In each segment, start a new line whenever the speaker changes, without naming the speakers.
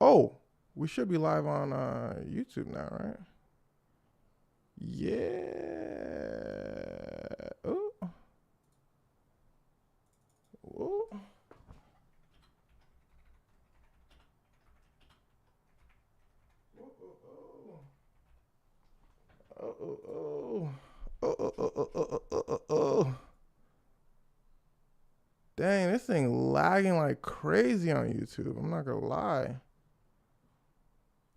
Oh, we should be live on YouTube now, right? Yeah. Ooh. Ooh. Oh, oh, oh. Oh, oh, oh, oh, oh, oh, oh, oh. Dang, this thing lagging like crazy on YouTube. I'm not gonna lie.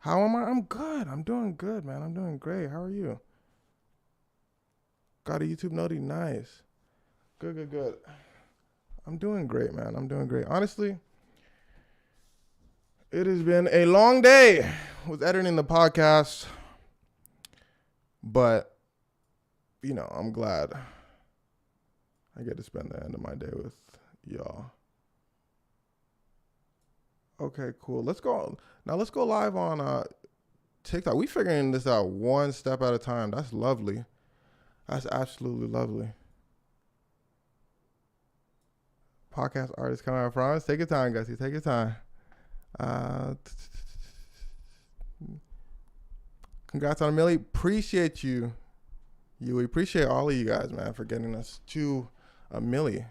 How am I? I'm good. I'm doing good, man. I'm doing great. How are you? Got a YouTube noti? Nice. Good, good, good. I'm doing great, man. I'm doing great. Honestly, it has been a long day with editing the podcast, but I'm glad I get to spend the end of my day with y'all. Okay, cool. Let's go now. Let's go live on TikTok. We figuring this out one step at a time. That's lovely. That's absolutely lovely. Podcast artist coming out from us. Take your time, Gussie. Take your time. Uh, Congrats on a milli. Appreciate you. We appreciate all of you guys, man, for getting us to a milli.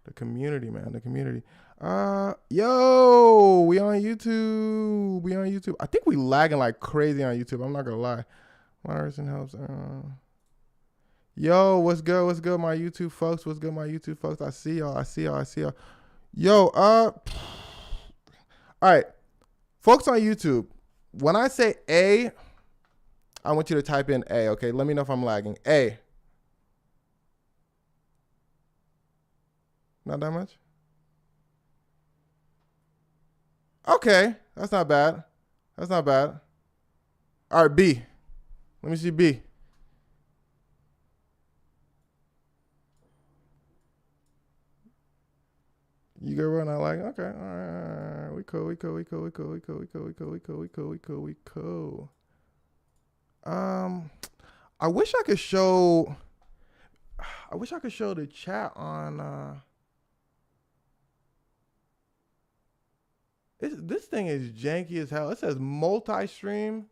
The community, man. The community. Yo, we on YouTube. We on YouTube. I think we lagging like crazy on YouTube. I'm not gonna lie. Myerson helps. Yo, what's good? What's good, my YouTube folks? What's good, my YouTube folks? I see y'all. I see y'all. I see y'all. Yo, all right, folks on YouTube. When I say A, I want you to type in A. Okay, let me know if I'm lagging. A. Not that much. Okay, that's not bad. That's not bad. All right, B. Let me see B. You go run out like, okay, all right, we cool. I wish I could show the chat on this thing is janky as hell. It says multi-stream.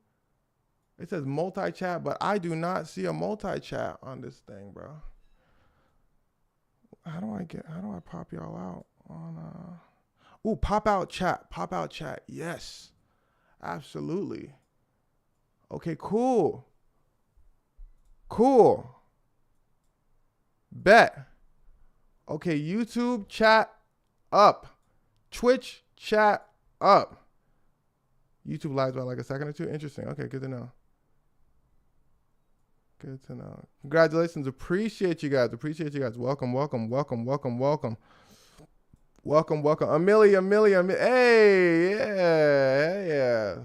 It says multi-chat, but I do not see a multi-chat on this thing, bro. How do I pop y'all out on pop out chat. Yes. Absolutely. Okay, cool. Bet. Okay, YouTube chat up. Twitch chat up. YouTube lives by like a second or two. Interesting. Okay, good to know. Good to know. Congratulations. Appreciate you guys. Welcome. Amelia. Hey, yeah.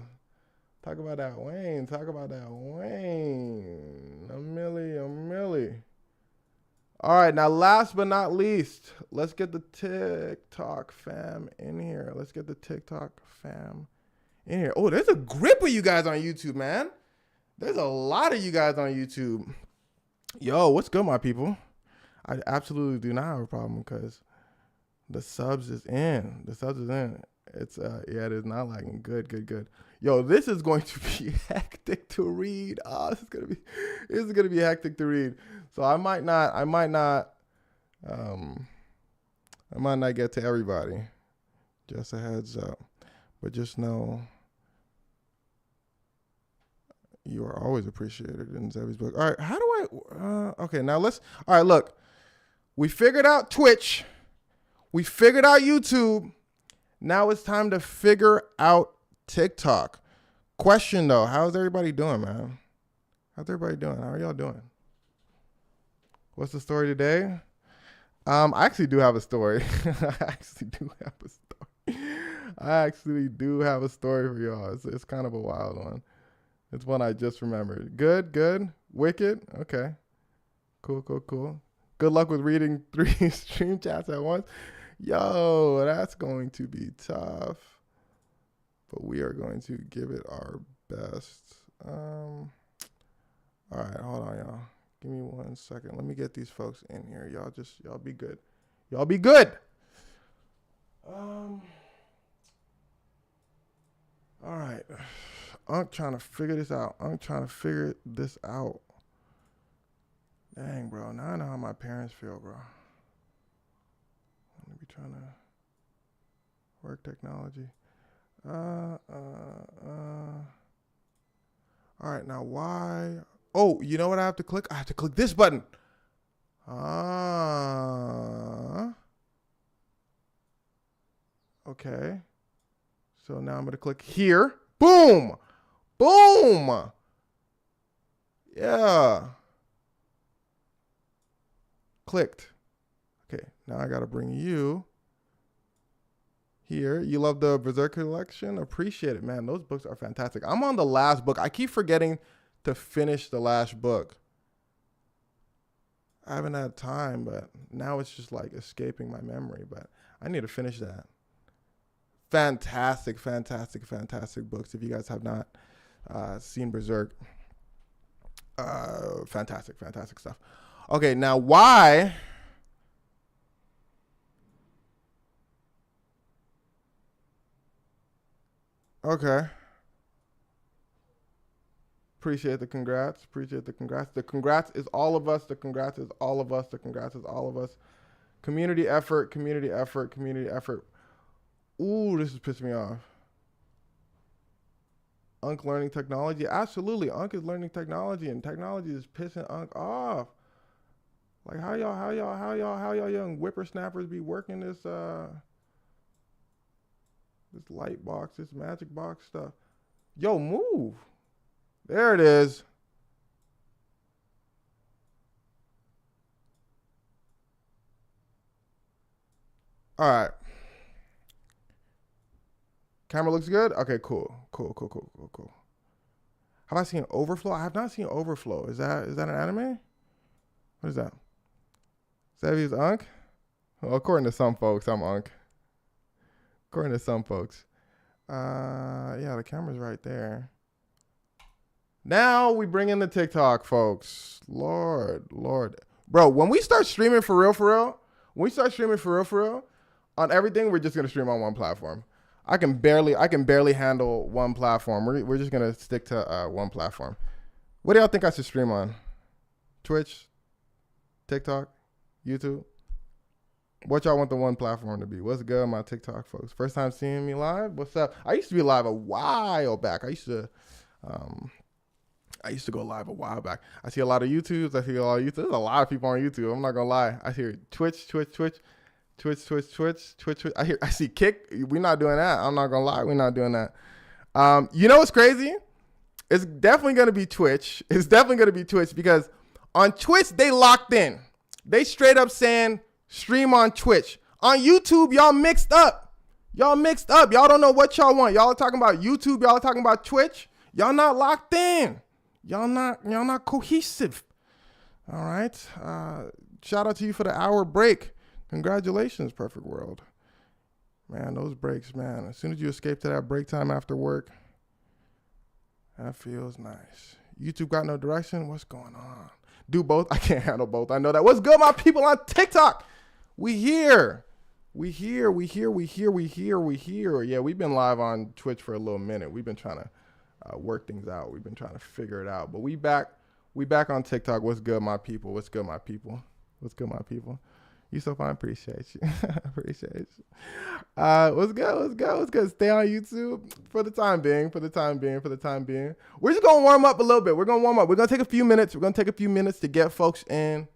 Talk about that Wayne. Amelia. All right, now last but not least, let's get the TikTok fam in here. Oh, there's a grip of you guys on YouTube, man. There's a lot of you guys on YouTube. Yo, what's good, my people? I absolutely do not have a problem because the subs is in. It's it is not lagging. Good. Yo, this is going to be hectic to read. Oh, this is gonna be hectic to read. So I might not get to everybody. Just a heads up. But just know you are always appreciated in Zebby's book. All right, how do I okay, now all right, look. We figured out Twitch. We figured out YouTube. Now it's time to figure out TikTok. Question though, how's everybody doing, man? How are y'all doing? What's the story today? I actually do have a story. I actually do have a story for y'all. It's kind of a wild one. It's one I just remembered. Good. Wicked. Okay. Cool. Good luck with reading 3 stream chats at once. Yo, that's going to be tough. But we are going to give it our best. All right, hold on, y'all. Give me 1 second. Let me get these folks in here. Y'all be good. All right. I'm trying to figure this out. Dang, bro. Now I know how my parents feel, bro. I'm gonna be trying to work technology. All right, now why? Oh, you know what I have to click? I have to click this button. Okay. So now I'm gonna click here. Boom! Boom! Yeah. Clicked. Okay, now I gotta bring you here. You love the Berserk collection? Appreciate it, man. Those books are fantastic. I'm on the last book. I keep forgetting to finish the last book. I haven't had time, but now it's just like escaping my memory. But I need to finish that. Fantastic, fantastic, fantastic books. If you guys have not seen Berserk, fantastic, fantastic stuff. Okay, now why? Okay. Appreciate the congrats. Appreciate the congrats. The congrats is all of us. The congrats is all of us. The congrats is all of us. Community effort, community effort, community effort. Ooh, this is pissing me off. Unc learning technology. Absolutely. Unc is learning technology, and technology is pissing Unc off. Like how y'all young whippersnappers be working this this light box, this magic box stuff. Yo, move. There it is. All right. Camera looks good? Okay, cool. Cool. Have I seen Overflow? I have not seen Overflow. Is that an anime? What is that? Xavier's Unc? Well, according to some folks, I'm Unc. According to some folks. Yeah, the camera's right there. Now we bring in the TikTok, folks. Lord. Bro, when we start streaming for real, on everything, we're just gonna stream on one platform. I can barely handle one platform. We're just gonna stick to one platform. What do y'all think I should stream on? Twitch, TikTok, YouTube? What y'all want the one platform to be? What's good, my TikTok folks? First time seeing me live? What's up? I used to be live a while back. I used to go live a while back. I see a lot of YouTubes. There's a lot of people on YouTube. I'm not gonna lie. I hear Twitch. I see Kick. We're not doing that. I'm not gonna lie. We're not doing that. You know what's crazy? It's definitely gonna be Twitch. Because on Twitch they locked in. They straight up saying stream on Twitch. On YouTube, y'all mixed up. Y'all don't know what y'all want. Y'all are talking about YouTube. Y'all are talking about Twitch. Y'all not locked in. Y'all not cohesive. All right. Shout out to you for the hour break. Congratulations, Perfect World. Man, those breaks, man. As soon as you escape to that break time after work, that feels nice. YouTube got no direction. What's going on? Do both. I can't handle both. I know that. What's good, my people on TikTok? We here. Yeah, we've been live on Twitch for a little minute. We've been trying to work things out. We've been trying to figure it out. But we back on TikTok. What's good, my people? You so fine. Appreciate you. What's good? Stay on YouTube for the time being. We're just going to warm up a little bit. We're going to take a few minutes. To get folks in.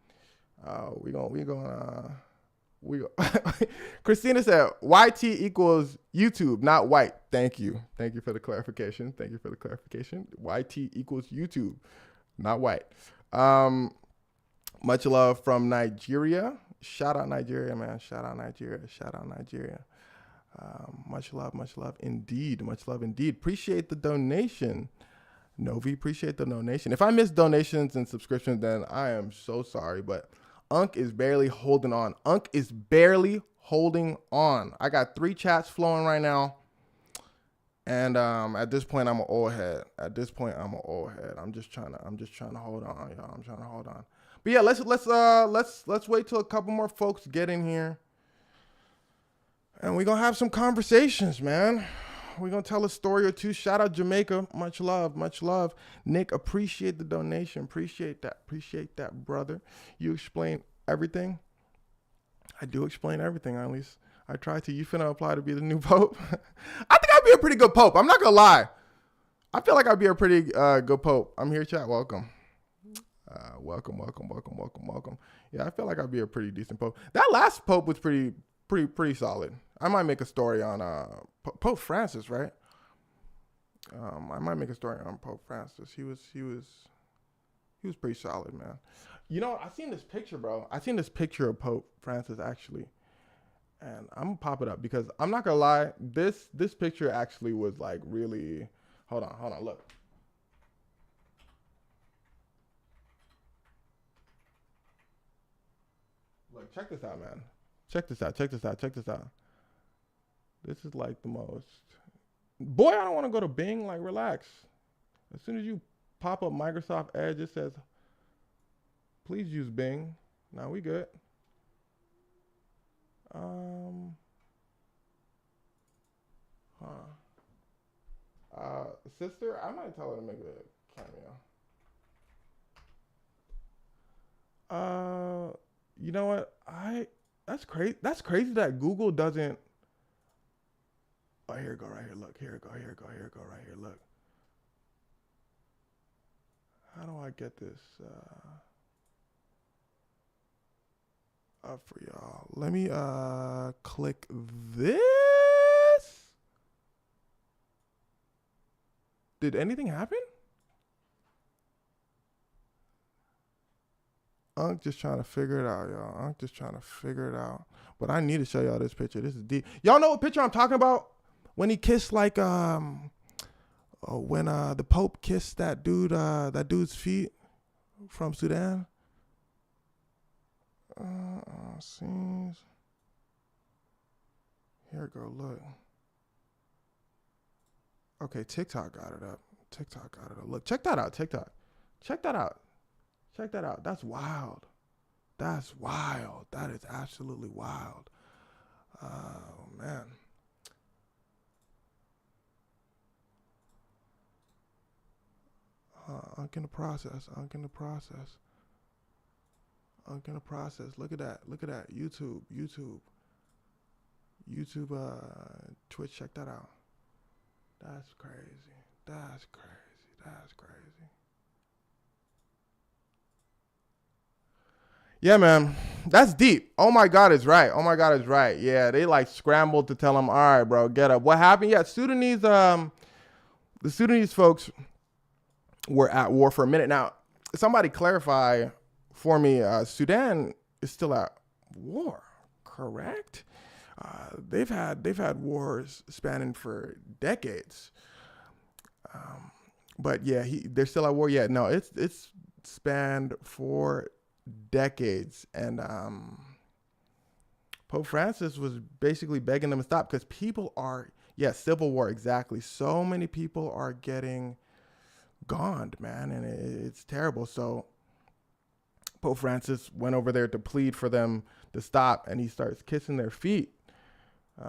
Christina said, YT equals YouTube, not white. Thank you for the clarification. YT equals YouTube, not white. Much love from Nigeria. Shout out Nigeria, man. Much love indeed. Appreciate the donation. Novi, appreciate the donation. If I miss donations and subscriptions, then I am so sorry, but Unc is barely holding on. I got 3 chats flowing right now. And at this point, I'm an old head. I'm just trying to hold on, y'all. But yeah, let's wait till a couple more folks get in here, and we're gonna have some conversations, man. We're going to tell a story or two. Shout out Jamaica. Much love. Much love. Nick, appreciate the donation. Appreciate that. Appreciate that, brother. You explain everything. I do explain everything, at least I try to. You finna apply to be the new pope? I think I'd be a pretty good pope. I'm not going to lie. I feel like I'd be a pretty good pope. I'm here, chat. Welcome. Welcome. Yeah, I feel like I'd be a pretty decent pope. That last pope was pretty solid. I might make a story on Pope Francis, right? I might make a story on Pope Francis. He was pretty solid, man. You know, I seen this picture, bro. I seen this picture of Pope Francis actually, and I'm gonna pop it up because I'm not gonna lie. This picture actually was like really. Hold on, look. Look, check this out, man. Check this out. This is like the most. Boy, I don't want to go to Bing. Like, relax. As soon as you pop up Microsoft Edge, it says, please use Bing. Now we good. Sister, I might tell her to make a cameo. You know what? That's crazy. That's crazy that Google doesn't. Oh, here it go right here. Look, here it go right here. Look. How do I get this up for y'all? Let me click this. Did anything happen? Unc just trying to figure it out, y'all. But I need to show y'all this picture. This is deep. Y'all know what picture I'm talking about? When he kissed when the Pope kissed that dude's feet from Sudan. Scenes. Here we go. Look. Okay, TikTok got it up. Look, check that out. TikTok. Check that out. That's wild. That is absolutely wild. Oh, man. Unk in the process. Look at that. YouTube. Twitch, check that out. That's crazy. Yeah, man, that's deep. Oh my God is right. Yeah, they like scrambled to tell him, all right, bro, get up. What happened? Yeah, the Sudanese folks were at war for a minute. Now, somebody clarify for me, Sudan is still at war, correct? They've had wars spanning for decades. But yeah, they're still at war. Yeah, no, it's spanned for decades, and Pope Francis was basically begging them to stop because people are, civil war, exactly. So many people are getting gone, man, and it's terrible. So Pope Francis went over there to plead for them to stop, and he starts kissing their feet,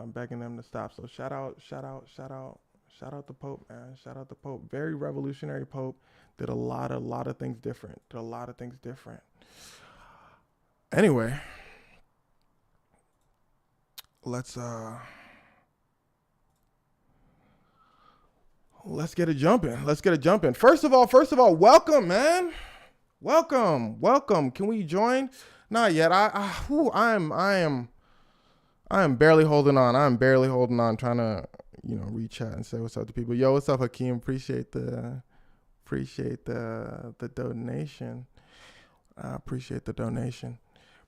begging them to stop. So shout out the Pope, man. Shout out the Pope. Very revolutionary Pope. Did a lot of things different. Anyway, let's get it jumping. First of all, welcome, man. Welcome. Can we join? Not yet. I am barely holding on. Trying to, reach chat and say what's up to people. Yo, what's up, Hakeem? Appreciate the donation.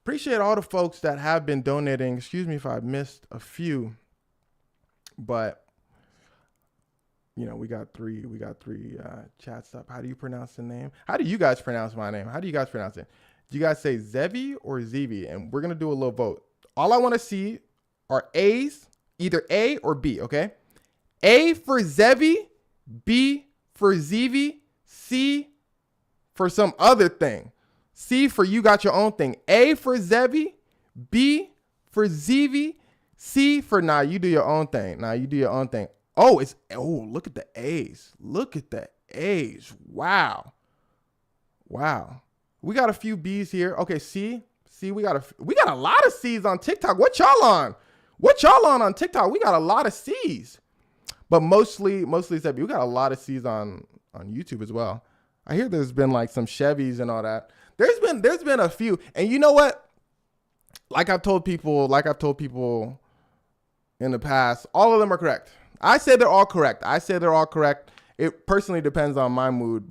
Appreciate all the folks that have been donating. Excuse me if I missed a few, but we got three chats up. How do you pronounce the name? How do you guys pronounce my name? How do you guys pronounce it? Do you guys say Zevi or Zevi? And we're gonna do a little vote. All I want to see are A's, either A or B. Okay, A for Zevi, B for Zevi, C for some other thing. C for you got your own thing. A for Zevi, B for Zevi, C for you do your own thing. Look at the A's. Look at the A's. Wow. We got a few B's here. Okay, C, we got a lot of C's on TikTok. What y'all on? On TikTok? We got a lot of C's. But mostly it's that we got a lot of C's on YouTube as well. I hear there's been like some Chevys and all that. There's been a few. And you know what? Like I've told people in the past, all of them are correct. I say they're all correct. It personally depends on my mood,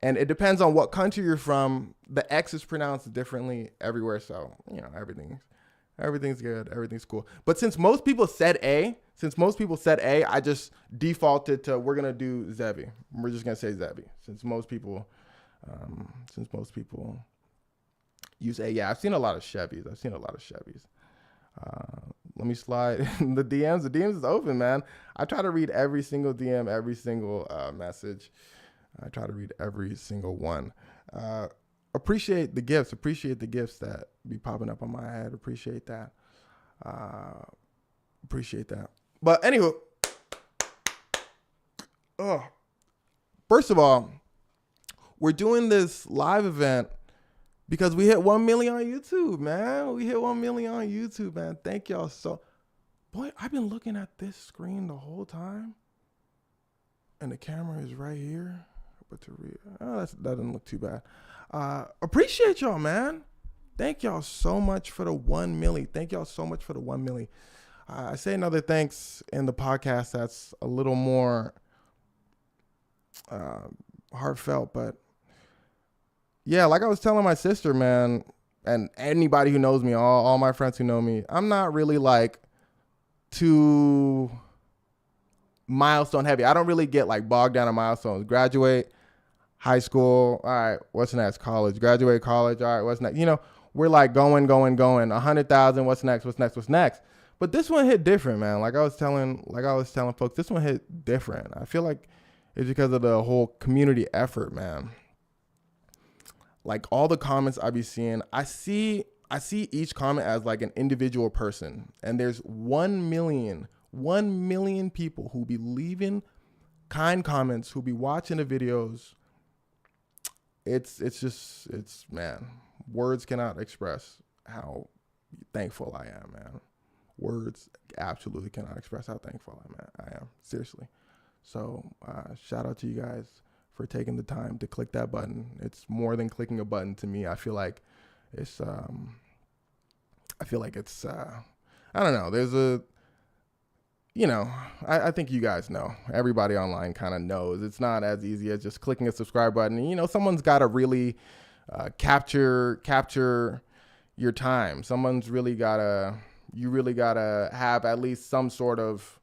and it depends on what country you're from. The X is pronounced differently everywhere. So, everything's good. Everything's cool. But since most people said A, I just defaulted to, we're going to do Zebby. We're just going to say Zebby. Since most people use A. Yeah, I've seen a lot of Chevys. Let me slide the DMs. The DMs is open, man. I try to read every single DM, every single message. I try to read every single one. Appreciate the gifts. Appreciate the gifts that be popping up on my head. Appreciate that. But anyway, first of all, we're doing this live event because we hit 1 million on YouTube, man. Thank y'all Boy, I've been looking at this screen the whole time. And the camera is right here. But that doesn't look too bad. Appreciate y'all, man. Thank y'all so much for the 1 milli. I say another thanks in the podcast that's a little more heartfelt, but yeah, like I was telling my sister, man, and anybody who knows me, all my friends who know me, I'm not really like too milestone heavy. I don't really get like bogged down in milestones. Graduate high school. All right, what's next? College. Graduate college. All right, what's next? We're like going. 100,000. What's next? But this one hit different, man. Like I was telling folks, this one hit different. I feel like it's because of the whole community effort, man. Like all the comments I be seeing, I see each comment as like an individual person. And there's 1 million people who be leaving kind comments, who be watching the videos. It's man, words cannot express how thankful I am, man. Words absolutely cannot express how thankful I am. Seriously. So shout out to you guys for taking the time to click that button. It's more than clicking a button to me. I feel like it's I don't know. There's I think you guys know. Everybody online kind of knows. It's not as easy as just clicking a subscribe button. And, someone's got to really capture your time. You really got to have at least some sort of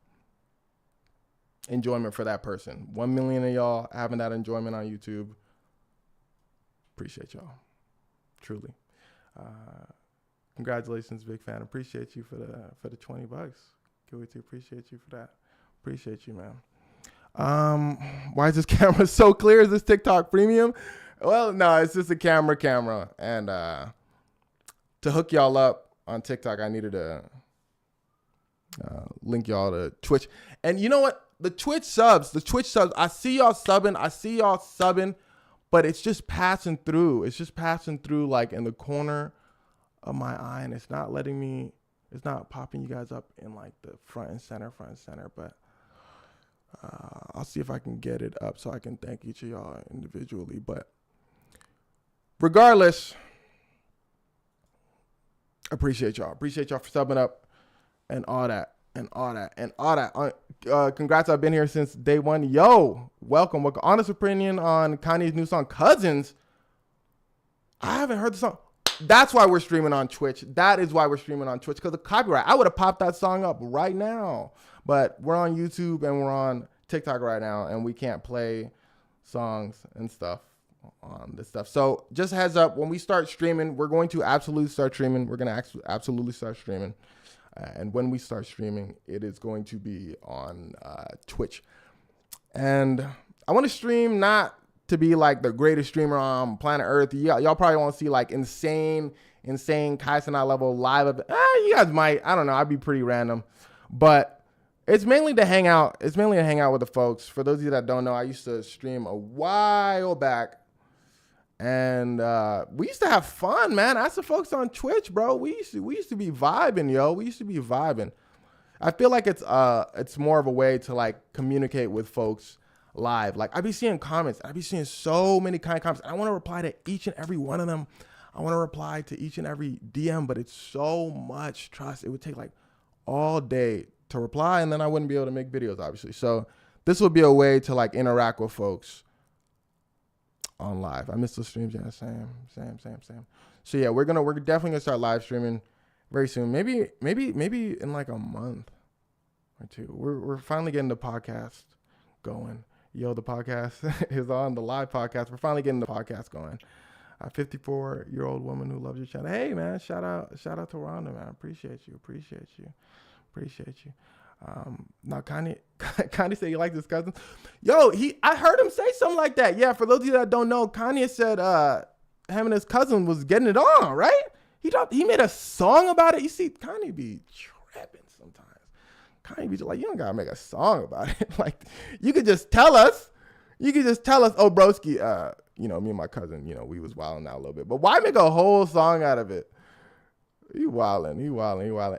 enjoyment for that person. 1 million of y'all having that enjoyment on YouTube. Appreciate y'all. Truly. Congratulations, big fan. Appreciate you for the $20. Good to appreciate you for that. Appreciate you, man. Why is this camera so clear? Is this TikTok premium? Well, no, it's just a camera. And to hook y'all up on TikTok, I needed to link y'all to Twitch. And you know what? The Twitch subs, I see y'all subbing, but it's just passing through. Like in the corner of my eye, and it's not popping you guys up in like the front and center, but I'll see if I can get it up so I can thank each of y'all individually. But regardless, appreciate y'all for subbing up and all that. Congrats, I've been here since day one. Yo, welcome. Honest opinion on Kanye's new song, Cousins. I haven't heard the song. That's why we're streaming on Twitch. Because of copyright. I would have popped that song up right now. But we're on YouTube and we're on TikTok right now, and we can't play songs and stuff on this stuff. So just heads up, when we start streaming, we're going to absolutely start streaming. And when we start streaming, it is going to be on Twitch. And I want to stream not to be like the greatest streamer on planet Earth. Y'all probably won't see like insane Kai Cenat level live. You guys might. I don't know. I'd be pretty random. But It's mainly to hang out. It's mainly to hang out with the folks. For those of you that don't know, I used to stream a while back. And we used to have fun, man. Ask the folks on Twitch, bro. We used to be vibing, yo. We used to be vibing. I feel like it's more of a way to like communicate with folks live. Like I be seeing comments. I be seeing so many kind of comments. I want to reply to each and every one of them. I want to reply to each and every DM, but it's so much trust. It would take like all day to reply, and then I wouldn't be able to make videos, obviously. So this would be a way to like interact with folks on live. I miss the streams. Yeah, same. So yeah, we're definitely gonna start live streaming very soon. Maybe in like a month or two. We're finally getting the podcast going. Yo, the podcast is on, the live podcast. We're finally getting the podcast going. A 54-year-old woman who loves your channel. Hey man, shout out to Rhonda, man. Appreciate you. Now Kanye said you like his cousin. Yo, I heard him say something like that. Yeah, for those of you that don't know, Kanye said him and his cousin was getting it on, right? He made a song about it. You see, Kanye be trapping sometimes. Kanye be just like, you don't gotta make a song about it. Like, you could just tell us. Oh, broski, me and my cousin, we was wilding out a little bit. But why make a whole song out of it? He wilding.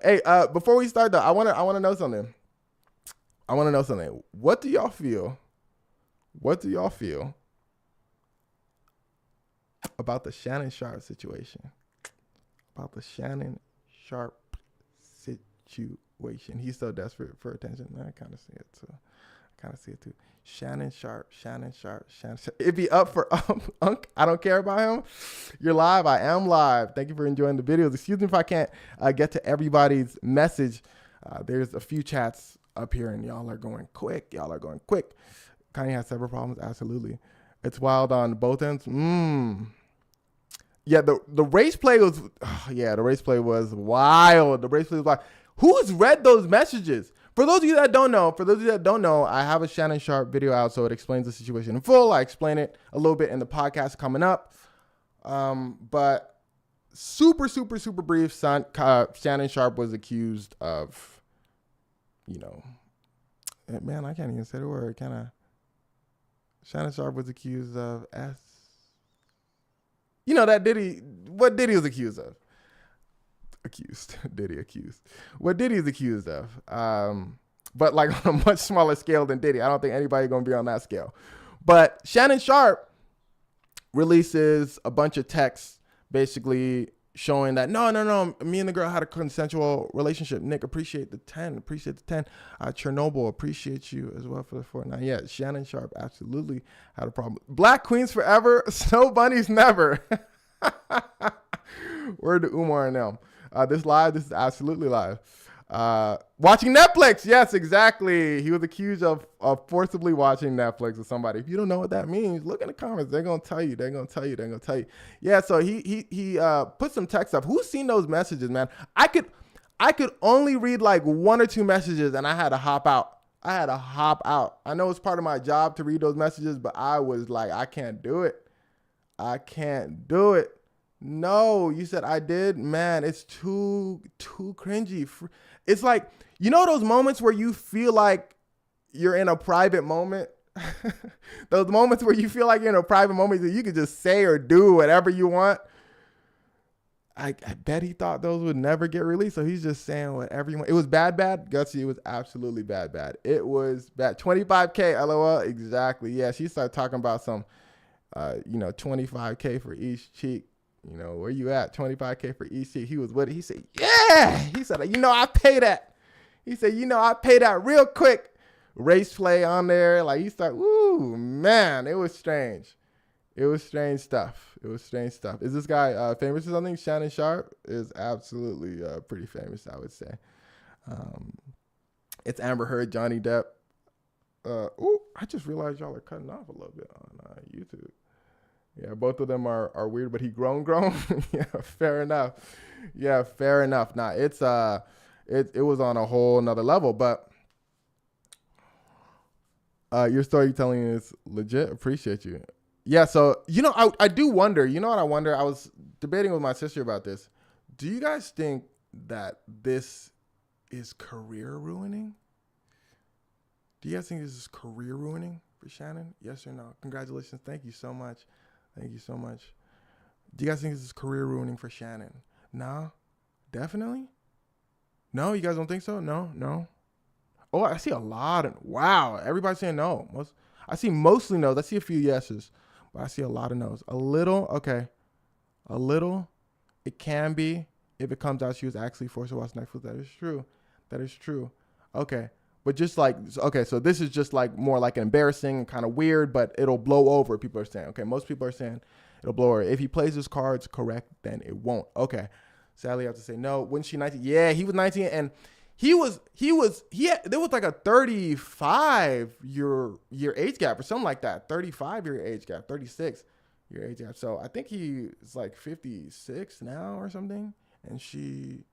Hey, before we start though, I wanna know something. What do y'all feel about the Shannon Sharpe situation? He's so desperate for attention. I kind of see it too. Shannon Sharpe. It'd be up for Unk. I don't care about him. You're live. I am live. Thank you for enjoying the videos. Excuse me if I can't get to everybody's message. There's a few chats up here, and y'all are going quick. Kanye has several problems. Absolutely. It's wild on both ends. Yeah, the race play was. The race play was wild. Who's read those messages? For those of you that don't know, I have a Shannon Sharpe video out, so it explains the situation in full. I explain it a little bit in the podcast coming up. But super brief. Shannon Sharpe was accused of, man, I can't even say the word, can I? Shannon Sharpe was accused of that Diddy. What Diddy was accused of? What Diddy is accused of. But like on a much smaller scale than Diddy. I don't think anybody gonna be on that scale. But Shannon Sharpe releases a bunch of texts basically showing that no, me and the girl had a consensual relationship. Nick, appreciate the 10. Chernobyl, appreciate you as well for the Fortnite. Yeah, Shannon Sharpe absolutely had a problem. Black Queens forever, Snow Bunnies never. Word to Umar and them. This is absolutely live. Watching Netflix. Yes, exactly. He was accused of forcibly watching Netflix with somebody. If you don't know what that means, look in the comments. They're going to tell you. Yeah, so he put some text up. Who's seen those messages, man? I could only read like one or two messages and I had to hop out. I know it's part of my job to read those messages, but I was like, I can't do it. No, you said I did? Man, it's too cringy. It's like, those moments where you feel like you're in a private moment? Those moments where you feel like you're in a private moment that you could just say or do whatever you want. I bet he thought those would never get released, so he's just saying whatever you want. It was bad. Gutsy, it was absolutely bad. It was bad. 25K, LOL, exactly. Yeah, she started talking about some, 25K for each cheek. Where you at? 25K for each cheek. He was with it. He said, yeah. He said, I pay that. He said, I pay that real quick. Race play on there. Like he started, ooh, man, it was strange. Strange stuff. Is this guy famous or something? Shannon Sharpe is absolutely pretty famous, I would say. It's Amber Heard, Johnny Depp. I just realized y'all are cutting off a little bit on YouTube. Yeah, both of them are weird, but he grown. Yeah, fair enough. Nah, it was on a whole nother level, but your storytelling is legit. Appreciate you. Yeah, so I do wonder. You know what I wonder? I was debating with my sister about this. Do you guys think that this is career ruining? Do you guys think this is career ruining for Shannon? Yes or no? Congratulations. Thank you so much. Thank you so much. Do you guys think this is career ruining for Shannon? No? Definitely? No? You guys don't think so? No? Oh, I see a lot of, wow. Everybody's saying no. I see mostly no's. I see a few yeses, but I see a lot of no's. A little, okay. A little, it can be if it comes out she was actually forced to watch Netflix. That is true. That is true. Okay. But just like, okay, so this is just like more like embarrassing and kind of weird, but it'll blow over, people are saying. Okay, most people are saying it'll blow over. If he plays his cards correct, then it won't. Okay. Sadly, I have to say no. Wasn't she 19? Yeah, he was 19, and there was like a 35-year age gap or something like that. 35-year age gap, 36-year age gap. So I think he's like 56 now or something, and she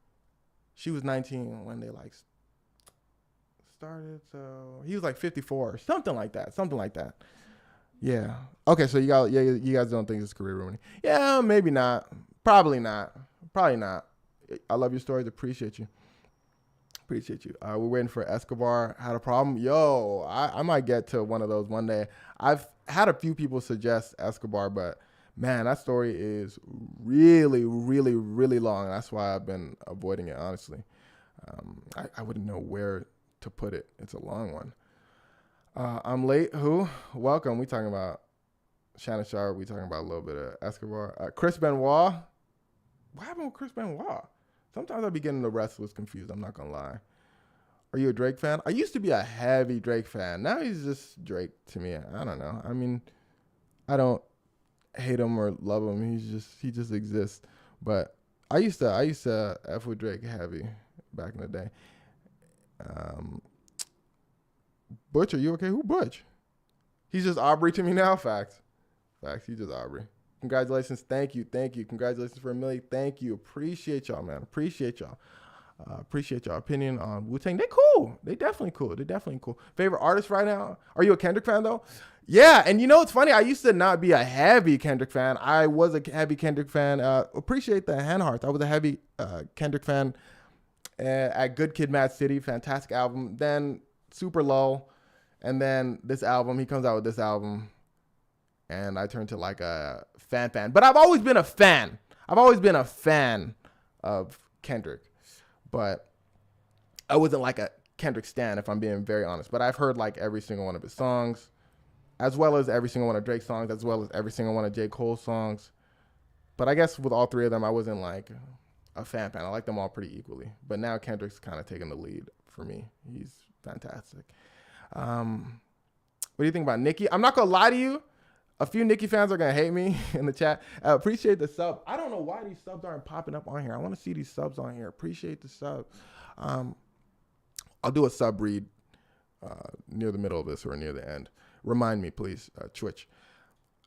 was 19 when they like started. So he was like 54, something like that. Yeah. Okay. So you guys don't think it's career ruining? Yeah, maybe not. Probably not. I love your stories. Appreciate you. We're waiting for Escobar. Had a problem. Yo, I might get to one of those one day. I've had a few people suggest Escobar, but man, that story is really, really, really long. That's why I've been avoiding it, honestly. I wouldn't know where to put it. It's a long one. I'm late. Who? Welcome. We talking about Shannon Sharpe. We talking about a little bit of Escobar. Chris Benoit. What happened with Chris Benoit? Sometimes I be getting the Restless confused. I'm not going to lie. Are you a Drake fan? I used to be a heavy Drake fan. Now he's just Drake to me. I don't know. I mean, I don't hate him or love him. He just exists. But I used to F with Drake heavy back in the day. Butch, are you okay? Who Butch? He's just Aubrey to me now. Facts. He's just Aubrey. Congratulations. Thank you. Congratulations for a million. Thank you. Appreciate y'all, man. Appreciate y'all opinion on Wu-Tang. They cool. They definitely cool. Favorite artist right now? Are you a Kendrick fan though? Yeah. And you know, it's funny. I used to not be a heavy Kendrick fan. I was a heavy Kendrick fan. Appreciate the hand hearts. I was a heavy Kendrick fan at Good Kid, Mad City. Fantastic album. Then super low. And then this album, he comes out with this album. And I turned to like a fan. But I've always been a fan. Of Kendrick. But I wasn't like a Kendrick stan, if I'm being very honest. But I've heard like every single one of his songs, as well as every single one of Drake's songs, as well as every single one of J. Cole's songs. But I guess with all three of them, I wasn't like a fan. I like them all pretty equally. But now Kendrick's kind of taking the lead for me. He's fantastic. What do you think about Nicki? I'm not going to lie to you. A few Nicki fans are going to hate me in the chat. Appreciate the sub. I don't know why these subs aren't popping up on here. I want to see these subs on here. Appreciate the sub. I'll do a sub read near the middle of this or near the end. Remind me, please, Twitch.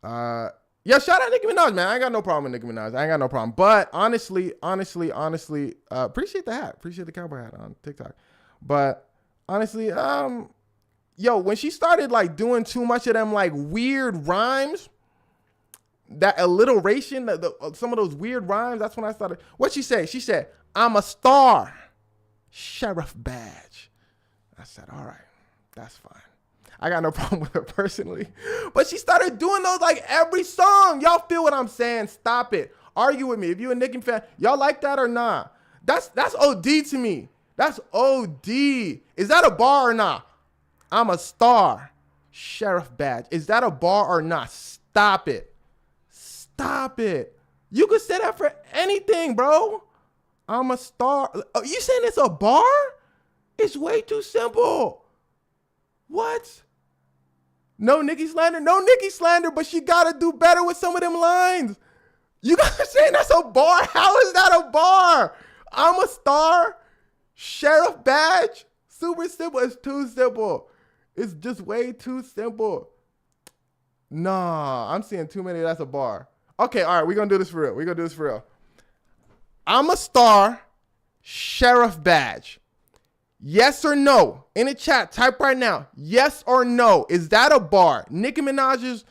Yeah, shout out Nicki Minaj, man. I ain't got no problem with Nicki Minaj. But honestly, appreciate the hat. Appreciate the cowboy hat on TikTok. But honestly, when she started like doing too much of them like weird rhymes, that alliteration, some of those weird rhymes, that's when I started. What'd she say? She said, "I'm a star, sheriff badge." I said, all right, that's fine. I got no problem with her personally. But she started doing those like every song. Y'all feel what I'm saying? Stop it. Argue with me. If you're a Nicki fan, y'all like that or not? That's OD to me. That's OD. Is that a bar or not? I'm a star, sheriff badge. Is that a bar or not? Stop it. You could say that for anything, bro. I'm a star. Oh, you saying it's a bar? It's way too simple. What? No Nicki slander, but she got to do better with some of them lines. You guys are saying that's a bar? How is that a bar? I'm a star, sheriff badge. Super simple. It's too simple. It's just way too simple. Nah, I'm seeing too many. That's a bar. Okay, all right, we're going to do this for real. I'm a star, sheriff badge. Yes or no? In the chat, type right now. Yes or no? Is that a bar? Nicki Minaj's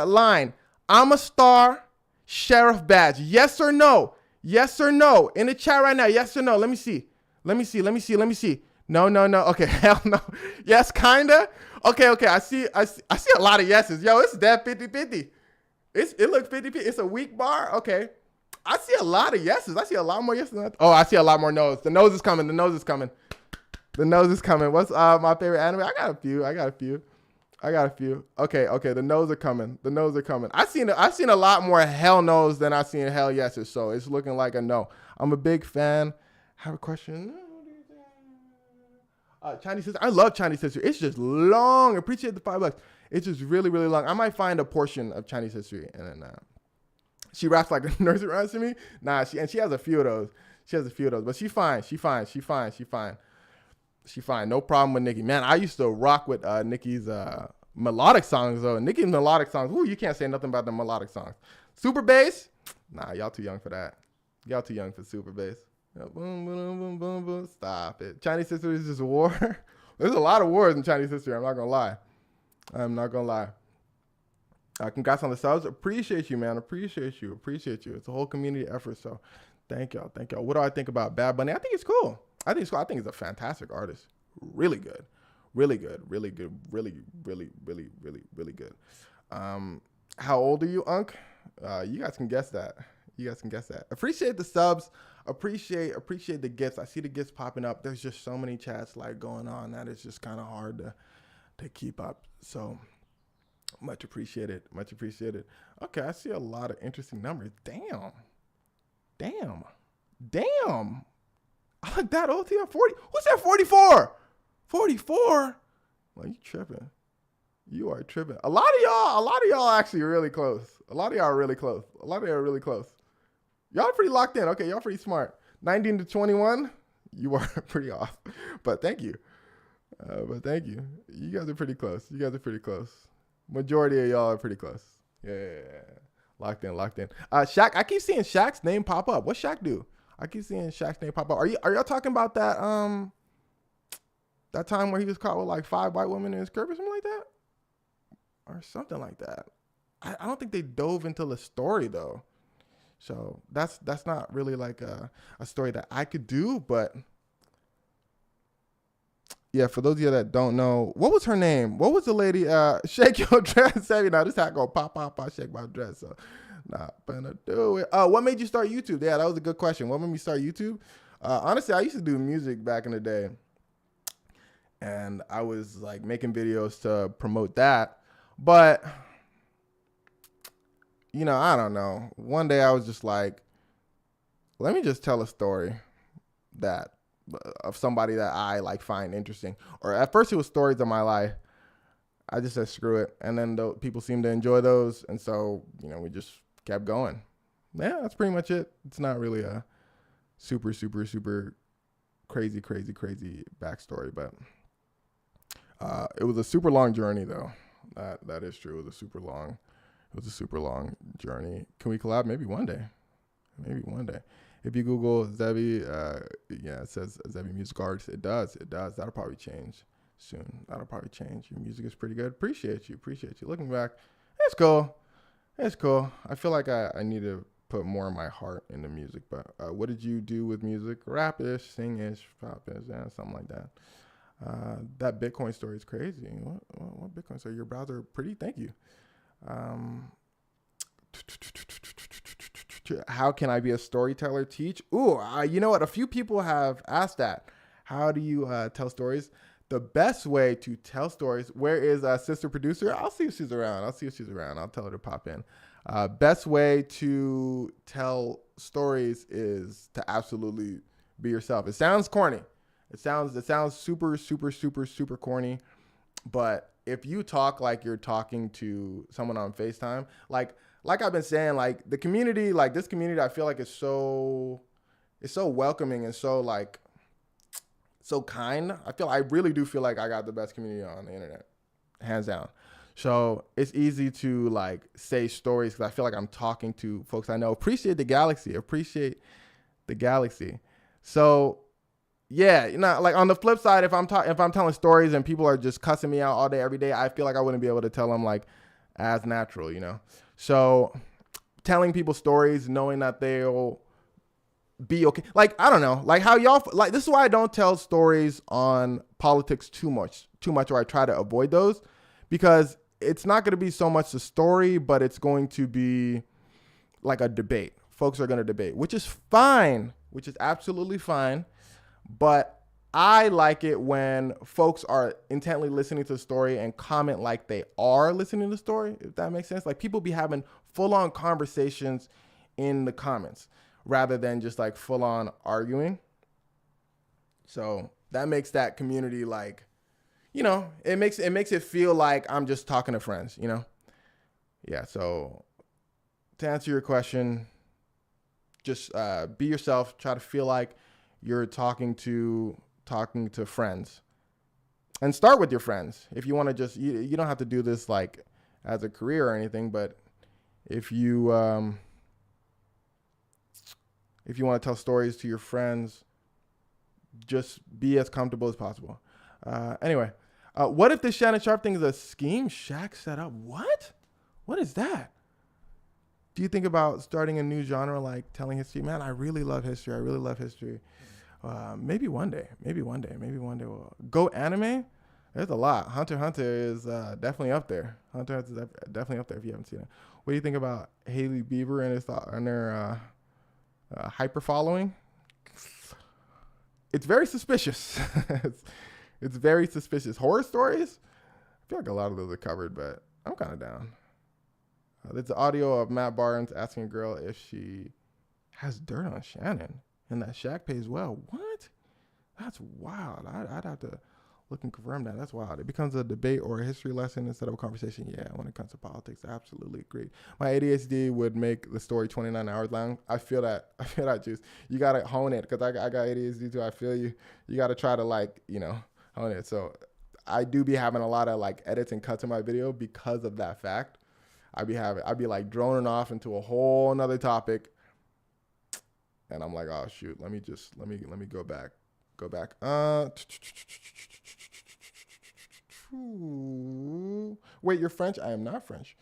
line. I'm a star, sheriff badge. Yes or no? In the chat right now. Yes or no? Let me see. No, no, no. Okay, hell no. Yes, kinda. Okay, okay. I see a lot of yeses. Yo, it's that 50-50. It looks 50-50. It's a weak bar. Okay. I see a lot of yeses. I see a lot more yeses than that. Oh, I see a lot more no's. The nose is coming. The nose is coming. The nose is coming. What's my favorite anime? I got a few. Okay, okay. The nose are coming. The nose are coming. I've seen a lot more hell no's than I've seen hell yeses. So it's looking like a no. I'm a big fan. Have a question. Chinese Sister. I love Chinese History. It's just long. Appreciate the $5. It's just really, really long. I might find a portion of Chinese history and then she raps like a nursery rhymes to me. Nah, she has a few of those. But she's fine. No problem with Nicki. Man, I used to rock with Nicki's melodic songs though. Nicki's melodic songs. Ooh, you can't say nothing about the melodic songs. Super bass? Nah, y'all too young for that. Y'all too young for super bass. Boom, boom, boom, boom, boom. Stop it. Chinese history is just a war. There's a lot of wars in Chinese history. I'm not gonna lie. Congrats on the subs. Appreciate you, man. Appreciate you. It's a whole community effort. So thank y'all. What do I think about Bad Bunny? I think it's cool. I think he's a fantastic artist. Really good. Really good. How old are you, Unc? You guys can guess that. Appreciate the subs. Appreciate the gifts. I see the gifts popping up. There's just so many chats like going on that it's just kind of hard to keep up. So much appreciated. Okay, I see a lot of interesting numbers. Damn. I like that OT 40. Who's that 44? 44? Well, you tripping. You are tripping. A lot of y'all actually really close. A lot of y'all are really close. Y'all pretty locked in. Okay, y'all pretty smart. 19 to 21, you are pretty off. But thank you. You guys are pretty close. Majority of y'all are pretty close. Yeah. Locked in. Shaq, I keep seeing Shaq's name pop up. What's Shaq do? I keep seeing Shaq's name pop up. Are y'all talking about that that time where he was caught with like 5 white women in his crib or something like that? Or something like that. I don't think they dove into the story though. So that's not really like a story that I could do, but yeah, for those of you that don't know, what was her name? What was the lady? Shake your dress, Savvy. Now this hat gonna pop, shake my dress. So not gonna do it. What made you start YouTube? Yeah, that was a good question. What made me start YouTube? Honestly, I used to do music back in the day, and I was like making videos to promote that, but I don't know. One day I was just like, let me just tell a story of somebody that I like find interesting. Or at first it was stories of my life. I just said, screw it. And then people seemed to enjoy those. And so, we just kept going. Yeah, that's pretty much it. It's not really a super, super, super crazy backstory, but it was a super long journey though. That is true. It was a super long journey. Can we collab? Maybe one day. If you Google Zebby, it says Zebby Music Artist. It does. That'll probably change soon. Your music is pretty good. Appreciate you. Looking back, it's cool. I feel like I need to put more of my heart into music. But what did you do with music? Rap-ish, sing-ish, pop-ish, something like that. That Bitcoin story is crazy. What Bitcoin story? Your browser pretty? Thank you. How can I be a storyteller? Teach? Ooh, you know what? A few people have asked that. How do you tell stories? The best way to tell stories. Where is sister producer? I'll see if she's around. I'll tell her to pop in. Best way to tell stories is to absolutely be yourself. It sounds corny. It sounds super, super, super, super corny. But if you talk like you're talking to someone on FaceTime, like I've been saying, like this community, I feel like it's so welcoming and so kind. I really do feel like I got the best community on the internet, hands down. So it's easy to like say stories because I feel like I'm talking to folks I know. Appreciate the galaxy. So yeah, like on the flip side, if I'm telling stories and people are just cussing me out all day, every day, I feel like I wouldn't be able to tell them like as natural, So telling people stories, knowing that they'll be okay. Like, I don't know, like how y'all, like, this is why I don't tell stories on politics too much, or I try to avoid those, because it's not going to be so much the story, but it's going to be like a debate. Folks are going to debate, which is fine, which is absolutely fine. But I like it when folks are intently listening to the story and comment like they are listening to the story, if that makes sense. Like, people be having full on conversations in the comments rather than just like full on arguing. So that makes that community, like, you know, it makes it feel like I'm just talking to friends, you know? Yeah. So to answer your question, just be yourself. Try to feel like you're talking to friends, and start with your friends. If you want to just, you don't have to do this like as a career or anything, but if you want to tell stories to your friends, just be as comfortable as possible. Anyway, what if the Shannon Sharpe thing is a scheme Shaq set up? What is that? Do you think about starting a new genre like telling history? Man, I really love history. Maybe one day we'll go anime. There's a lot. Hunter x Hunter is definitely up there. Hunter x Hunter is definitely up there if you haven't seen it. What do you think about Hailey Bieber and her hyper following? It's very suspicious. It's very suspicious. Horror stories? I feel like a lot of those are covered, but I'm kind of down. There's the audio of Matt Barnes asking a girl if she has dirt on Shannon and that Shaq pays well. What? That's wild. I'd have to look and confirm that. That's wild. It becomes a debate or a history lesson instead of a conversation. Yeah, when it comes to politics, I absolutely agree. My ADHD would make the story 29 hours long. I feel that juice. You got to hone it, because I got ADHD too. I feel you. You got to try to, like, you know, hone it. So I do be having a lot of like edits and cuts in my video because of that fact. I'd be like droning off into a whole nother topic, and I'm like, oh shoot, let me go back. Wait, you're French? I am not French.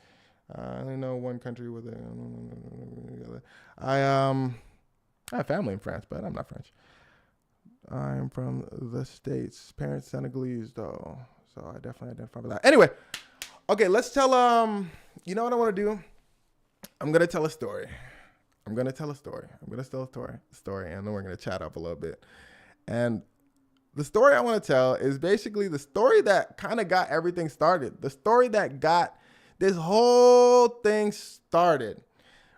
I only know one country with it. I have family in France, but I'm not French. I'm from the States. Parents Senegalese though, so I definitely identify with that. Anyway. Okay, let's tell, you know what I want to do? I'm going to tell a story. And then we're going to chat up a little bit. And the story I want to tell is basically the story that kind of got everything started. The story that got this whole thing started.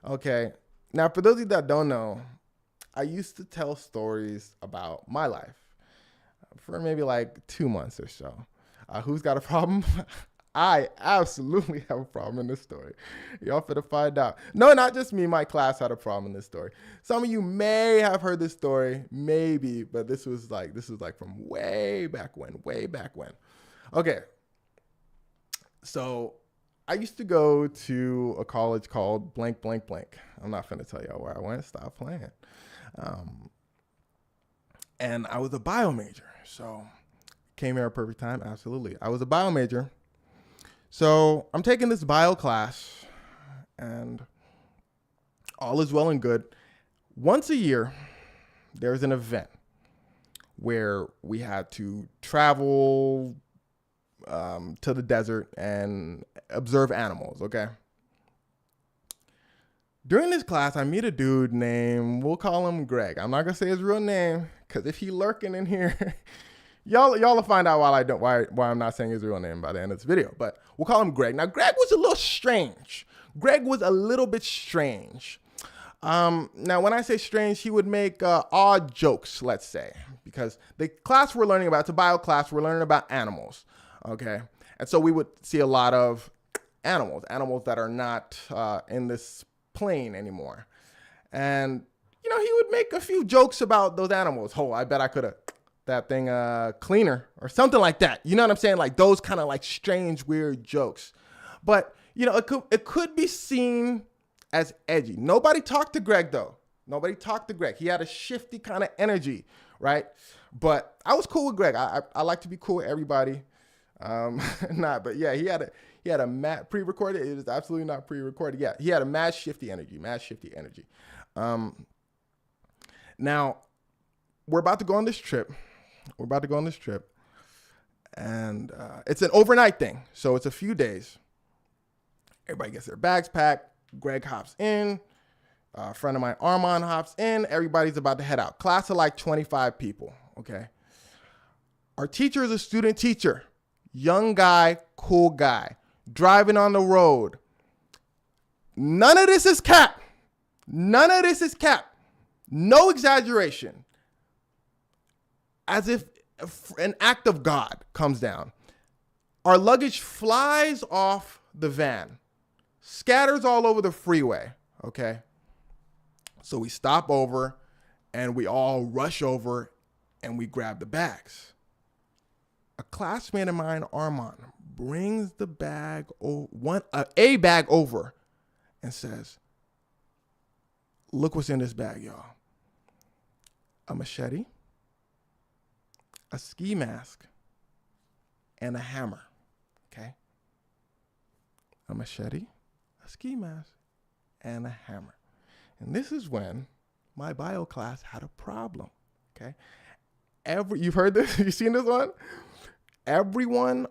Okay, now for those of you that don't know, I used to tell stories about my life for maybe like 2 months or so. Who's got a problem? I absolutely have a problem in this story. Y'all finna find out. No, not just me. My class had a problem in this story. Some of you may have heard this story, maybe, but this was like from way back when. Okay. So I used to go to a college called blank, blank, blank. I'm not finna tell y'all where I went. Stop playing. And I was a bio major. So came here at a perfect time. Absolutely. I was a bio major. So I'm taking this bio class, and all is well and good. Once a year, there's an event where we had to travel to the desert and observe animals, okay? During this class, I meet a dude named, we'll call him Greg. I'm not going to say his real name, because if he lurking in here... Y'all will find out why I'm not saying his real name by the end of this video, but we'll call him Greg. Now, Greg was a little strange. Now, when I say strange, he would make odd jokes, let's say, because the class we're learning about, it's a bio class, we're learning about animals, okay? And so we would see a lot of animals that are not in this plane anymore. And, you know, he would make a few jokes about those animals. Oh, I bet I could have that thing cleaner or something like that. You know what I'm saying? Like those kind of like strange, weird jokes. But, you know, it could be seen as edgy. Nobody talked to Greg though. He had a shifty kind of energy, right? But I was cool with Greg. I like to be cool with everybody. But yeah, he had a mad pre-recorded. It is absolutely not pre-recorded. Yeah, he had a mad shifty energy. Now, we're about to go on this trip. And it's an overnight thing. So it's a few days. Everybody gets their bags packed. Greg hops in. A friend of mine, Armand, hops in. Everybody's about to head out. Class of like 25 people, okay? Our teacher is a student teacher. Young guy, cool guy. Driving on the road. None of this is cap. No exaggeration. As if an act of God comes down. Our luggage flies off the van. Scatters all over the freeway, okay? So we stop over and we all rush over and we grab the bags. A classmate of mine, Armand, brings the bag, a bag over and says, look what's in this bag, y'all. A machete, a ski mask, and a hammer, okay? A machete, a ski mask, and a hammer. And this is when my bio class had a problem, okay? You've heard this? You seen this one? Everyone's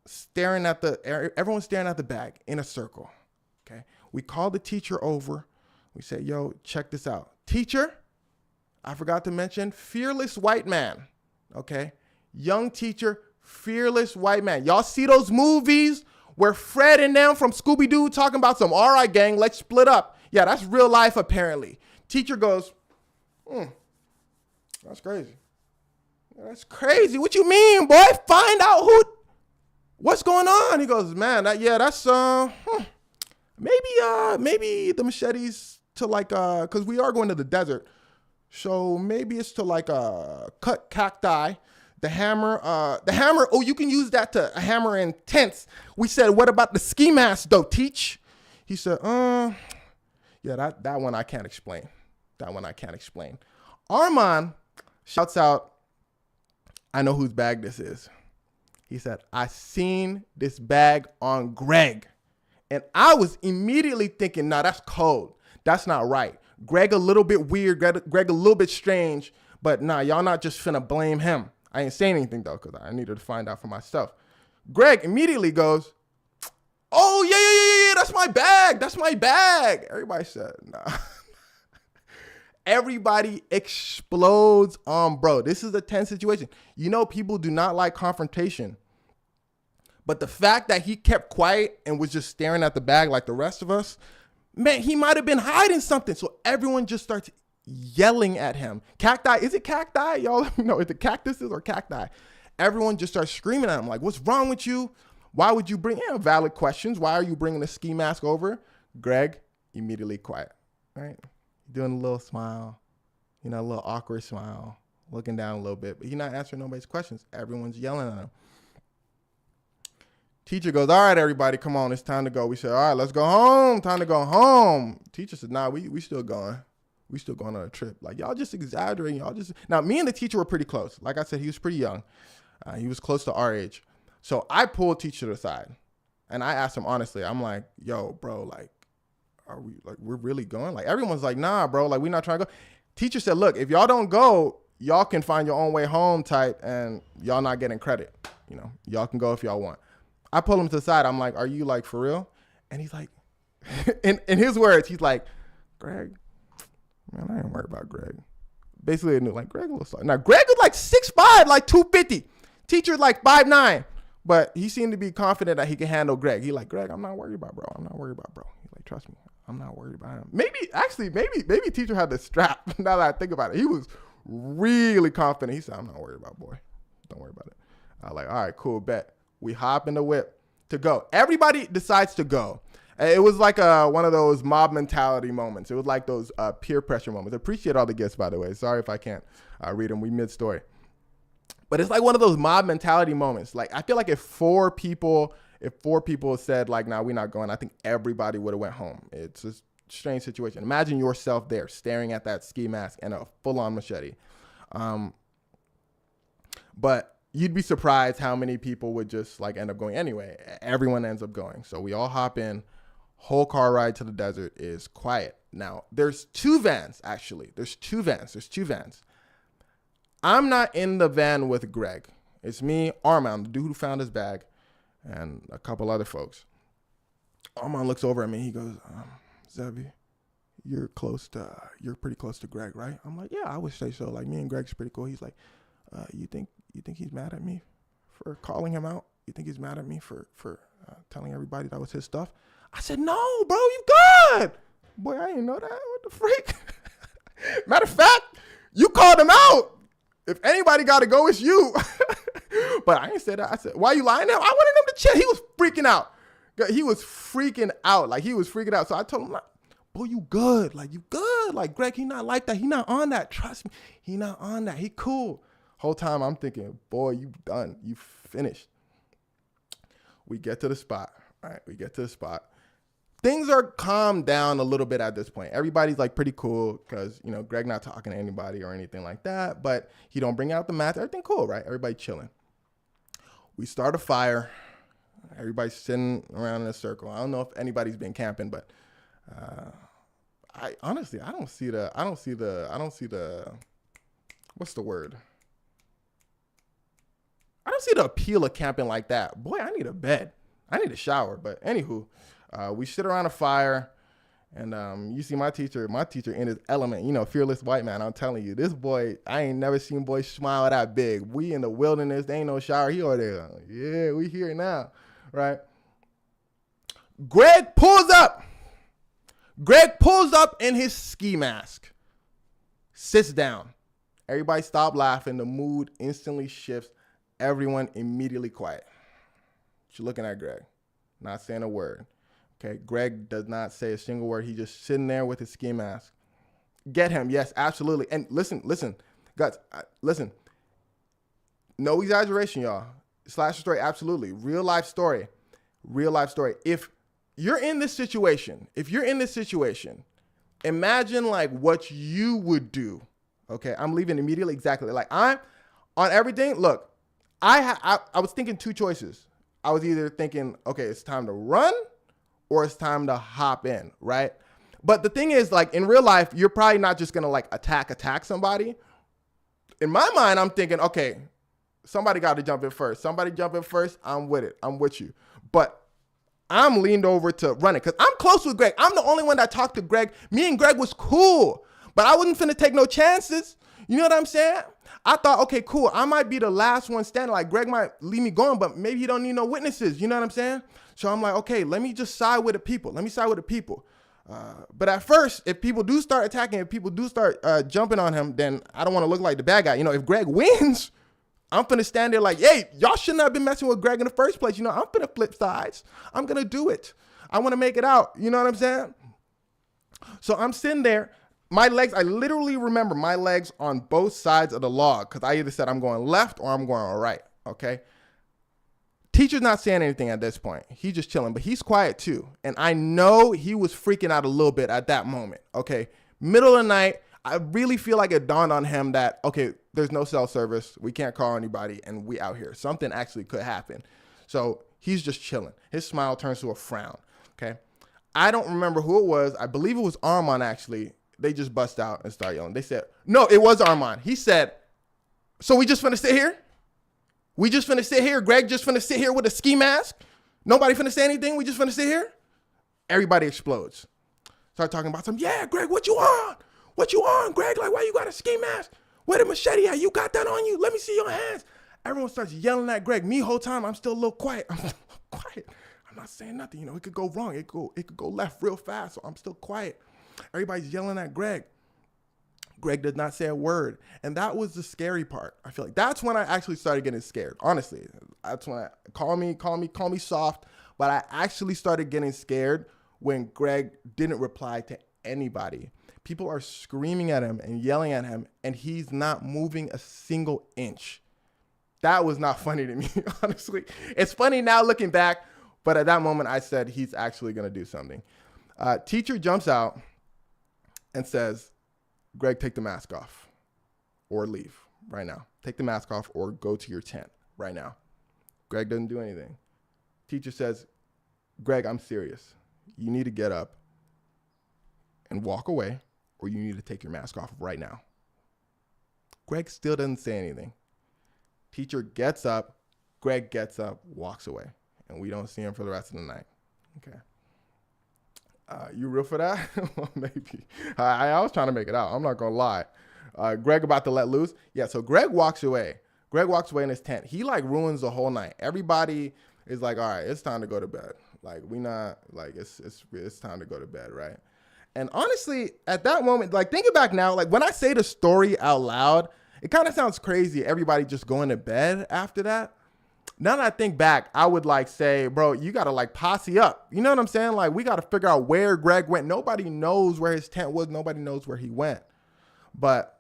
staring at the bag in a circle, okay? We called the teacher over. We said, yo, check this out. Teacher, I forgot to mention, fearless white man, okay? Young teacher, fearless white man. Y'all see those movies where Fred and them from Scooby-Doo talking about some, all right, gang, let's split up. Yeah, that's real life, apparently. Teacher goes, that's crazy. That's crazy. What you mean, boy? Find out what's going on. He goes, man, that's, maybe the machetes to like, cause we are going to the desert. So maybe it's to like, cut cacti. The hammer, oh, you can use that to hammer in tents. We said, what about the ski mask though, teach? He said, yeah, that one I can't explain. Armand shouts out, I know whose bag this is. He said, I seen this bag on Greg. And I was immediately thinking, nah, that's cold. That's not right. Greg a little bit weird, Greg a little bit strange, but nah, y'all not just finna blame him. I ain't saying anything though, because I needed to find out for myself. Greg immediately goes, oh, yeah, that's my bag. Everybody said, nah. Everybody explodes on bro. This is a tense situation. You know, people do not like confrontation. But the fact that he kept quiet and was just staring at the bag like the rest of us, man, he might have been hiding something. So everyone just starts yelling at him. Cacti, is it cacti? Y'all let me know, is it cactuses or cacti? Everyone just starts screaming at him like, what's wrong with you? Why would you bring, valid questions. Why are you bringing the ski mask over? Greg, immediately quiet, right? Doing a little smile, a little awkward smile, looking down a little bit, but he's not answering nobody's questions. Everyone's yelling at him. Teacher goes, all right, everybody, come on, it's time to go. We said, all right, let's go home. Time to go home. Teacher said, nah, we still going. We still going on a trip. Like, y'all just exaggerating. Now, me and the teacher were pretty close. Like I said, he was pretty young. He was close to our age. So I pulled teacher to the side and I asked him honestly, I'm like, yo, bro, like, are we like, we're really going? Like, everyone's like, nah, bro, like, we're not trying to go. Teacher said, look, if y'all don't go, y'all can find your own way home type and y'all not getting credit. Y'all can go if y'all want. I pull him to the side. I'm like, are you like for real? And he's like, in his words, he's like, Greg, man, I ain't worried about Greg. Basically, like, Greg a little slow. Now, Greg is like 6'5", like 250. Teacher like 5'9". But he seemed to be confident that he can handle Greg. He like, Greg, I'm not worried about bro. He's like, trust me, I'm not worried about him. Maybe teacher had the strap. Now that I think about it, he was really confident. He said, I'm not worried about boy. Don't worry about it. I was like, all right, cool, bet. We hop in the whip to go. Everybody decides to go. It was like one of those mob mentality moments. It was like those peer pressure moments. Appreciate all the gifts, by the way. Sorry if I can't read them. We mid-story. But it's like one of those mob mentality moments. Like, I feel like if four people said like, nah, we're not going, I think everybody would have went home. It's a strange situation. Imagine yourself there staring at that ski mask and a full-on machete. But you'd be surprised how many people would just like end up going anyway. Everyone ends up going. So we all hop in. Whole car ride to the desert is quiet. Now, there's two vans, actually. There's two vans. I'm not in the van with Greg. It's me, Armand, the dude who found his bag, and a couple other folks. Armand looks over at me. He goes, Zevi, you're pretty close to Greg, right? I'm like, yeah, I would say so. Like, me and Greg's pretty cool. He's like, you think he's mad at me for calling him out? You think he's mad at me for telling everybody that was his stuff? I said, no, bro, you good. Boy, I didn't know that. What the freak? Matter of fact, you called him out. If anybody got to go, it's you. But I didn't say that. I said, why you lying now? I wanted him to chill. He was freaking out. He was freaking out. Like, he was freaking out. So I told him, like, boy, you good. Like, you good. Like, Greg, he not like that. He not on that. Trust me. He not on that. He cool. Whole time I'm thinking, boy, you done. You finished. We get to the spot. All right, we get to the spot. Things are calmed down a little bit at this point. Everybody's like pretty cool because, you know, Greg not talking to anybody or anything like that, but he don't bring out the mats. Everything cool, right? Everybody chilling. We start a fire. Everybody's sitting around in a circle. I don't know if anybody's been camping, but I don't see the, what's the word? I don't see the appeal of camping like that. Boy, I need a bed. I need a shower. But anywho, we sit around a fire, and you see my teacher in his element, you know, fearless white man. I'm telling you, this boy, I ain't never seen boy smile that big. We in the wilderness, there ain't no shower. He over there. Yeah, we here now, right? Greg pulls up in his ski mask, sits down. Everybody stop laughing. The mood instantly shifts. Everyone immediately quiet. She's looking at Greg, not saying a word. Okay, Greg does not say a single word. He's just sitting there with his ski mask. Get him, yes, absolutely. And listen, guys, listen. No exaggeration, y'all. Slasher story, absolutely. Real life story. If you're in this situation, imagine like what you would do. Okay, I'm leaving immediately. Exactly. Like, I'm on everything. Look, I was thinking two choices. I was either thinking, okay, it's time to run or it's time to hop in, right? But the thing is, like, in real life, you're probably not just gonna like attack somebody. In my mind, I'm thinking, okay, somebody got to jump in first. I'm with it. I'm with you. But I'm leaned over to run it because I'm close with Greg. I'm the only one that talked to Greg. Me and Greg was cool, but I wasn't finna take no chances. You know what I'm saying? I thought, okay, cool. I might be the last one standing. Like, Greg might leave me going, but maybe he don't need no witnesses. You know what I'm saying? So I'm like, okay, let me just side with the people. But at first, if people do start attacking, if people do start jumping on him, then I don't want to look like the bad guy. You know, if Greg wins, I'm finna stand there like, hey, y'all shouldn't have been messing with Greg in the first place. You know, I'm finna flip sides. I'm gonna do it. I want to make it out. You know what I'm saying? So I'm sitting there. My legs, I literally remember my legs on both sides of the log because I either said I'm going left or I'm going right, okay? Teacher's not saying anything at this point. He's just chilling, but he's quiet too. And I know he was freaking out a little bit at that moment, okay? Middle of the night, I really feel like it dawned on him that, okay, there's no cell service. We can't call anybody, and we out here. Something actually could happen. So he's just chilling. His smile turns to a frown, okay? I don't remember who it was. I believe it was Armand, actually. They just bust out and start yelling. They said, no, it was Armand. He said, so we just finna sit here? We just finna sit here? Greg just finna sit here with a ski mask? Nobody finna say anything? We just finna sit here? Everybody explodes. Start talking about something. Yeah, Greg, what you on? What you on, Greg? Like, why you got a ski mask? Where the machete at? You got that on you? Let me see your hands. Everyone starts yelling at Greg. Me, whole time, I'm still a little quiet. I'm not saying nothing. You know, it could go wrong. It could go left real fast, so I'm still quiet. Everybody's yelling at Greg. Greg did not say a word. And that was the scary part. I feel like that's when I actually started getting scared. Honestly, that's when call me soft, but I actually started getting scared when Greg didn't reply to anybody. People are screaming at him and yelling at him, and he's not moving a single inch. That was not funny to me, honestly. It's funny now looking back, but at that moment I said, he's actually going to do something. Teacher jumps out and says, Greg, take the mask off or leave right now. Take the mask off or go to your tent right now. Greg doesn't do anything. Teacher says, Greg, I'm serious. You need to get up and walk away, or you need to take your mask off right now. Greg still doesn't say anything. Teacher gets up, Greg gets up, walks away, and we don't see him for the rest of the night. Okay. You real for that? Well, maybe. I was trying to make it out. I'm not going to lie. Greg about to let loose. Yeah, so Greg walks away. Greg walks away in his tent. He like ruins the whole night. Everybody is like, all right, it's time to go to bed. Like we not like it's time to go to bed, right? And honestly, at that moment, like thinking back now, like when I say the story out loud, it kind of sounds crazy. Everybody just going to bed after that. Now that I think back, I would like say, bro, you got to like posse up. You know what I'm saying? Like we got to figure out where Greg went. Nobody knows where his tent was. Nobody knows where he went. But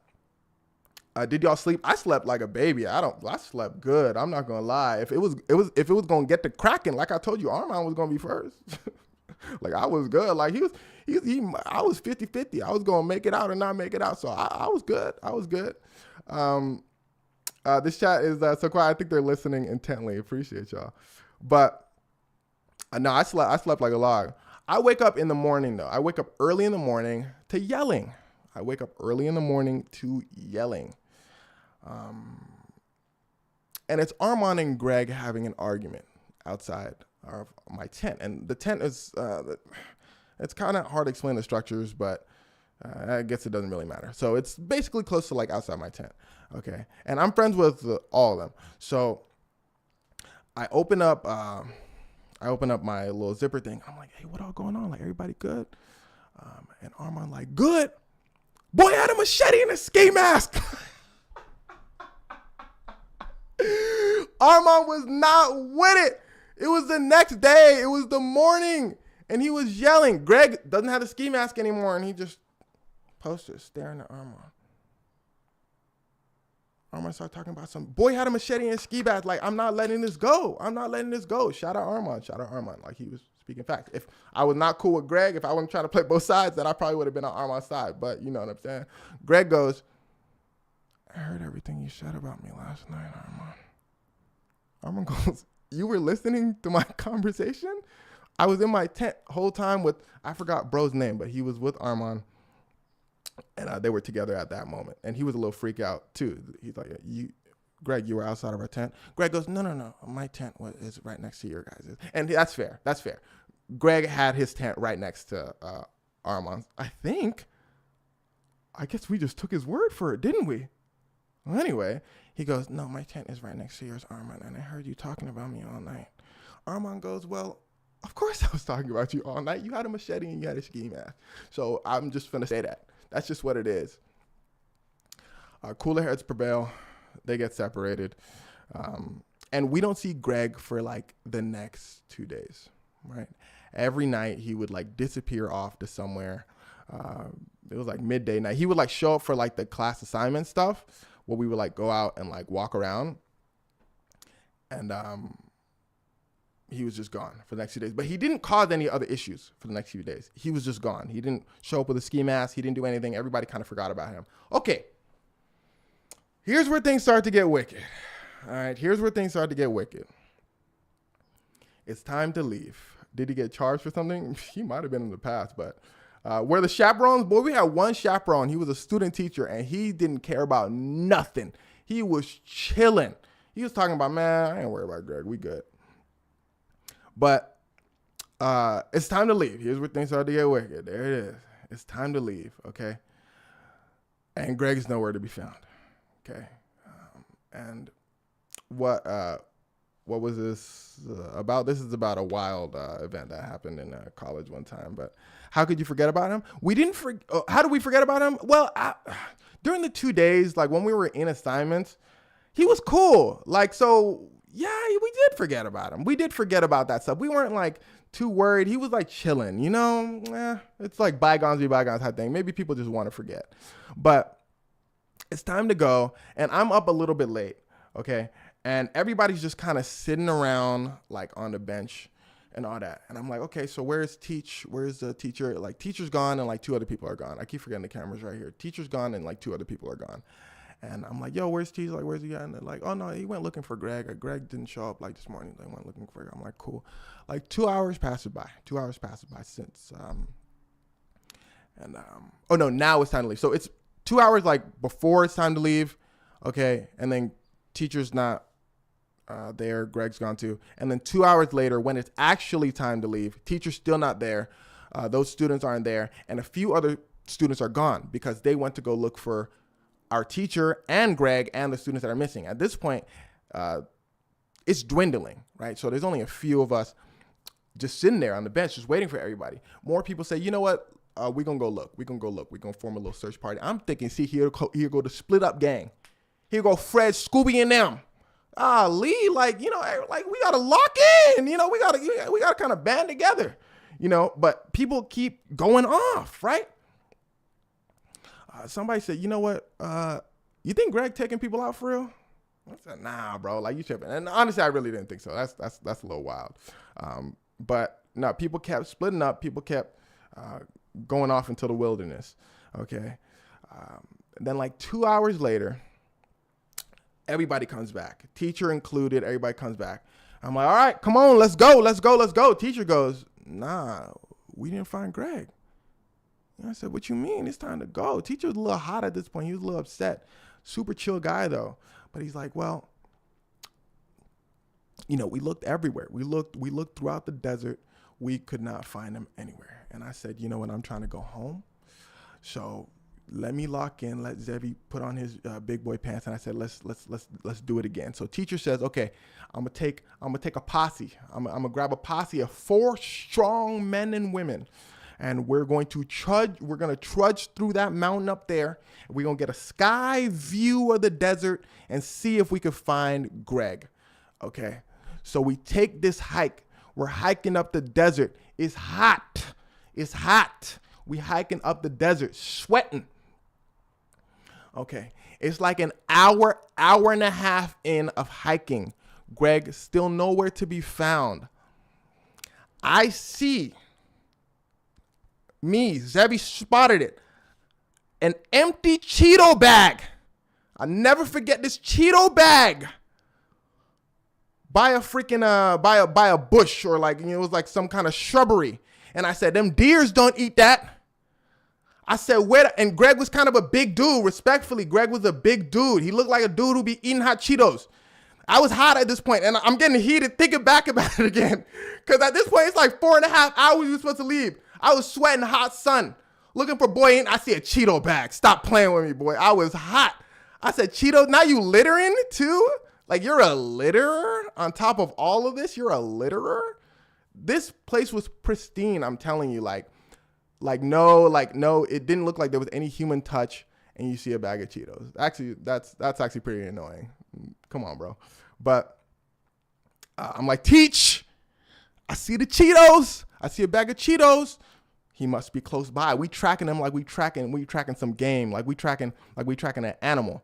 did y'all sleep? I slept like a baby. I slept good. I'm not gonna lie. If it was gonna get to cracking, like I told you, Armand was gonna be first. Like I was good. Like I was 50-50. I was gonna make it out or not make it out. So I was good. I was good. This chat is so quiet. I think they're listening intently. Appreciate y'all. But no, I slept like a log. I wake up in the morning though. I wake up early in the morning to yelling. And it's Armand and Greg having an argument outside of my tent. And the tent is, it's kind of hard to explain the structures, but I guess it doesn't really matter. So it's basically close to like outside my tent. Okay. And I'm friends with all of them. So I open up my little zipper thing. I'm like, hey, what all going on? Like, everybody good? And Armand like, good. Boy had a machete and a ski mask. Armand was not with it. It was the next day. It was the morning. And he was yelling. Greg doesn't have a ski mask anymore. And he just posted staring at Armand. Armand started talking about some boy had a machete and a ski mask. Like, I'm not letting this go. Shout out Armand. Like, he was speaking facts. If I was not cool with Greg, if I wasn't trying to play both sides, then I probably would have been on Armand's side. But you know what I'm saying? Greg goes, I heard everything you said about me last night, Armand. Armand goes, you were listening to my conversation? I was in my tent whole time with, I forgot bro's name, but he was with Armand. And they were together at that moment. And he was a little freak out too. He's like, Greg, you were outside of our tent? Greg goes, no. My tent is right next to your guys'. And that's fair. Greg had his tent right next to Armand's. I guess we just took his word for it, didn't we? Well, anyway, he goes, no, my tent is right next to yours, Armand, and I heard you talking about me all night. Armand goes, well, of course I was talking about you all night. You had a machete and you had a ski mask. So I'm just going to say that. That's just what it is. Cooler heads prevail. They get separated. And we don't see Greg for like the next 2 days, right? Every night he would like disappear off to somewhere. It was like midday night. He would like show up for like the class assignment stuff where we would like go out and like walk around. And he was just gone for the next few days. But he didn't cause any other issues for the next few days. He was just gone. He didn't show up with a ski mask. He didn't do anything. Everybody kind of forgot about him. Okay. Here's where things start to get wicked. All right. Here's where things start to get wicked. It's time to leave. Did he get charged for something? He might have been in the past, but where the chaperones, boy, we had one chaperone. He was a student teacher, and he didn't care about nothing. He was chilling. He was talking about, man, I ain't worried about Greg. We good. But it's time to leave. Here's where things start to get wicked. There it is. It's time to leave, okay? And Greg's nowhere to be found, okay? And what was this about? This is about a wild event that happened in college one time. But how could you forget about him? How do we forget about him? Well, during the 2 days, like when we were in assignments, he was cool. Like, so yeah, we did forget about him. We did forget about that stuff. We weren't like too worried. He was like chilling, you know? It's like bygones be bygones type thing. Maybe people just want to forget. But it's time to go. And I'm up a little bit late, okay? And everybody's just kind of sitting around like on the bench and all that. And I'm like, okay, so where's the teacher? Like teacher's gone and like 2 other people are gone. I keep forgetting the camera's right here. Teacher's gone and like 2 other people are gone. And I'm like, yo, where's teacher? Like, where's he at? And they're like, oh no, he went looking for Greg. Greg didn't show up like this morning. They went looking for him. I'm like, cool. Like 2 hours passes by. 2 hours passes by since. And oh no, now it's time to leave. So it's 2 hours like before it's time to leave, okay, and then teacher's not there, Greg's gone too, and then 2 hours later when it's actually time to leave, teacher's still not there, those students aren't there, and a few other students are gone because they went to go look for our teacher and Greg and the students that are missing. At this point, it's dwindling, right? So there's only a few of us just sitting there on the bench, just waiting for everybody. More people say, you know what? We're going to go look. We're going to go look. We're going to form a little search party. I'm thinking, see, here go the split up gang. Here go Fred, Scooby, and them. Lee, like, you know, like we got to lock in, you know, we got to kind of band together, you know, but people keep going off, right? Somebody said, you know what? You think Greg taking people out for real? I said, nah, bro, like you tripping. And honestly, I really didn't think so. That's a little wild. But no, people kept splitting up. People kept going off into the wilderness. Okay. Then like 2 hours later, everybody comes back, teacher included. Everybody comes back. I'm like, all right, come on, let's go. Teacher goes, nah, we didn't find Greg. And I said, what you mean? It's time to go. Teacher was a little hot at this point. He was a little upset. Super chill guy though. But he's like, well, you know, we looked everywhere. We looked throughout the desert. We could not find him anywhere. And I said, you know what? I'm trying to go home. So let me lock in. Let Zevi put on his big boy pants. And I said, let's do it again. So teacher says, okay, I'm gonna take a posse. I'm gonna grab a posse of 4 strong men and women. And we're going to trudge through that mountain up there. We're going to get a sky view of the desert and see if we could find Greg. Okay. So we take this hike. We're hiking up the desert. It's hot. We hiking up the desert, sweating. Okay. It's like an hour and a half in of hiking. Greg still nowhere to be found. I see Zevi spotted it. An empty Cheeto bag. I'll never forget this Cheeto bag. By a freaking, by a bush or like, you know, it was like some kind of shrubbery. And I said, them deers don't eat that. I said, where? And Greg was kind of a big dude, respectfully. Greg was a big dude. He looked like a dude who'd be eating hot Cheetos. I was hot at this point, and I'm getting heated thinking back about it again. Because at this point, it's like 4.5 hours we were supposed to leave. I was sweating hot sun, looking for boy, and I see a Cheeto bag. Stop playing with me, boy. I was hot. I said, Cheetos, now you littering too? Like you're a litterer on top of all of this? You're a litterer? This place was pristine, I'm telling you. No, it didn't look like there was any human touch, and you see a bag of Cheetos. Actually, that's actually pretty annoying. Come on, bro. But I'm like, teach. I see the Cheetos. I see a bag of Cheetos. He must be close by. We tracking him like we tracking some game, like we tracking an animal.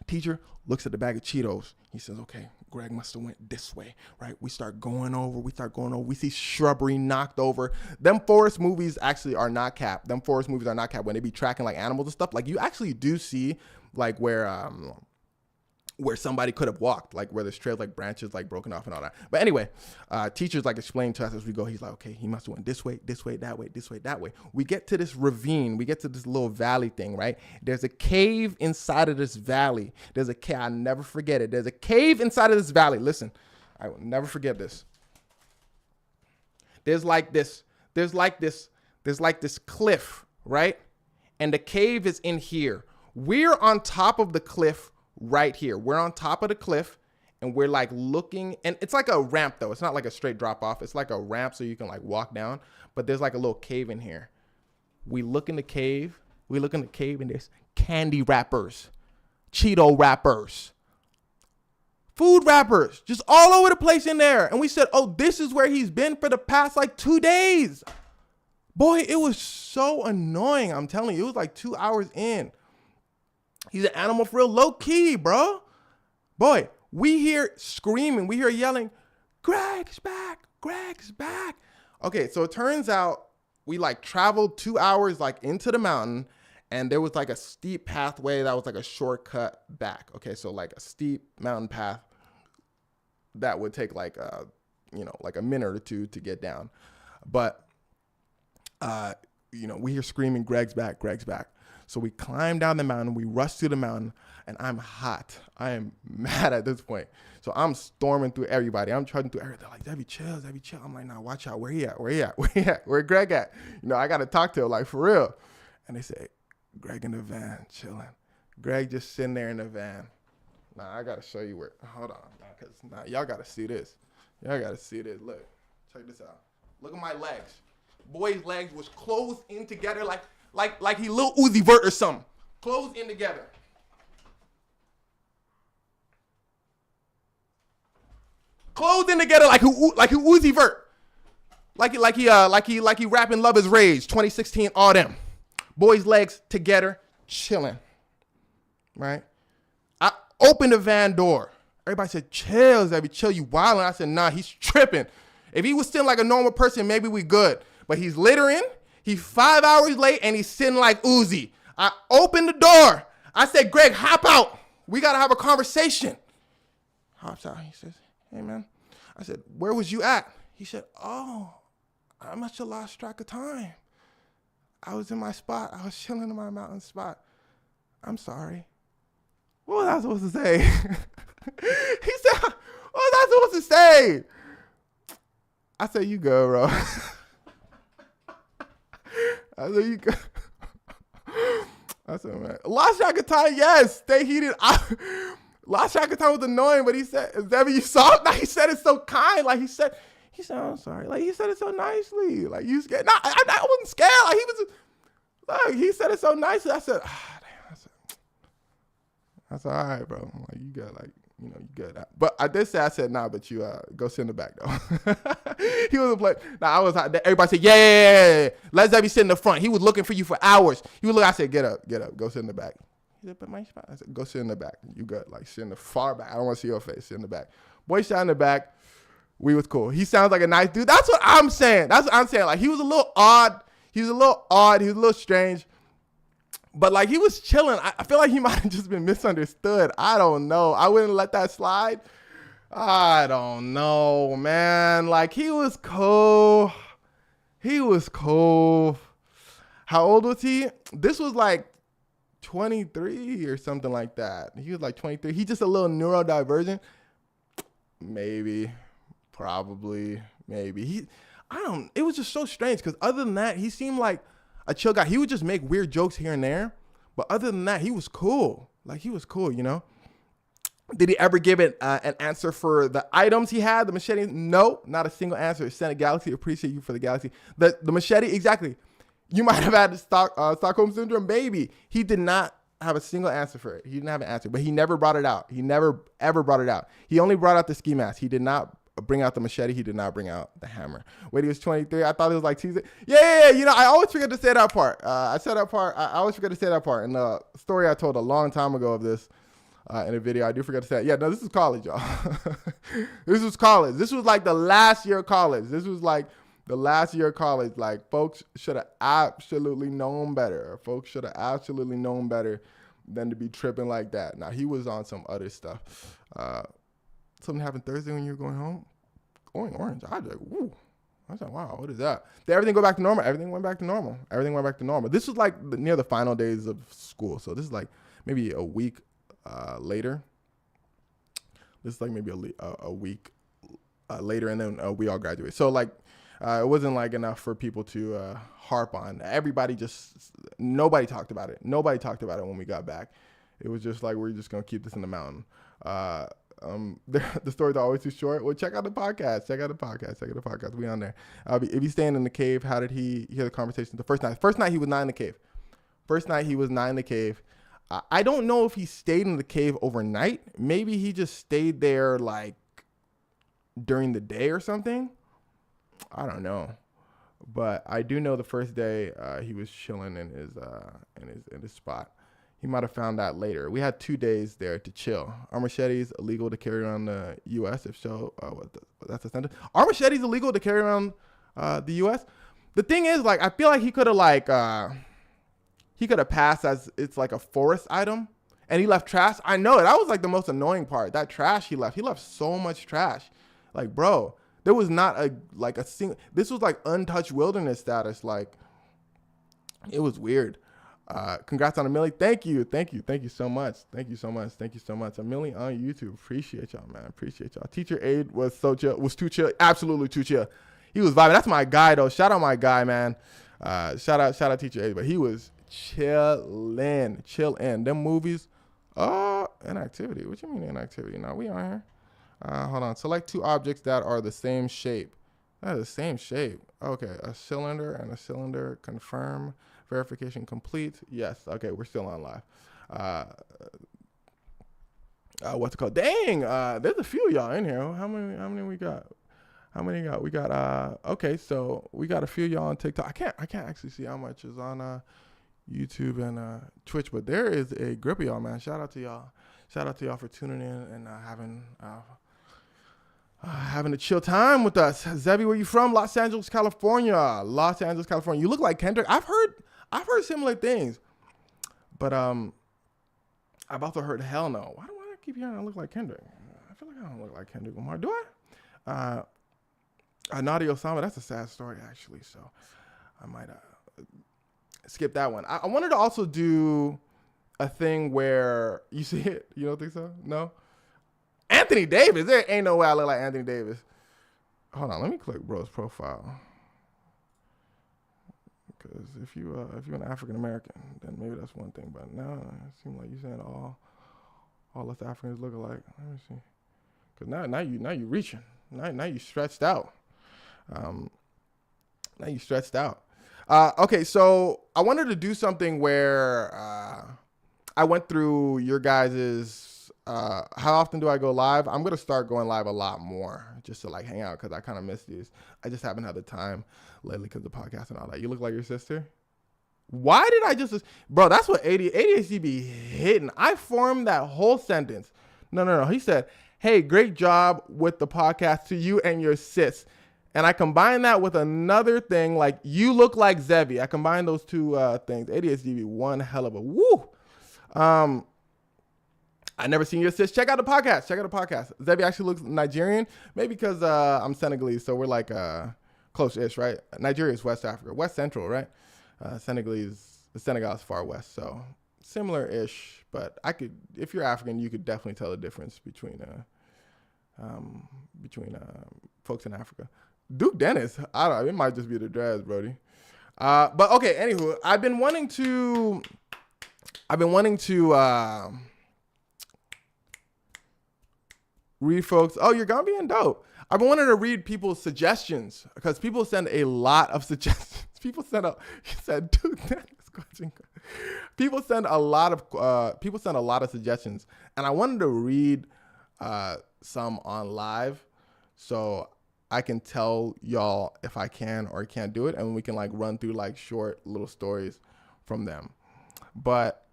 Teacher looks at the bag of Cheetos. He says, okay, Greg must have went this way, right? We start going over. We see shrubbery knocked over. Them forest movies actually are not capped. When they be tracking like animals and stuff. Like you actually do see like where somebody could have walked, like where there's trails, like branches, like broken off and all that. But anyway, teachers like explain to us as we go. He's like, okay, he must have went this way, that way. We get to this ravine. We get to this little valley thing, right? There's a cave inside of this valley. I'll never forget it. There's a cave inside of this valley. Listen, I will never forget this. There's like this cliff, right? And the cave is in here. We're on top of the cliff right here. We're on top of the cliff and we're like looking, and it's like a ramp though. It's not like a straight drop off. It's like a ramp so you can like walk down, but there's like a little cave in here. We look in the cave and there's candy wrappers, Cheeto wrappers, food wrappers, just all over the place in there. And we said, oh, this is where he's been for the past like 2 days. Boy, it was so annoying. I'm telling you, it was like 2 hours in. He's an animal for real, low key, bro. Boy, we hear screaming, we hear yelling, Greg's back. Okay, so it turns out we like traveled 2 hours like into the mountain, and there was like a steep pathway that was like a shortcut back. Okay, so like a steep mountain path that would take like like a minute or two to get down. But we hear screaming, Greg's back, Greg's back. So we climb down the mountain, we rush to the mountain, and I'm hot. I am mad at this point. So I'm storming through everybody. I'm trudging through everything. They're like, Debbie, chill. I'm like, nah, watch out. Where he at? Where Greg at? I got to talk to him, like, for real. And they say, Greg in the van, chilling. Greg just sitting there in the van. Nah, I got to show you where. Hold on. Because y'all got to see this. Y'all got to see this. Look, check this out. Look at my legs. Boy's legs was closed in together like he Lil Uzi Vert or something. Closed in together. Closed in together like he Uzi Vert. Like he rapping Love Is Rage 2016, all them. Boy's legs together, chilling. Right? I opened the van door. Everybody said, chill, Zebby, chill, you wildin'. I said, nah, he's tripping. If he was still like a normal person, maybe we good. But he's littering. He's 5 hours late, and he's sitting like Uzi. I opened the door. I said, Greg, hop out. We got to have a conversation. Hops out. He says, hey, man. I said, where was you at? He said, oh, I must have lost track of time. I was in my spot. I was chilling in my mountain spot. I'm sorry. What was I supposed to say? He said, what was I supposed to say? I said, you go, bro. I said, you go. I said, man, lost track of time, yes. Stay heated. Lost track of time was annoying, but he said, Zebby, you saw it? He said it so kind. Like, he said, I'm sorry. Like, he said it so nicely. Like, you scared? No, I wasn't scared. Like, he was, like, he said it so nicely. I said, damn. I said, all right, bro. I'm like, you got, like, you good. But I did say, I said, nah, but you go sit in the back, though. He wasn't playing. Nah, I was hot. Everybody said, yeah. Let Zebby sit in the front. He was looking for you for hours. I said, get up, go sit in the back. He said, but my spot. I said, go sit in the back. You good. Like, sit in the far back. I don't want to see your face. Sit in the back. Boy sat in the back. We was cool. He sounds like a nice dude. That's what I'm saying. Like, he was a little odd. He was a little strange. But, like, he was chilling. I feel like he might have just been misunderstood. I don't know. I wouldn't let that slide. I don't know, man. Like, he was cool. How old was he? This was, like, 23 or something like that. He was, like, 23. He's just a little neurodivergent. Maybe. Probably. Maybe. It was just so strange because other than that, he seemed like a chill guy. He would just make weird jokes here and there. But other than that, he was cool. Like, he was cool, Did he ever give it an answer for the items he had, the machete? No, not a single answer. Sent a Galaxy. Appreciate you for the Galaxy. The machete, exactly. You might have had the Stockholm Syndrome, baby. He did not have a single answer for it. He didn't have an answer, but he never brought it out. He never, ever brought it out. He only brought out the ski mask. He did not bring out the machete. He did not bring out the hammer. When he was 23, I thought it was like teasing. Yeah. I always forget to say that part. I always forget to say that part. In the story I told a long time ago of this in a video, I do forget to say it. Yeah, no, this is college, y'all. This was college. This was like the last year of college. Like, folks should have absolutely known better. Than to be tripping like that. Now, he was on some other stuff. Something happened Thursday when you were going home? Going orange. I was like, woo. I was like, wow, what is that? Did everything go back to normal? Everything went back to normal. This was like near the final days of school. So this is like maybe a week later. This is like maybe a week later, and then we all graduate. So like it wasn't like enough for people to harp on. Nobody talked about it. Nobody talked about it when we got back. It was just like, we're just going to keep this in the mountain. The stories are always too short. Well, check out the podcast. We on there. If he's staying in the cave, how did he hear the conversation the first night? First night he was not in the cave. I don't know if he stayed in the cave overnight. Maybe he just stayed there like during the day or something. I don't know. But I do know the first day he was chilling in his spot. He might have found that later. We had 2 days there to chill. Are machetes illegal to carry around the U.S.? If so, that's a sentence. Are machetes illegal to carry around the U.S.? The thing is, like, I feel like he could have passed as it's like a forest item, and he left trash. I know that was like the most annoying part. That trash he left. He left so much trash. Like, bro, there was not a single. This was like untouched wilderness status. Like, It was weird. Congrats on a million. Thank you so much. Thank you so much. A million on YouTube. Appreciate y'all, man. Appreciate y'all. Teacher Aid was so chill. Was too chill. Absolutely too chill. He was vibing. That's my guy though. Shout out my guy, man. Shout out Teacher Aid. But he was chillin'. Them movies. Inactivity. What you mean inactivity? Now we on here. Hold on. Select two objects that are the same shape. That is the same shape. Okay, a cylinder and a cylinder. Confirm. Verification complete. Yes. Okay, we're still on live. What's it called? Dang. There's a few of y'all in here. How many we got? We got okay, so we got a few of y'all on TikTok. I can't actually see how much is on YouTube and Twitch, but there is a grip of y'all, man. Shout out to y'all for tuning in and having a chill time with us. Zebby, where you from? Los Angeles, California. You look like Kendrick. I've heard similar things, but I've also heard hell no. Why do I keep hearing I look like Kendrick? I feel like I don't look like Kendrick Lamar. Do I? Nadia Osama. That's a sad story actually. So I might skip that one. I wanted to also do a thing where you see it. You don't think so? No. Anthony Davis. There ain't no way I look like Anthony Davis. Hold on, let me click bro's profile. Because if you're an African American, then maybe that's one thing. But now it seems like you're saying all us Africans look alike. Let me see. Because now you reaching. Now you stretched out. Okay, so I wanted to do something where I went through your guys's. How often do I go live? I'm going to start going live a lot more just to like hang out because I kind of miss these. I just haven't had the time lately because of the podcast and all that. You look like your sister? Why did I just... Bro, that's what ADHD be hitting. I formed that whole sentence. No. He said, hey, great job with the podcast to you and your sis. And I combined that with another thing like you look like Zebby. I combined those two things. ADHD be one hell of a woo. I never seen your sis. Check out the podcast. Zebby actually looks Nigerian. Maybe because I'm Senegalese, so we're like close-ish, right? Nigeria is West Africa. West Central, right? Senegal is far west, so similar-ish. But if you're African, you could definitely tell the difference between folks in Africa. Duke Dennis. I don't know. It might just be the dreads, Brody. But okay, anywho, I've been wanting to read folks. Oh, you're gonna be in dope. I've been wanting to read people's suggestions because people send a lot of suggestions. People send a lot of suggestions, and I wanted to read some on live, so I can tell y'all if I can or can't do it, and we can like run through like short little stories from them. But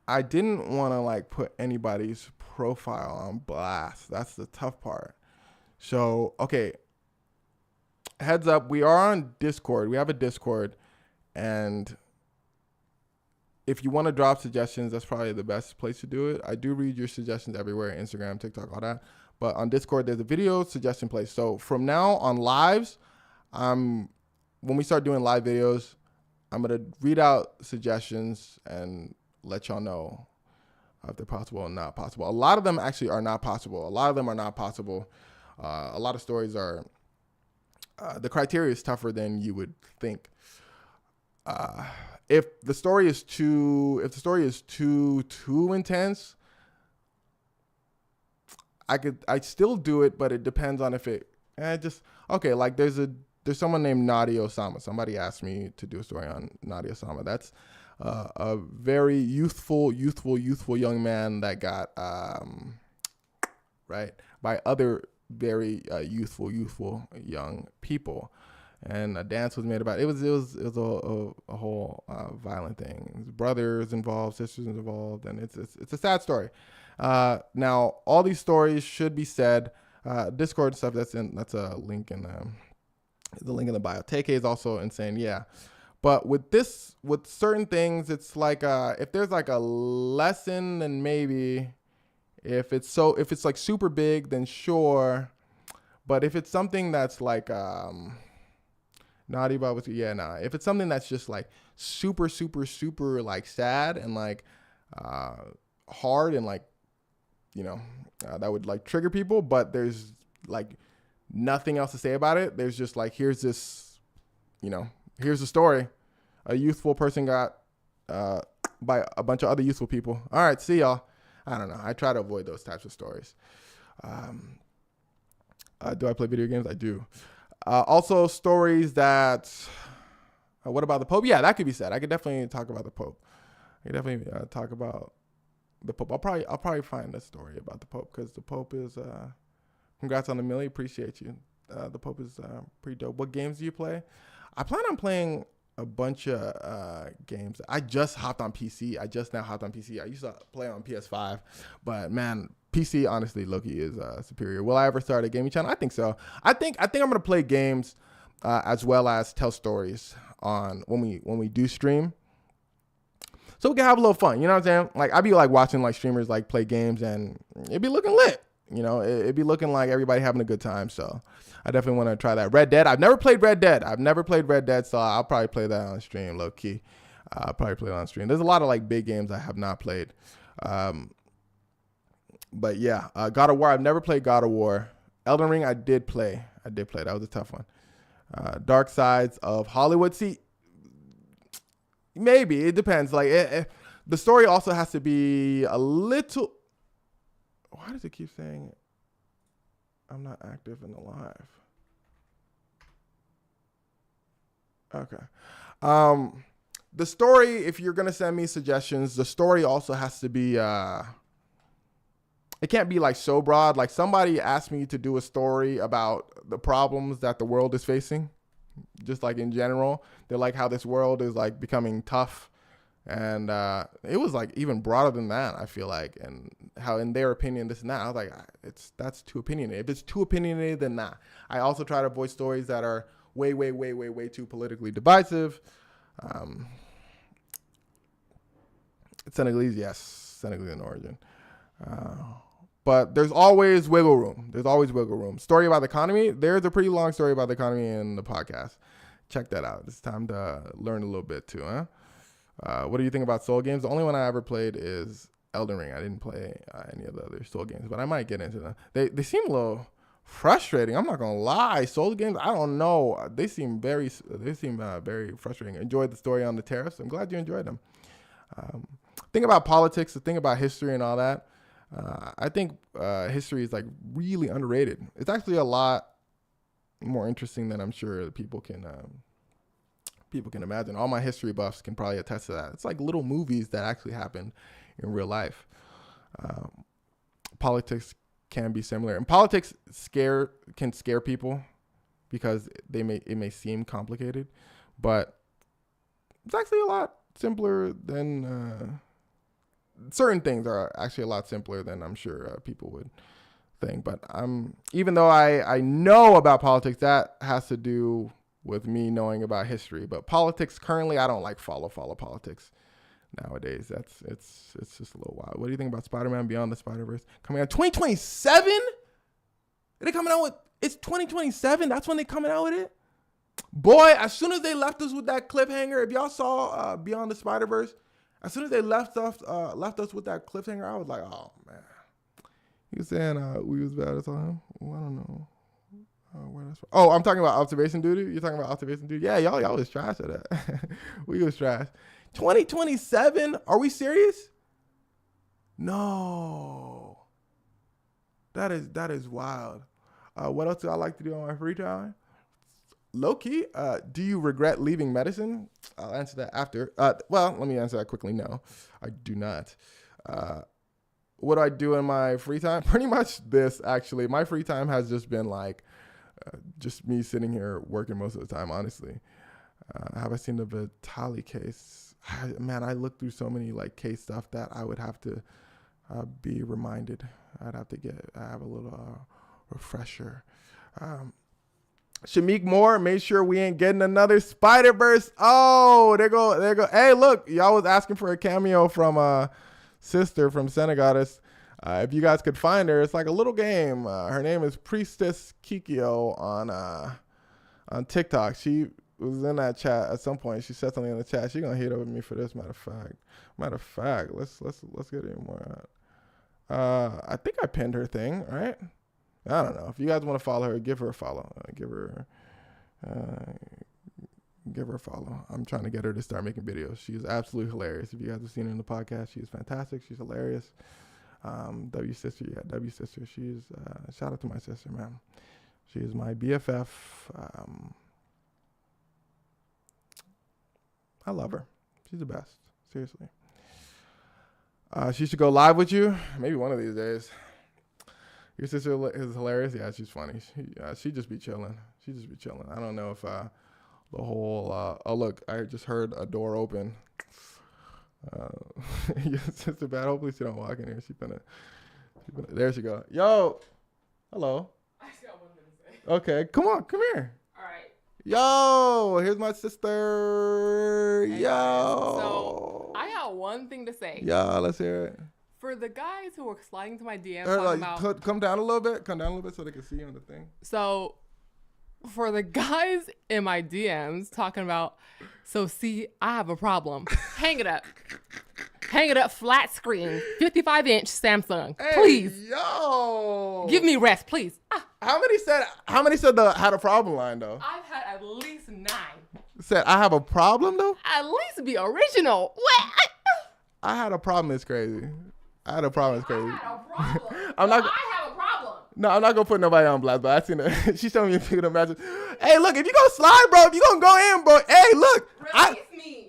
I didn't want to like put anybody's profile on blast. That's the tough part. So, okay. Heads up, we are on Discord. We have a Discord, and if you want to drop suggestions, that's probably the best place to do it. I do read your suggestions everywhere, Instagram, TikTok, all that. But on Discord, there's a video suggestion place. So from now on lives, when we start doing live videos, I'm going to read out suggestions and let y'all know if they're possible or not possible. A lot of them actually are not possible. A lot of stories are, the criteria is tougher than you would think. If the story is too intense, I'd still do it, but it depends on if it, okay, like there's someone named Nadia Osama. Somebody asked me to do a story on Nadia Osama. That's a very youthful young man that got right by other very youthful young people, and a dance was made about it. It was a whole violent thing. Brothers involved, sisters involved, and it's a sad story. Now all these stories should be said. Discord stuff that's a link in the link in the bio. TK is also insane, yeah. But with certain things, it's like if there's like a lesson, then maybe. If it's like super big, then sure. But if it's something that's like Naughty but yeah, nah. If it's something that's just like super, super, super like sad and like hard and like, you know, that would like trigger people, but there's like nothing else to say about it. There's just like, here's this, you know, here's the story. A youthful person got by a bunch of other youthful people. All right, see y'all. I don't know. I try to avoid those types of stories. Do I play video games? I do. Also, stories that. What about the Pope? Yeah, that could be said. I could definitely talk about the Pope. I could definitely talk about the Pope. I'll probably find a story about the Pope because the Pope is. Congrats on the milli. Appreciate you. The Pope is pretty dope. What games do you play? I plan on playing a bunch of games. I just hopped on PC. I just now hopped on PC. I used to play on PS5, but man, PC honestly, Loki is superior. Will I ever start a gaming channel? I think so. I think I'm gonna play games as well as tell stories on when we do stream, so we can have a little fun. You know what I'm saying? Like I'd be like watching like streamers like play games and it'd be looking lit. You know, it'd be looking like everybody having a good time. So I definitely want to try that. Red Dead. I've never played Red Dead. So I'll probably play that on stream, low key. I'll probably play it on stream. There's a lot of like big games I have not played. But yeah, God of War. I've never played God of War. Elden Ring. I did play. That was a tough one. Dark Sides of Hollywood. See, maybe it depends. Like the story also has to be a little. Why does it keep saying I'm not active in the live? Okay. The story, if you're going to send me suggestions, the story also has to be, it can't be like so broad. Like somebody asked me to do a story about the problems that the world is facing, just like in general. They're like how this world is like becoming tough. And it was like even broader than that, I feel like, and how in their opinion this and that. I was like, that's too opinionated. If it's too opinionated, then nah. I also try to avoid stories that are way too politically divisive. Senegalese, yes, Senegalese in origin. But there's always wiggle room. Story about the economy. There's a pretty long story about the economy in the podcast. Check that out. It's time to learn a little bit too, huh? What do you think about Soul games? The only one I ever played is Elden Ring. I didn't play any of the other Soul games, but I might get into them. They seem a little frustrating. I'm not gonna lie. Soul games, I don't know. They seem very frustrating. Enjoyed the story on the tariffs. I'm glad you enjoyed them. Think about politics. The thing about history and all that. I think history is like really underrated. It's actually a lot more interesting than I'm sure people can imagine. All my history buffs can probably attest to that. It's like little movies that actually happen in real life. Politics can be similar, and politics can scare people because it may seem complicated, but it's actually a lot simpler than certain things are actually a lot simpler than I'm sure people would think. But even though I know about politics, that has to do with me knowing about history. But politics currently, I don't like follow politics nowadays. It's just a little wild. What do you think about Spider-Man Beyond the Spider-Verse coming out 2027? Are they coming out with it's 2027? That's when they coming out with it? Boy, as soon as they left us with that cliffhanger, if y'all saw Beyond the Spider-Verse, as soon as they left us with that cliffhanger, I was like, oh man. He was saying we was bad at him. Well, I don't know. I'm talking about Observation Duty. You're talking about Observation Duty. Yeah, y'all was trash at that. We was trash. 2027? Are we serious? No. That is wild. What else do I like to do on my free time? Low key, do you regret leaving medicine? I'll answer that after. Well, let me answer that quickly. No, I do not. What do I do in my free time? Pretty much this, actually. My free time has just been like, just me sitting here working most of the time, honestly. Have I seen the Vitali case? I looked through so many like case stuff that I would have to be reminded. I have a little refresher. Shamik Moore made sure we ain't getting another Spider-Verse. Oh, there go. Hey, look, y'all was asking for a cameo from sister from Senegalis. If you guys could find her, it's like a little game. Her name is Priestess Kikyo on TikTok. She was in that chat at some point. She said something in the chat. She gonna hate over me for this. Matter of fact, let's get any more. I think I pinned her thing, right? I don't know. If you guys want to follow her, give her a follow. Give her a follow. I'm trying to get her to start making videos. She's absolutely hilarious. If you guys have seen her in the podcast, she's fantastic. She's hilarious. W sister. She's shout out to my sister, man. She is my BFF. I love her. She's the best. Seriously. She should go live with you. Maybe one of these days. Your sister is hilarious. Yeah, she's funny. She just be chilling. I don't know if the whole. Oh look, I just heard a door open. Your sister bad. Hopefully she don't walk in here. She finna. There she go. Yo, hello.
I just got one thing to say.
Okay, come here.
All right.
Yo, here's my sister.
Hey,
Yo.
So I got one thing to say.
Yeah, let's hear it.
For the guys who were sliding to my DMs talking about,
Come down a little bit. Come down a little bit so they can see you on the thing.
So for the guys in my DMs talking about, so see, I have a problem. Hang it up. Hang it up flat screen, 55-inch Samsung.
Hey,
please.
Yo.
Give me rest, please.
How many said had a problem line though?
I've had at least 9.
Said I have a problem though?
At least be original. What?
I had a problem. It's crazy. I had a problem. It's crazy.
I had a problem. I have a problem.
No, I'm not gonna put nobody on blast, but I seen it. She showed me a few of the matches. Hey, look, if you gonna slide, bro, if you gonna go in, bro. Hey, look, I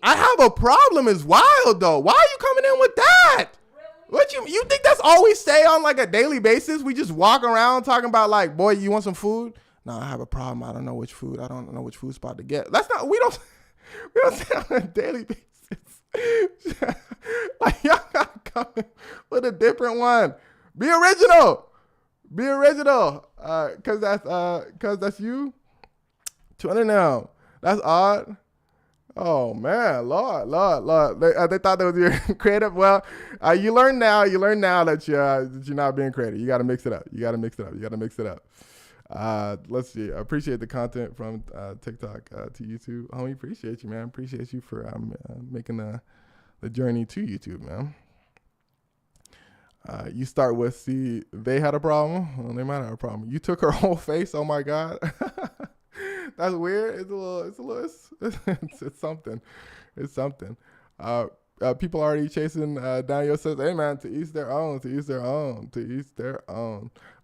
have a problem. It's wild though. Why are you coming in with that? Really? What you think that's all we say on like a daily basis? We just walk around talking about like, boy, you want some food? No, I have a problem. I don't know which food spot to get. That's not. We don't say on a daily basis. Like y'all gotta come in with a different one. Be original. Cause that's you. 200 now. That's odd. Oh man, Lord. They thought that was your creative. Well, you learn now that you're not being creative. You gotta mix it up. Let's see. I appreciate the content from TikTok to YouTube. Homie, appreciate you, man. Appreciate you for making the journey to YouTube, man. You start with, see, they had a problem. Well, they might have a problem. You took her whole face. Oh my God. That's weird. It's something. People already chasing down your sister. Hey man, to each their own.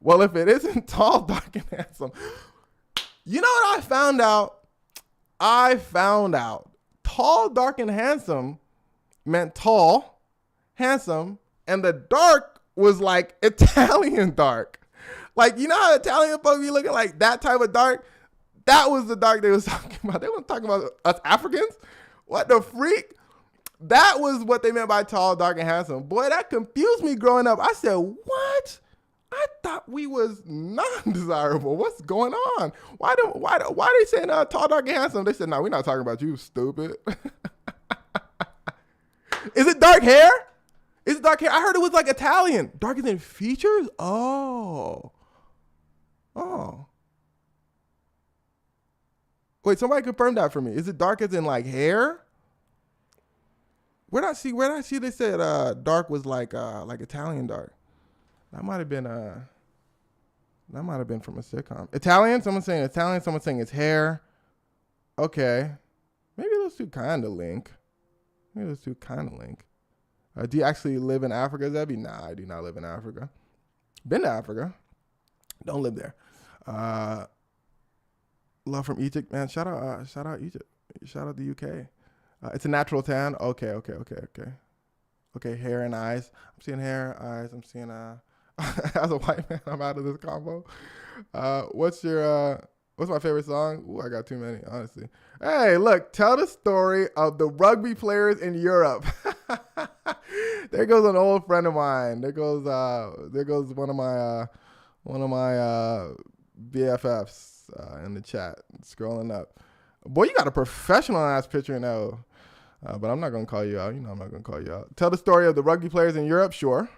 Well, if it isn't tall, dark, and handsome, you know what I found out? Tall, dark, and handsome meant tall, handsome, and the dark was like Italian dark. Like, you know how Italian folks be looking like that type of dark? That was the dark they was talking about. They weren't talking about us Africans. What the freak? That was what they meant by tall, dark, and handsome. Boy, that confused me growing up. I said, what? I thought we was non-desirable. What's going on? Why they saying tall, dark, and handsome? They said, no, we're not talking about you, stupid. Is it dark hair? I heard it was like Italian. Darker than features? Oh. Wait, somebody confirm that for me. Is it darker than like hair? Where did I see they said dark was like Italian dark? That might have been from a sitcom. Italian? Someone's saying Italian, someone's saying it's hair. Okay. Maybe those two kind of link. Do you actually live in Africa, Zebby? Nah, I do not live in Africa. Been to Africa. Don't live there. Love from Egypt, man. Shout out Egypt. Shout out the UK. It's a natural tan. Okay. Okay, hair and eyes. I'm seeing hair, eyes. I'm seeing as a white man, I'm out of this combo. What's my favorite song? Ooh, I got too many, honestly. Hey, look, tell the story of the rugby players in Europe. There goes an old friend of mine. There goes one of my BFFs in the chat, scrolling up. Boy, you got a professional ass picture now. But I'm not gonna call you out. You know I'm not gonna call you out. Tell the story of the rugby players in Europe. Sure,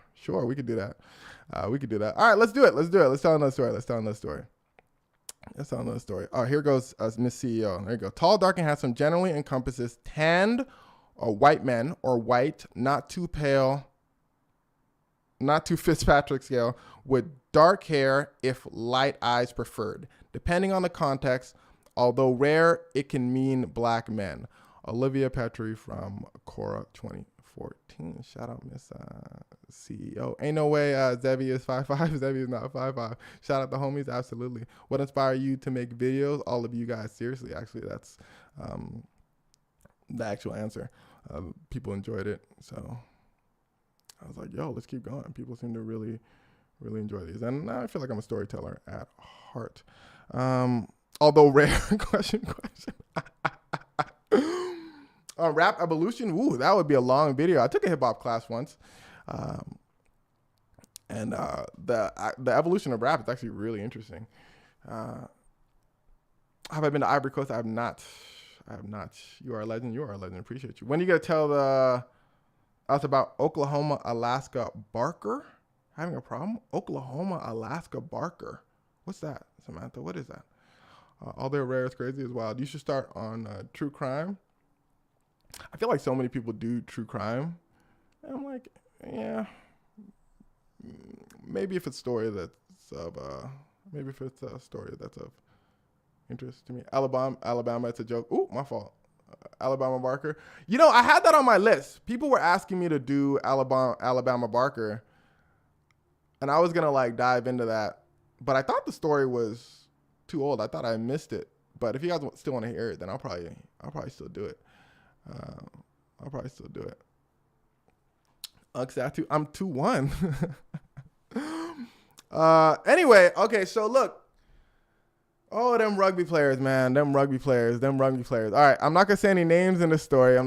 we could do that. All right, let's do it. Let's tell another story. That's another story. Oh, here goes Miss CEO. There you go. Tall, dark, and handsome generally encompasses tanned or white men or white, not too pale, not too Fitzpatrick scale, with dark hair if light eyes preferred. Depending on the context, although rare, it can mean black men. Olivia Petrie from Cora 2014. Shout out Miss CEO. Ain't no way Zevi is 5'5". Zevi is not 5'5". Shout out the homies. Absolutely. What inspired you to make videos? All of you guys. Seriously, actually, that's the actual answer. People enjoyed it. So I was like, yo, let's keep going. People seem to really, really enjoy these. And now I feel like I'm a storyteller at heart. Although rare, question. Rap evolution. Ooh, that would be a long video. I took a hip hop class once. And the evolution of rap is actually really interesting. Have I been to Ivory Coast? I have not. You are a legend. You are a legend. Appreciate you. When are you going to tell us about Oklahoma, Alaska Barker? Having a problem? Oklahoma, Alaska Barker. What's that, Samantha? What is that? All their rare is crazy as wild. You should start on true crime. I feel like so many people do true crime. And I'm like, yeah, maybe if it's a story that's of interest to me. Alabama, it's a joke. Ooh, my fault. Alabama Barker. You know, I had that on my list. People were asking me to do Alabama Barker, and I was gonna like dive into that, but I thought the story was too old. I thought I missed it. But if you guys still want to hear it, then I'll probably still do it. I'm 2-1. Anyway, okay, so look. Oh, them rugby players, man. Them rugby players. All right, I'm not going to say any names in the story.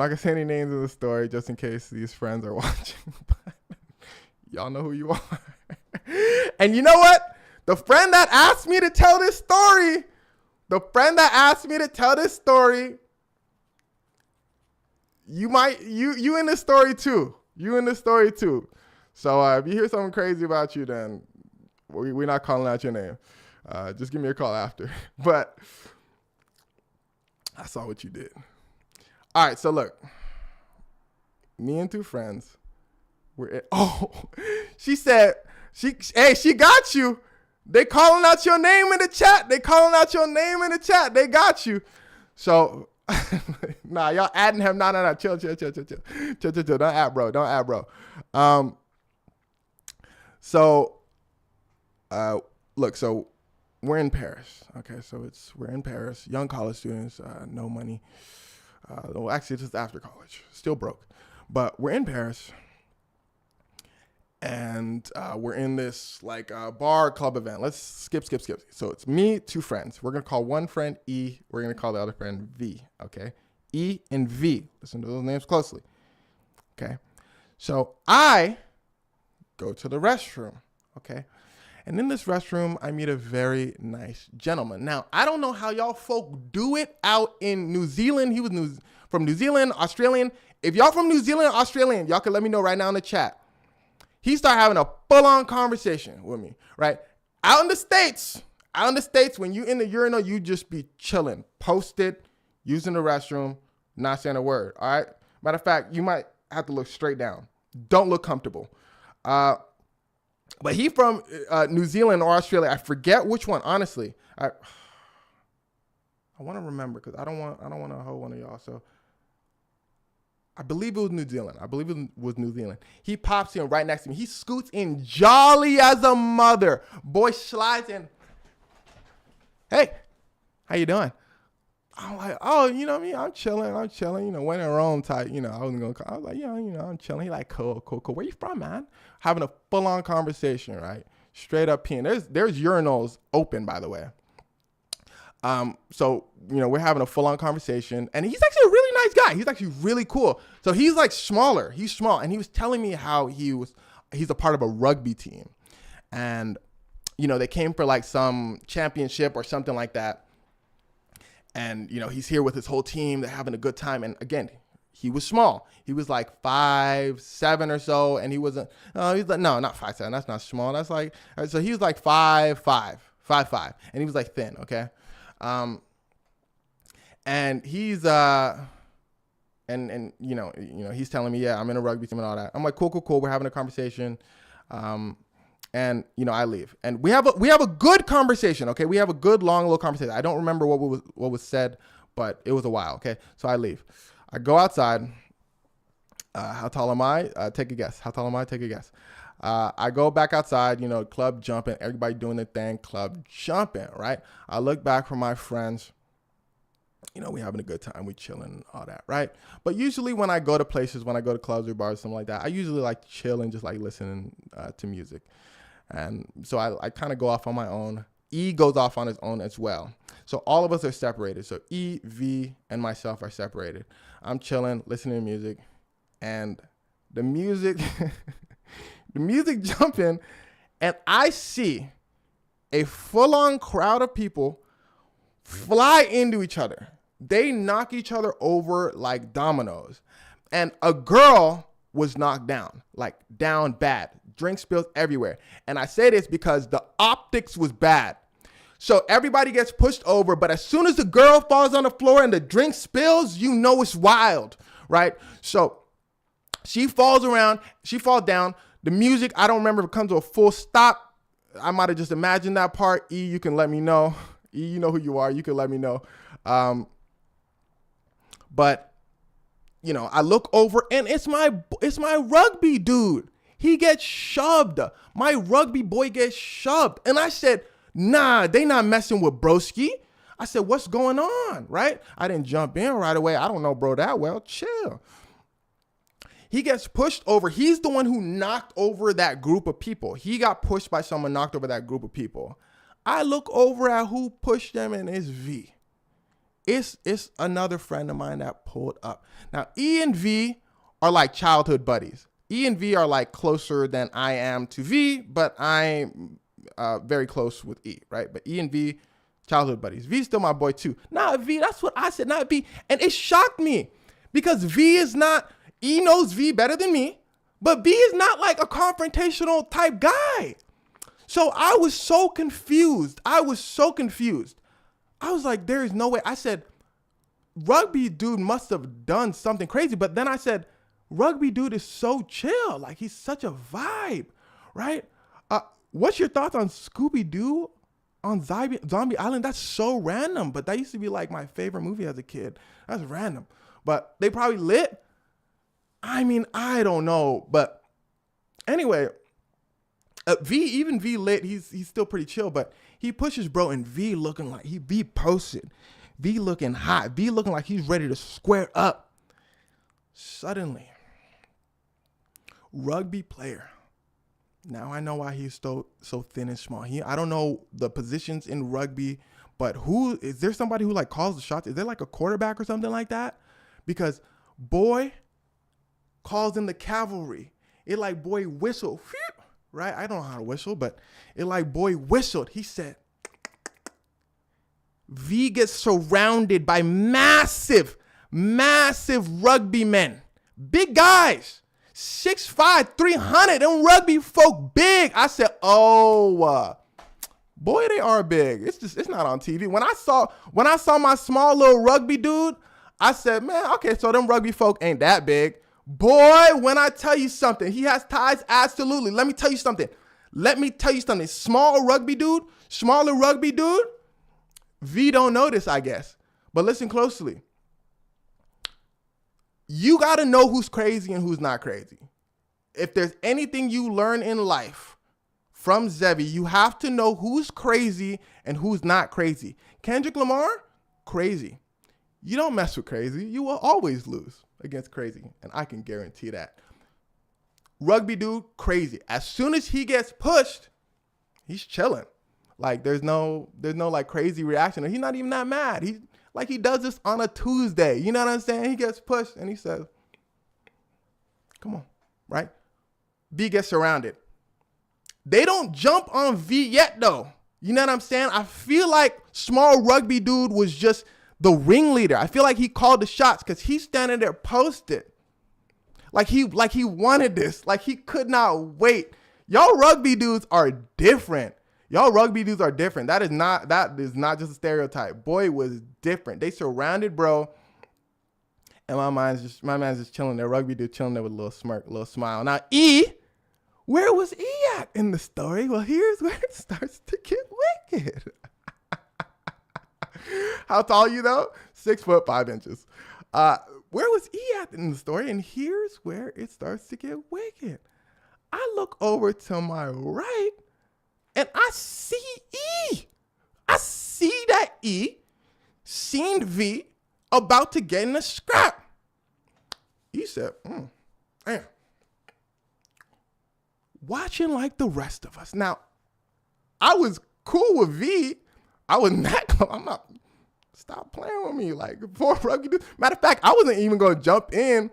Just in case these friends are watching. But y'all know who you are. And you know what? The friend that asked me to tell this story, you in the story too. So if you hear something crazy about you, then we're not calling out your name. Just give me a call after. But I saw what you did. All right, so look. Me and two friends. She said, she got you. They calling out your name in the chat. They got you. So, nah, y'all adding him. No. Chill. Don't add, bro. Look, so we're in Paris. Okay, so we're in Paris. Young college students, no money. Well, actually, this is after college. Still broke. But we're in Paris. And we're in this like bar club event. Let's skip. So it's me, two friends. We're going to call one friend E. We're going to call the other friend V. Okay? E and V. Listen to those names closely. Okay? So I go to the restroom. Okay? And in this restroom, I meet a very nice gentleman. Now, I don't know how y'all folk do it out in New Zealand. He was from New Zealand, Australian. If y'all from New Zealand or Australian, y'all can let me know right now in the chat. He started having a full-on conversation with me, right? Out in the States, when you in the urinal, you just be chilling, posted, using the restroom, not saying a word, all right? Matter of fact, you might have to look straight down. Don't look comfortable. But he from New Zealand or Australia. I forget which one, honestly. I want to remember because I don't want to hold one of y'all. So I believe it was New Zealand. He pops in right next to me. He scoots in jolly as a mother. Boy slides in. Hey, how you doing? I'm like, oh, you know me, I'm chilling. You know, when in Rome type, you know, I was like, yeah, you know, I'm chilling. He like, cool. Where you from, man? Having a full-on conversation, right? Straight up peeing. There's urinals open, by the way. So, you know, we're having a full-on conversation, and he's actually a really nice guy. He's actually really cool. So he's like smaller. He's small, and he was telling me how he's a part of a rugby team, and you know, they came for like some championship or something like that. And, you know, he's here with his whole team. They're having a good time. And again, he was small. He was like 5'7" or so. And he wasn't, he's like, no, not 5'7". That's not small. That's like, so he was like 5'5". 5'5", and he was like thin. Okay, and he's and he's telling me, yeah, I'm in a rugby team and all that. I'm like, cool. We're having a conversation, and I leave, and we have a good conversation. Okay, we have a good long little conversation. I don't remember what was said, but it was a while. Okay, so I leave. I go outside. How tall am I? Take a guess. How tall am I? Take a guess. I go back outside, club jumping, everybody doing their thing, club jumping, right? I look back for my friends. We having a good time, we chilling, all that, right? But usually when I go to places, when I go to clubs or bars, something like that, I usually like to chill and just like listening to music. And so I kind of go off on my own. E goes off on his own as well. So all of us are separated. So E, V, and myself are separated. I'm chilling, listening to music, and the music, the music jumping, and I see a full-on crowd of people fly into each other. They knock each other over like dominoes. And a girl was knocked down, like down bad. Drink spills everywhere. And I say this because the optics was bad. So everybody gets pushed over, but as soon as the girl falls on the floor and the drink spills, it's wild, right? So she falls down. The music, I don't remember if it comes to a full stop. I might have just imagined that part. E, you can let me know. E, you know who you are. You can let me know. But I look over and it's my rugby dude. He gets shoved. My rugby boy gets shoved. And I said, nah, they not messing with broski. I said, what's going on, right? I didn't jump in right away. I don't know bro that well. Chill. He gets pushed over. He's the one who knocked over that group of people. He got pushed by someone, knocked over that group of people. I look over at who pushed them, and it's V. It's another friend of mine that pulled up. Now, E and V are like childhood buddies. E and V are like closer than I am to V, but I'm very close with E, right? But E and V, childhood buddies. V's still my boy too. Nah, V, that's what I said, not V. And it shocked me because V is not, E knows V better than me, but V is not like a confrontational type guy. So I was so confused. I was like, there is no way. I said, rugby dude must have done something crazy. But then I said, rugby dude is so chill. Like, he's such a vibe, right? What's your thoughts on Scooby-Doo on Zombie Island? That's so random. But that used to be like my favorite movie as a kid. That's random. But they probably lit. I mean, I don't know. But anyway, V lit, he's still pretty chill, but he pushes bro, and V looking like V posted. V looking hot. V looking like he's ready to square up. Suddenly, rugby player. Now I know why he's so thin and small. I don't know the positions in rugby, but is there somebody who like calls the shots? Is there like a quarterback or something like that? Because boy calls in the cavalry. It like boy whistle, right? I don't know how to whistle, but it like boy whistled. He said, V gets surrounded by massive rugby men. Big guys. 6'5", 300. Them rugby folk big. I said, oh, boy, they are big. It's not on TV. When I saw my small little rugby dude, I said, man, okay, so them rugby folk ain't that big. Boy, when I tell you something, he has ties, absolutely. Let me tell you something. Smaller rugby dude, V don't know this, I guess. But listen closely. You got to know who's crazy and who's not crazy. If there's anything you learn in life from Zevi, you have to know who's crazy and who's not crazy. Kendrick Lamar, crazy. You don't mess with crazy. You will always lose against crazy, and I can guarantee that. Rugby dude, crazy. As soon as he gets pushed, he's chilling. Like there's no like crazy reaction. He's not even that mad. He does this on a Tuesday. You know what I'm saying? He gets pushed and he says, come on, right? V gets surrounded. They don't jump on V yet though. You know what I'm saying? I feel like small rugby dude was just the ringleader. I feel like he called the shots because he's standing there posted. Like he wanted this. Like he could not wait. Y'all rugby dudes are different. Y'all rugby dudes are different. That is not just a stereotype. Boy was different. They surrounded bro, and my man's just chilling there. Rugby dude chilling there with a little smirk, a little smile. Now E, where was E at in the story? Well, here's where it starts to get wicked. How tall are you though? 6 foot 5 inches. Where was E at in the story? And here's where it starts to get wicked. I look over to my right and I see E. I see that E seen V about to get in a scrap. E said, damn. Watching like the rest of us. Now, I was cool with V. I was not, I'm not, stop playing with me. Like, before rugby dude. Matter of fact, I wasn't even going to jump in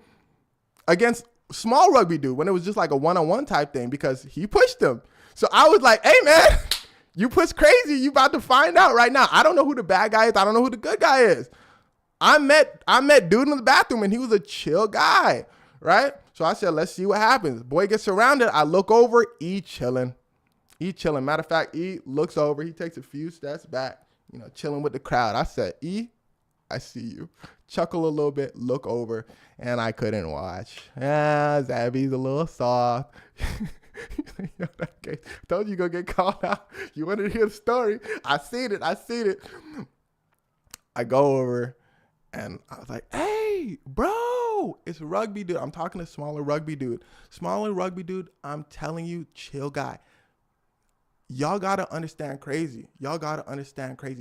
against small rugby dude when it was just like a one-on-one type thing because he pushed him. So I was like, hey, man, you push crazy. You about to find out right now. I don't know who the bad guy is. I don't know who the good guy is. I met dude in the bathroom and he was a chill guy, right? So I said, let's see what happens. Boy gets surrounded. I look over, E chilling. Matter of fact, E looks over. He takes a few steps back, chilling with the crowd. I said, E, I see you. Chuckle a little bit, look over, and I couldn't watch. Zabby's a little soft. Okay. Told you gonna get called out. You wanted to hear the story. I seen it. I go over, and I was like, hey, bro, it's rugby dude. I'm talking to smaller rugby dude. I'm telling you, chill guy. Y'all gotta understand crazy.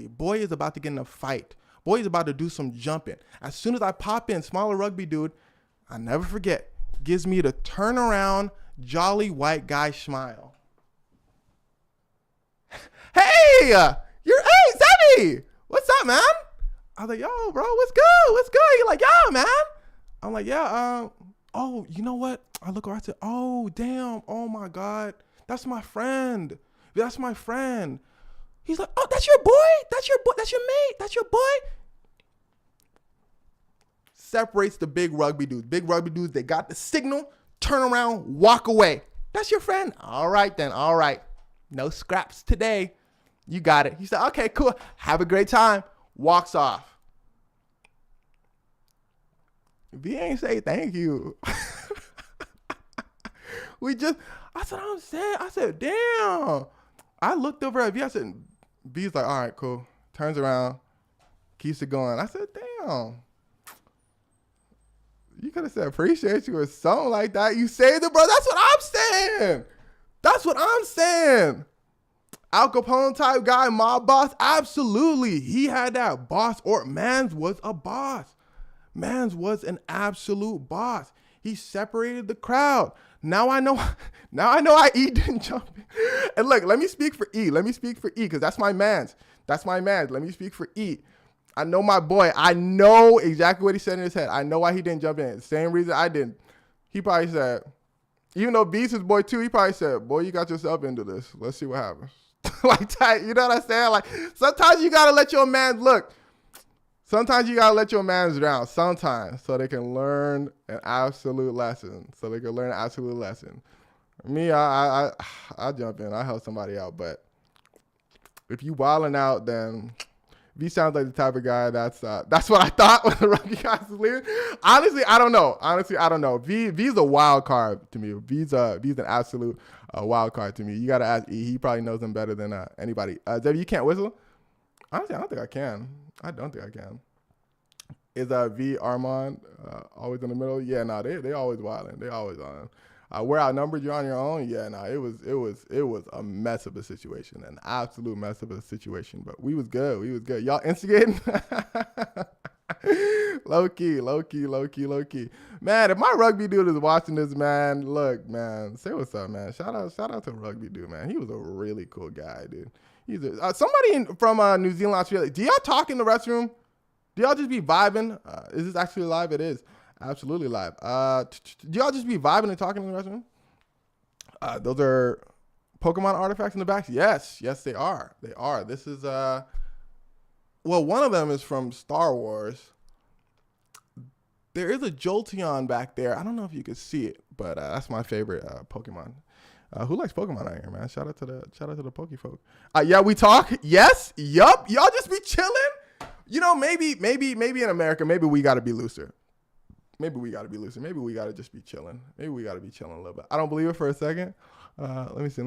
Boy is about to get in a fight. Boy is about to do some jumping. As soon as I pop in, smaller rugby dude, I never forget, gives me the turnaround, jolly white guy smile. Hey, Zebby, what's up, man? I was like, yo, bro, what's good? You're like, yo, man. I'm like, yeah, oh, you know what? I look over, I said, oh, damn, oh my God, that's my friend. He's like, oh, that's your boy? That's your mate? That's your boy? Separates the big rugby dudes. Big rugby dudes, they got the signal, turn around, walk away. That's your friend? All right then, all right. No scraps today. You got it. He said, okay, cool. Have a great time. Walks off. V ain't say thank you. I said, damn. I looked over at V. I said, V's like, all right, cool. Turns around, keeps it going. I said, damn. You could have said appreciate you or something like that. You saved it, bro. That's what I'm saying. Al Capone type guy, mob boss. Absolutely. He had that boss, or Mans was a boss. Mans was an absolute boss. He separated the crowd. Now I know I E didn't jump in. And look, let me speak for E. Because that's my mans. Let me speak for E. I know my boy. I know exactly what he said in his head. I know why he didn't jump in. Same reason I didn't. He probably said, even though B's his boy too, he probably said, boy, you got yourself into this. Let's see what happens. Like that, you know what I'm saying? Like, sometimes you got to let your mans look. Sometimes you gotta let your mans drown. Sometimes, so they can learn an absolute lesson. Me, I jump in. I help somebody out. But if you wilding out, then V sounds like the type of guy that's what I thought when the rugby guys was leaving. Honestly, I don't know. V's a wild card to me. V's an absolute wild card to me. You gotta ask E. He probably knows him better than anybody. Debbie, you can't whistle? Honestly, I don't think I can. Is V Armand always in the middle? Yeah, no, they always wilding. We're outnumbered. You're on your own. Yeah, no, it was a mess of a situation, an absolute mess of a situation. But we was good. Y'all instigating? Low key. Man, if my rugby dude is watching this, man, look, man, say what's up, man. Shout out to rugby dude, man. He was a really cool guy, dude. He's somebody from New Zealand, Australia. Do y'all talk in the restroom? Do y'all just be vibing? Is this actually live? It is. Absolutely live. Do y'all just be vibing and talking in the restroom? Those are Pokemon artifacts in the back? Yes, they are. This is, one of them is from Star Wars. There is a Jolteon back there. I don't know if you can see it, but that's my favorite Pokemon. Who likes Pokemon out here, man? Shout out to the Poke folk. Yeah, we talk. Yes, yup. Y'all just be chilling. You know, maybe in America, maybe we gotta be looser. Maybe we gotta just be chilling. Maybe we gotta be chilling a little bit. I don't believe it for a second. Let me see.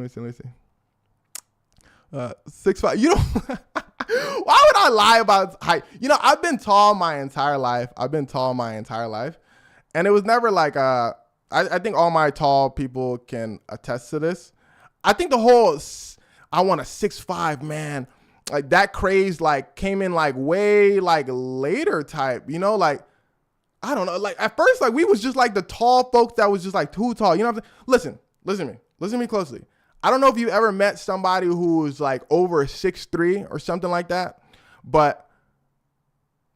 6'5". You know, why would I lie about height? You know, I've been tall my entire life. And it was never like I think all my tall people can attest to this. I think the whole I want a 6'5", man, like that craze like came in like way like later type, you know, like I don't know, like at first like we was just like the tall folks that was just like too tall, you know what I'm saying? Listen to me closely. I don't know if you ever met somebody who was like over 6'3" or something like that, but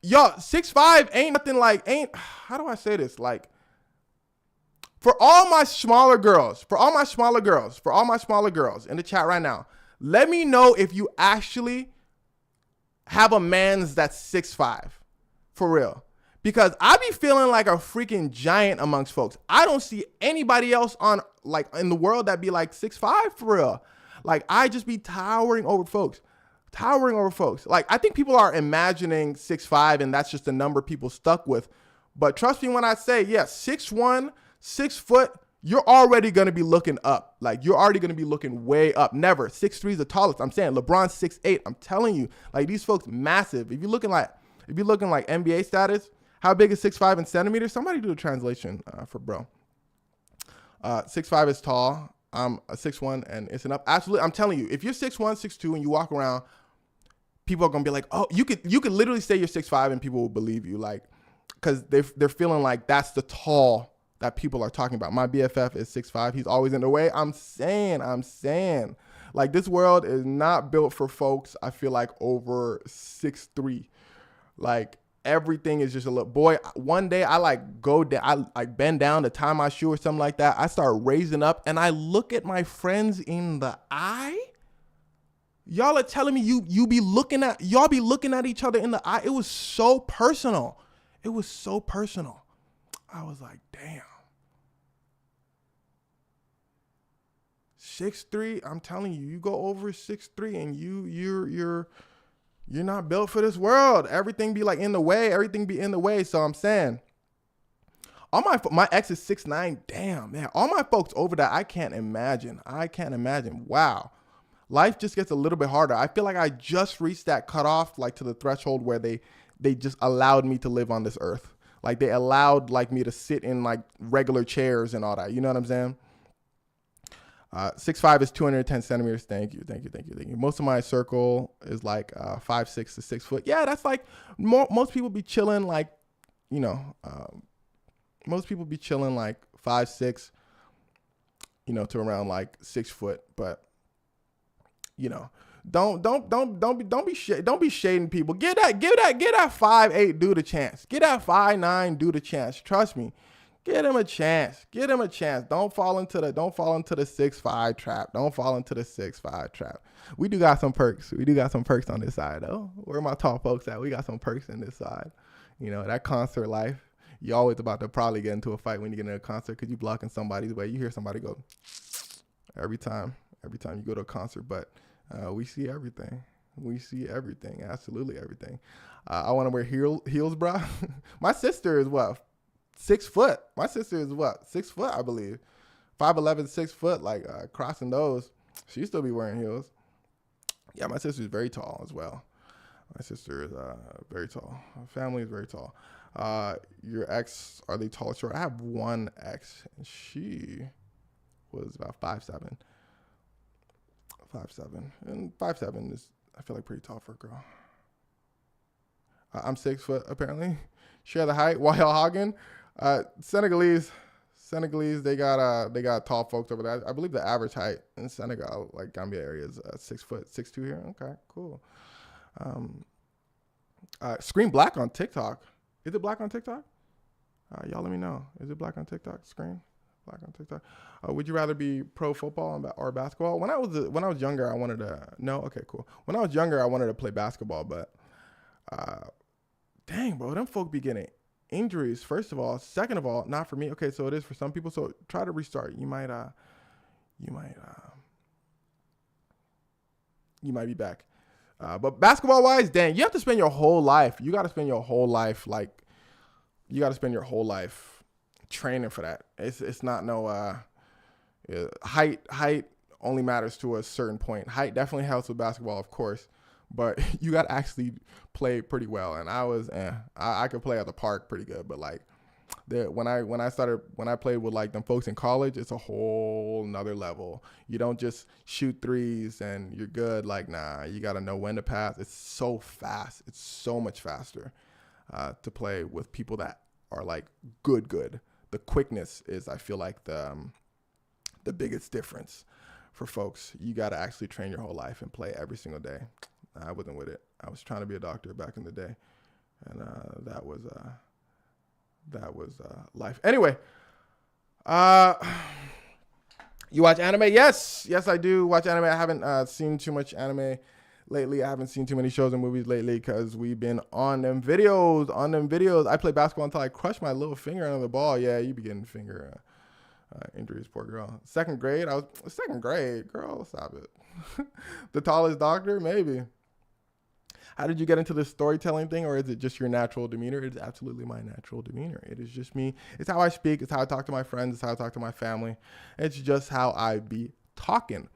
y'all 6'5" ain't nothing like how do I say this? Like for all my smaller girls in the chat right now, let me know if you actually have a man's that's 6'5", for real. Because I be feeling like a freaking giant amongst folks. I don't see anybody else on like in the world that be like 6'5", for real. Like I just be towering over folks. Like I think people are imagining 6'5", and that's just the number people stuck with. But trust me when I say, yes, 6'1", 6 foot, you're already going to be looking up. Like you're already going to be looking way up. Never. 6'3" is the tallest. I'm saying LeBron's 6'8". I'm telling you, like these folks massive. If you're looking like NBA status, how big is 6'5" in centimeters? Somebody do the translation for bro. 6'5" is tall. I'm a 6'1", and it's enough. Absolutely. I'm telling you, if you're 6'1", 6'2", and you walk around, people are going to be like, oh, you could literally say you're 6'5", and people will believe you. Like, because they're feeling like that's the tall that people are talking about. My BFF is 6'5". He's always in the way. I'm saying, like this world is not built for folks, I feel like, over 6'3". Like everything is just a little boy. One day I like go down, I like bend down to tie my shoe or something like that. I start raising up and I look at my friends in the eye. Y'all are telling me y'all be looking at each other in the eye. It was so personal. I was like, damn. 6'3", I'm telling you, you go over 6'3" and you're not built for this world. Everything be like in the way. So I'm saying, all my ex is 6'9". Damn, man. All my folks over that, I can't imagine. Wow. Life just gets a little bit harder. I feel like I just reached that cutoff, like to the threshold where they just allowed me to live on this earth. Like they allowed like me to sit in like regular chairs and all that. You know what I'm saying? 6'5" is 210 centimeters. Thank you. Most of my circle is like 5'6" to 6 foot. Yeah, that's like most people be chilling like, you know, most people be chilling like 5'6", you know, to around like 6 foot. But you know, don't be shading people. Give that 5'8" dude a chance. Give that 5'9" dude a chance. Trust me. Give him a chance. Don't fall into the 6'5" trap. We do got some perks. On this side though. Where my tall folks at? We got some perks in this side. You know, that concert life. You always about to probably get into a fight when you get in a concert because you blocking somebody's way. You hear somebody go every time you go to a concert, but we see everything. Absolutely everything. I want to wear heels, bro. My sister is what? 6 foot. My sister is what? 6 foot, I believe. 5'11", 6 foot, like crossing those. She still be wearing heels. Yeah, my sister is very tall as well. My sister is very tall. Her family is very tall. Your ex, are they tall or short? I have one ex, and she was about 5'7". 5'7". And 5'7" is, I feel like, pretty tall for a girl. I'm 6 foot, apparently. Share the height. Wael Hagen. Senegalese, they got tall folks over there. I believe the average height in Senegal, like Gambia area, is 6 foot, 6'2" here. Okay, cool. Screen Black on TikTok. Is it black on TikTok? Y'all let me know. Is it black on TikTok? Screen Black on TikTok. Would you rather be pro football or basketball? When I was younger, I wanted to. No, okay, cool. When I was younger, I wanted to play basketball, but dang, bro, them folk be getting injuries, first of all. Second of all, not for me. Okay, so it is for some people. So try to restart. You might you might be back. But basketball wise, dang, you have to spend your whole life. You got to spend your whole life training for that. It's not no height only matters to a certain point. Height definitely helps with basketball, of course, but you got to actually play pretty well. And I could play at the park pretty good, but like when I played with like them folks in college, it's a whole nother level. You don't just shoot threes and you're good. Like, nah, you got to know when to pass. It's so fast. It's so much faster to play with people that are like good. The quickness is, I feel like, the biggest difference for folks. You got to actually train your whole life and play every single day. I wasn't with it. I was trying to be a doctor back in the day, and that was life. Anyway, you watch anime? Yes, I do watch anime. I haven't seen too much anime lately. I haven't seen too many shows and movies lately because we've been on them videos. I played basketball until I crushed my little finger under the ball. Yeah, you be getting finger injuries, poor girl. Second grade, girl, stop it. The tallest doctor, maybe. How did you get into this storytelling thing, or is it just your natural demeanor? It is absolutely my natural demeanor. It is just me. It's how I speak. It's how I talk to my friends. It's how I talk to my family. It's just how I be talking.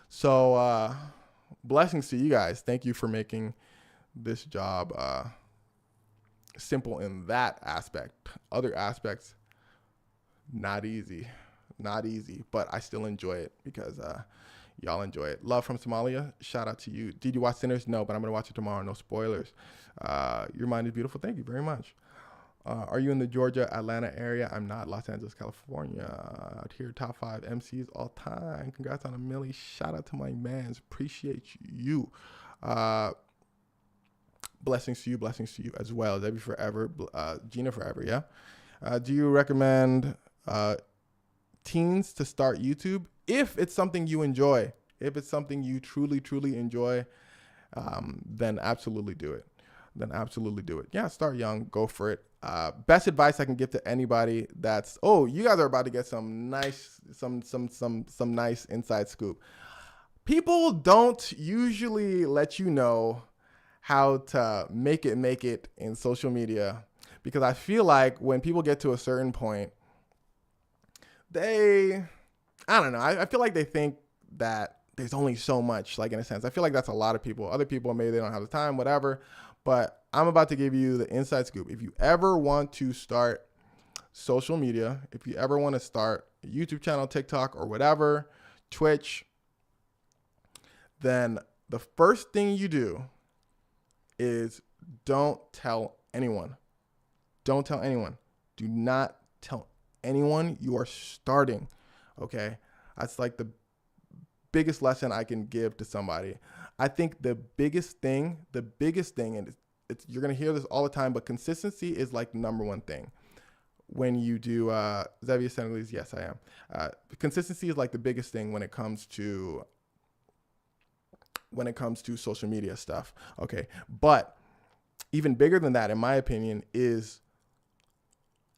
So blessings to you guys. Thank you for making this job simple in that aspect. Other aspects, not easy, but I still enjoy it because y'all enjoy it. Love from Somalia. Shout out to you. Did you watch Sinners? No, but I'm going to watch it tomorrow. No spoilers. Your mind is beautiful. Thank you very much. Are you in the Georgia, Atlanta area? I'm not. Los Angeles, California. Out here, top 5 MCs all time. Congrats on a milli. Shout out to my mans. Appreciate you. Blessings to you as well. Debbie forever. Gina forever, yeah? Do you recommend teens to start YouTube? If it's something you enjoy, if it's something you truly enjoy, then absolutely do it. Yeah, start young, go for it. Best advice I can give to anybody that's, you guys are about to get some nice inside scoop. People don't usually let you know how to make it in social media, because I feel like when people get to a certain point, I don't know. I feel like they think that there's only so much, like, in a sense. I feel like that's a lot of people. Other people, maybe they don't have the time, whatever. But I'm about to give you the inside scoop. If you ever want to start social media, if you ever want to start a YouTube channel, TikTok, or whatever, Twitch, then the first thing you do is don't tell anyone. Don't tell anyone. Do not tell anyone you are starting. Okay, that's like the biggest lesson I can give to somebody. I think the biggest thing, and it's you're gonna hear this all the time, but consistency is like the number one thing. When you do Xavier Senegalese, yes, I am. Consistency is like the biggest thing when it comes to social media stuff. Okay, but even bigger than that, in my opinion, is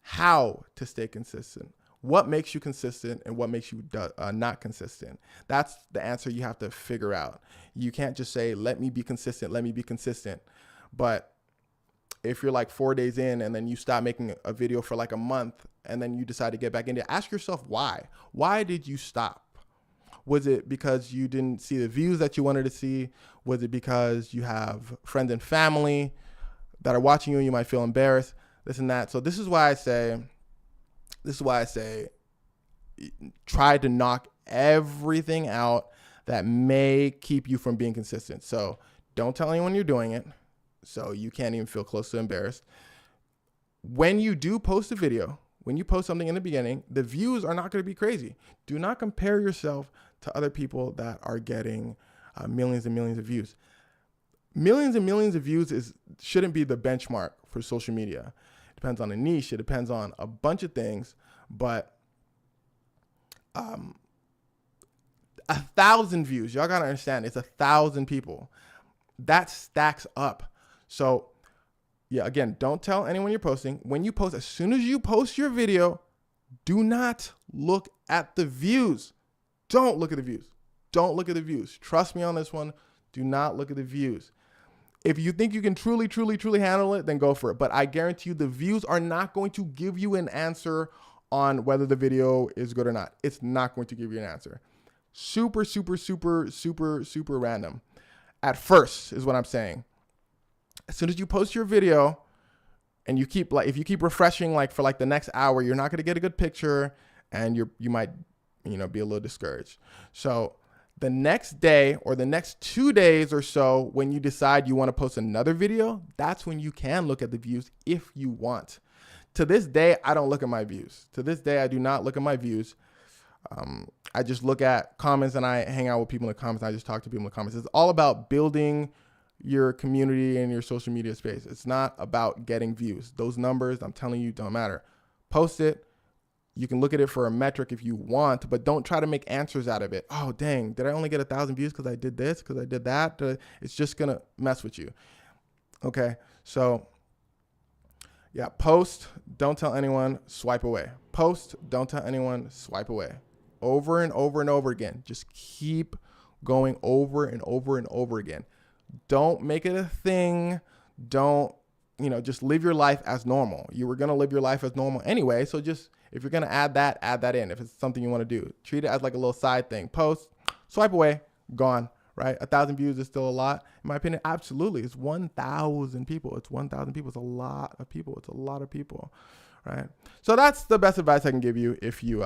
how to stay consistent. What makes you consistent and what makes you not consistent? That's the answer you have to figure out. You can't just say, let me be consistent. But if you're like 4 days in and then you stop making a video for like a month and then you decide to get back into it, ask yourself why. Why did you stop? Was it because you didn't see the views that you wanted to see? Was it because you have friends and family that are watching you and you might feel embarrassed? This and that. So this is why I say, try to knock everything out that may keep you from being consistent. So don't tell anyone you're doing it, so you can't even feel close to embarrassed. When you do post a video, when you post something in the beginning, the views are not going to be crazy. Do not compare yourself to other people that are getting millions and millions of views. Millions and millions of views shouldn't be the benchmark for social media. It depends on a niche. It depends on a bunch of things, but 1,000 views, y'all gotta understand, it's 1,000 people. That stacks up. So yeah, again, don't tell anyone you're posting. When you post, as soon as you post your video, do not look at the views. Don't look at the views. Don't look at the views. Trust me on this one. Do not look at the views. If you think you can truly, truly, truly handle it, then go for it. But I guarantee you the views are not going to give you an answer on whether the video is good or not. It's not going to give you an answer. Super, super, super, super, super random. At first is what I'm saying. As soon as you post your video and you keep if you keep refreshing for the next hour, you're not going to get a good picture and you might, be a little discouraged. So the next day or the next 2 days or so, when you decide you want to post another video, that's when you can look at the views if you want. To this day, I don't look at my views. To this day, I do not look at my views. I just look at comments and I hang out with people in the comments. And I just talk to people in the comments. It's all about building your community and your social media space. It's not about getting views. Those numbers, I'm telling you, don't matter. Post it. You can look at it for a metric if you want, but don't try to make answers out of it. Oh, dang, did I only get 1,000 views because I did this, because I did that? It's just going to mess with you. Okay, so yeah, post, don't tell anyone, swipe away. Post, don't tell anyone, swipe away. Over and over and over again. Just keep going over and over and over again. Don't make it a thing. Don't, just live your life as normal. You were going to live your life as normal anyway, so just, if you're going to add that in. If it's something you want to do, treat it as like a little side thing. Post, swipe away, gone, right? 1,000 views is still a lot. In my opinion, absolutely. It's 1,000 people. It's 1,000 people. It's a lot of people. It's a lot of people, right? So that's the best advice I can give you. If you,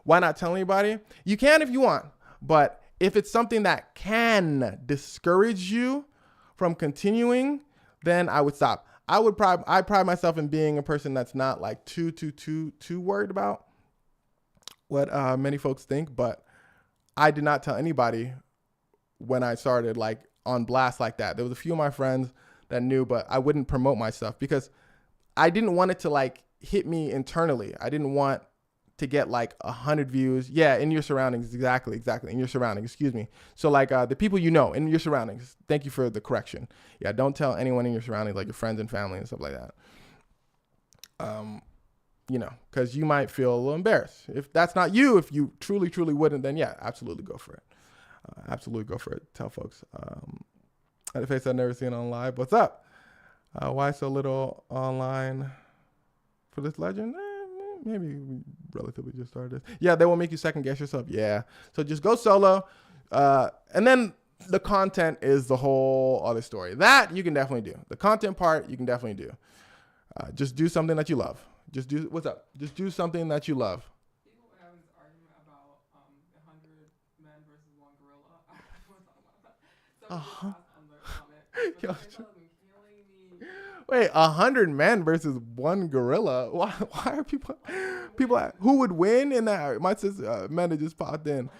why not tell anybody? You can if you want, but if it's something that can discourage you from continuing, then I would stop. I pride myself in being a person that's not too worried about what many folks think, but I did not tell anybody when I started on blast like that. There was a few of my friends that knew, but I wouldn't promote my stuff because I didn't want it to hit me internally. I didn't want to get 100 views. Yeah, in your surroundings. Exactly. In your surroundings, excuse me. So the people in your surroundings. Thank you for the correction. Yeah, don't tell anyone in your surroundings, your friends and family and stuff like that. Because you might feel a little embarrassed. If that's not you, if you truly, truly wouldn't, then yeah, absolutely go for it. Absolutely go for it. Tell folks. At a face I've never seen on live. What's up? Why so little online for this legend? Maybe we relatively just started this. Yeah, they will make you second guess yourself. Yeah. So just go solo. And then the content is the whole other story. That you can definitely do. The content part, you can definitely do. Just do something that you love. Just do something that you love.
People were having this argument about 100 men versus one gorilla. I don't want to talk about that. Somebody asked on the comment. But they thought it was killing me.
Wait, 100 men versus one gorilla? Why are people who would win in that? My sister, Amanda just popped in.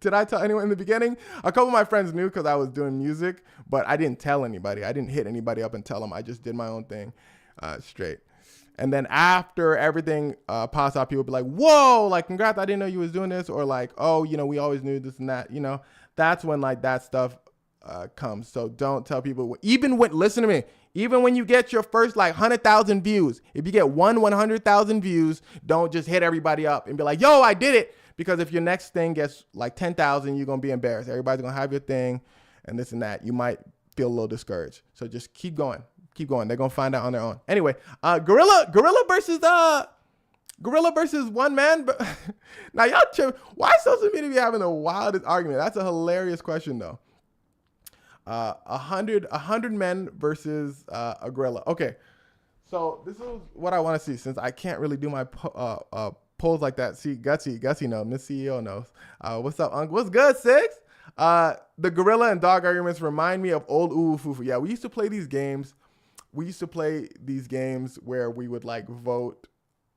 Did I tell anyone in the beginning? A couple of my friends knew because I was doing music, but I didn't tell anybody. I didn't hit anybody up and tell them. I just did my own thing straight. And then after everything passed out, people would be like, whoa, congrats, I didn't know you was doing this. Or oh, we always knew this and that. That's when that stuff comes. So don't tell people, listen to me, even when you get your first 100,000 views, if you get 100,000 views, don't just hit everybody up and be like, yo, I did it. Because if your next thing gets 10,000, you're going to be embarrassed. Everybody's going to have your thing and this and that. You might feel a little discouraged. So just keep going. They're going to find out on their own. Anyway, gorilla versus one man. Now y'all, why social media be having the wildest argument? That's a hilarious question though. 100 men versus a gorilla. Okay. So this is what I want to see since I can't really do my polls like that. See, Gutsy knows. Miss CEO knows. What's up, Uncle? What's good, Six? The gorilla and dog arguments remind me of old Uwu Fufu. Yeah, we used to play these games. Where we would vote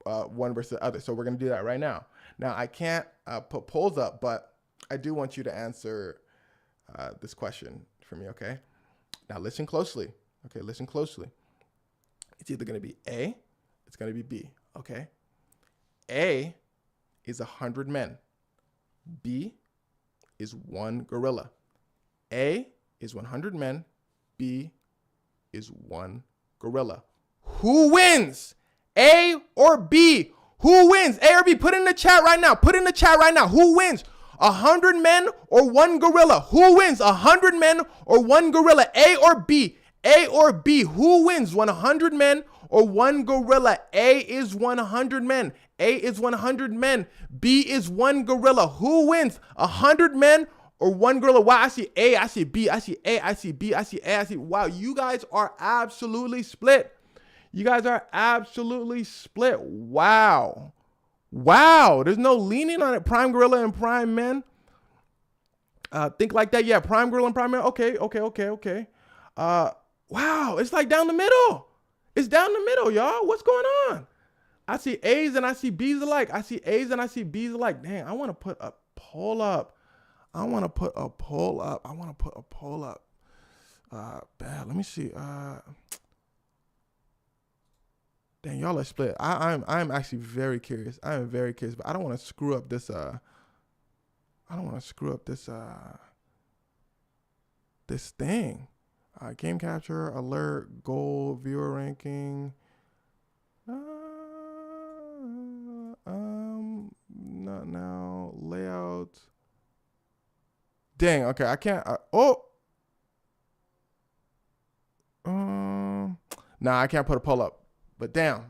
one versus the other. So we're going to do that right now. Now, I can't put polls up, but I do want you to answer this question for me, okay? Now, listen closely. Okay, listen closely. It's either going to be A, it's going to be B, okay? A is 100 men. B is one gorilla. A is 100 men. B is one gorilla. Who wins? A or B? Who wins? A or B? Put in the chat right now. Put in the chat right now. Who wins? 100 men or one gorilla? Who wins? 100 men or one gorilla? A or B? A or B? Who wins? 100 men or one gorilla? A is 100 men. A is 100 men. B is one gorilla. Who wins? 100 men or one gorilla? Wow, I see A, I see B, I see A, I see B, I see A, I see. Wow, you guys are absolutely split. You guys are absolutely split. Wow. Wow. There's no leaning on it. Prime gorilla and prime men. Think like that. Yeah, prime gorilla and prime men. Okay. Wow. It's like down the middle. It's down the middle, y'all. What's going on? I see A's and I see B's alike. I see A's and I see B's alike. Dang, I want to put a poll up. Let me see. Dang, y'all are split. I'm actually very curious. I am very curious, but I don't want to screw up this. This thing. Game capture, alert, goal, viewer ranking. Not now. Layout. Dang. Okay, I can't. Nah, I can't put a poll up. But damn,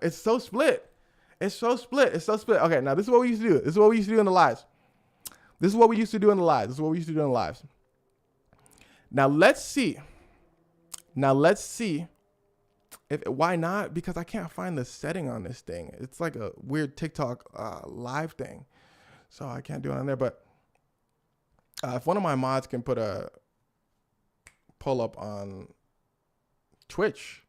it's so split. Okay, now this is what we used to do. This is what we used to do in the lives. Now let's see if why not? Because I can't find the setting on this thing. It's like a weird TikTok live thing, so I can't do it on there. But if one of my mods can put a poll up on Twitch.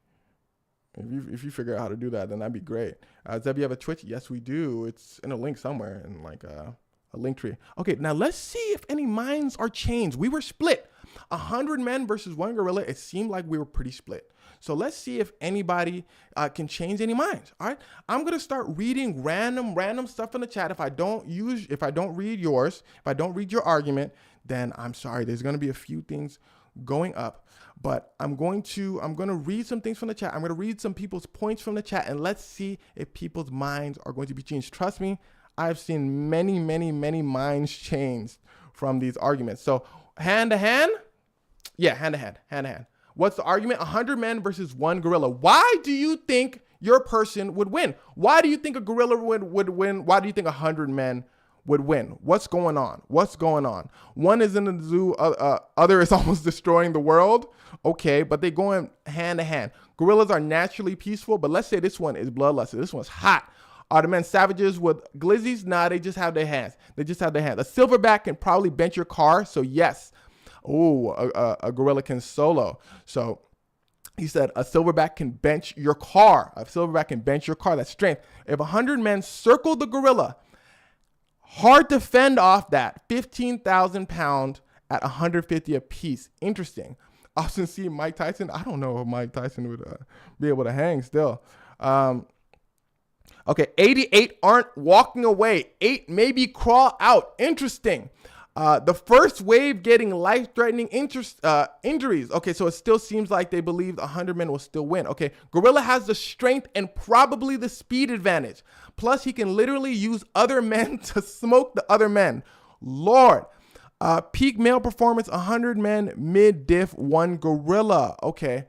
If you figure out how to do that, then that'd be great. Zeb, you have a Twitch? Yes, we do. It's in a link somewhere in like a link tree. Okay, now let's see if any minds are changed. We were split. 100 men versus one gorilla. It seemed like we were pretty split. So let's see if anybody can change any minds. All right, I'm gonna start reading random stuff in the chat. If I don't read yours, if I don't read your argument, then I'm sorry. There's gonna be a few things going up. But I'm going to read some things from the chat. I'm going to read some people's points from the chat, and let's see if people's minds are going to be changed. Trust me, I've seen many minds changed from these arguments. So hand to hand. Yeah, hand to hand. What's the argument? 100 men versus one gorilla. Why do you think your person would win? Why do you think a gorilla would win? Why do you think 100 men would win? What's going on? One is in the zoo, other is almost destroying the world. Okay, but they go in hand to hand. Gorillas are naturally peaceful, but let's say this one is bloodlusted. This one's hot. Are the men savages with glizzies? Nah, they just have their hands. A silverback can probably bench your car, so yes. A gorilla can solo. So he said a silverback can bench your car. That's strength. If 100 men circle the gorilla, hard to fend off that 15,000 pound at 150 apiece. Interesting. Often see Mike Tyson. I don't know if Mike Tyson would be able to hang still. Okay, 88 aren't walking away. 8 maybe crawl out. Interesting. The first wave getting life-threatening injuries. Okay, so it still seems like they believe 100 men will still win. Okay, gorilla has the strength and probably the speed advantage. Plus, he can literally use other men to smoke the other men. Lord. Peak male performance, 100 men, mid-diff, one gorilla. Okay.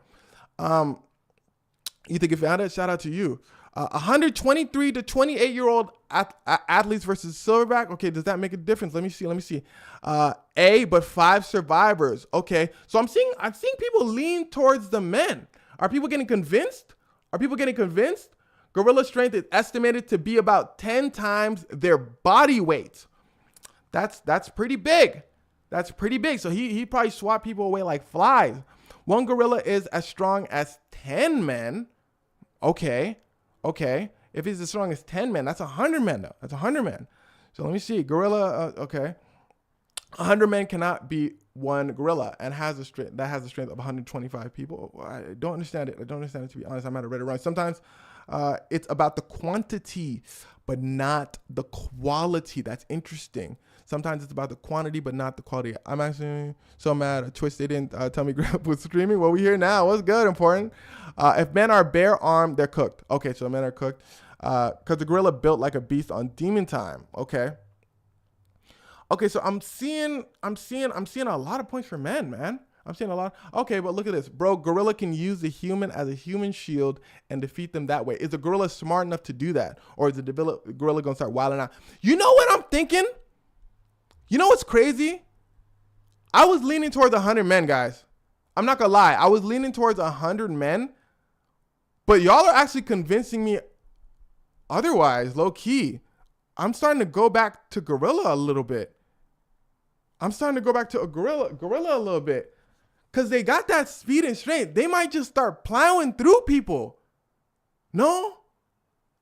You think you found it? Shout out to you. 123 to 28-year-old athletes versus silverback. Okay, does that make a difference? Let me see. But 5 survivors. Okay, so I'm seeing people lean towards the men. Are people getting convinced? Gorilla strength is estimated to be about 10 times their body weight. That's pretty big. So he probably swat people away like flies. One gorilla is as strong as 10 men. Okay. If he's as strong as 10 men, that's 100 men though. So let me see. Gorilla. Okay. 100 men cannot beat one gorilla and has the strength of 125 people. I don't understand it. To be honest. I might have read it wrong. Sometimes it's about the quantity, but not the quality. That's interesting. Sometimes it's about the quantity, but not the quality. I'm actually so mad at Twitch. They didn't tell me Grab was streaming. Well, we here now. What's good, important? If men are bare armed, they're cooked. Okay, so men are cooked. Because the gorilla built like a beast on Demon Time. Okay. Okay, so I'm seeing a lot of points for men, man. I'm seeing a lot. Okay, but look at this, bro. Gorilla can use the human as a human shield and defeat them that way. Is the gorilla smart enough to do that, or is the gorilla gonna start wilding out? You know what I'm thinking? You know what's crazy? I was leaning towards 100 men, guys. I'm not gonna lie. I was leaning towards 100 men, but y'all are actually convincing me otherwise. Low key, I'm starting to go back to gorilla a little bit. I'm starting to go back to a gorilla a little bit. Because they got that speed and strength. They might just start plowing through people. No?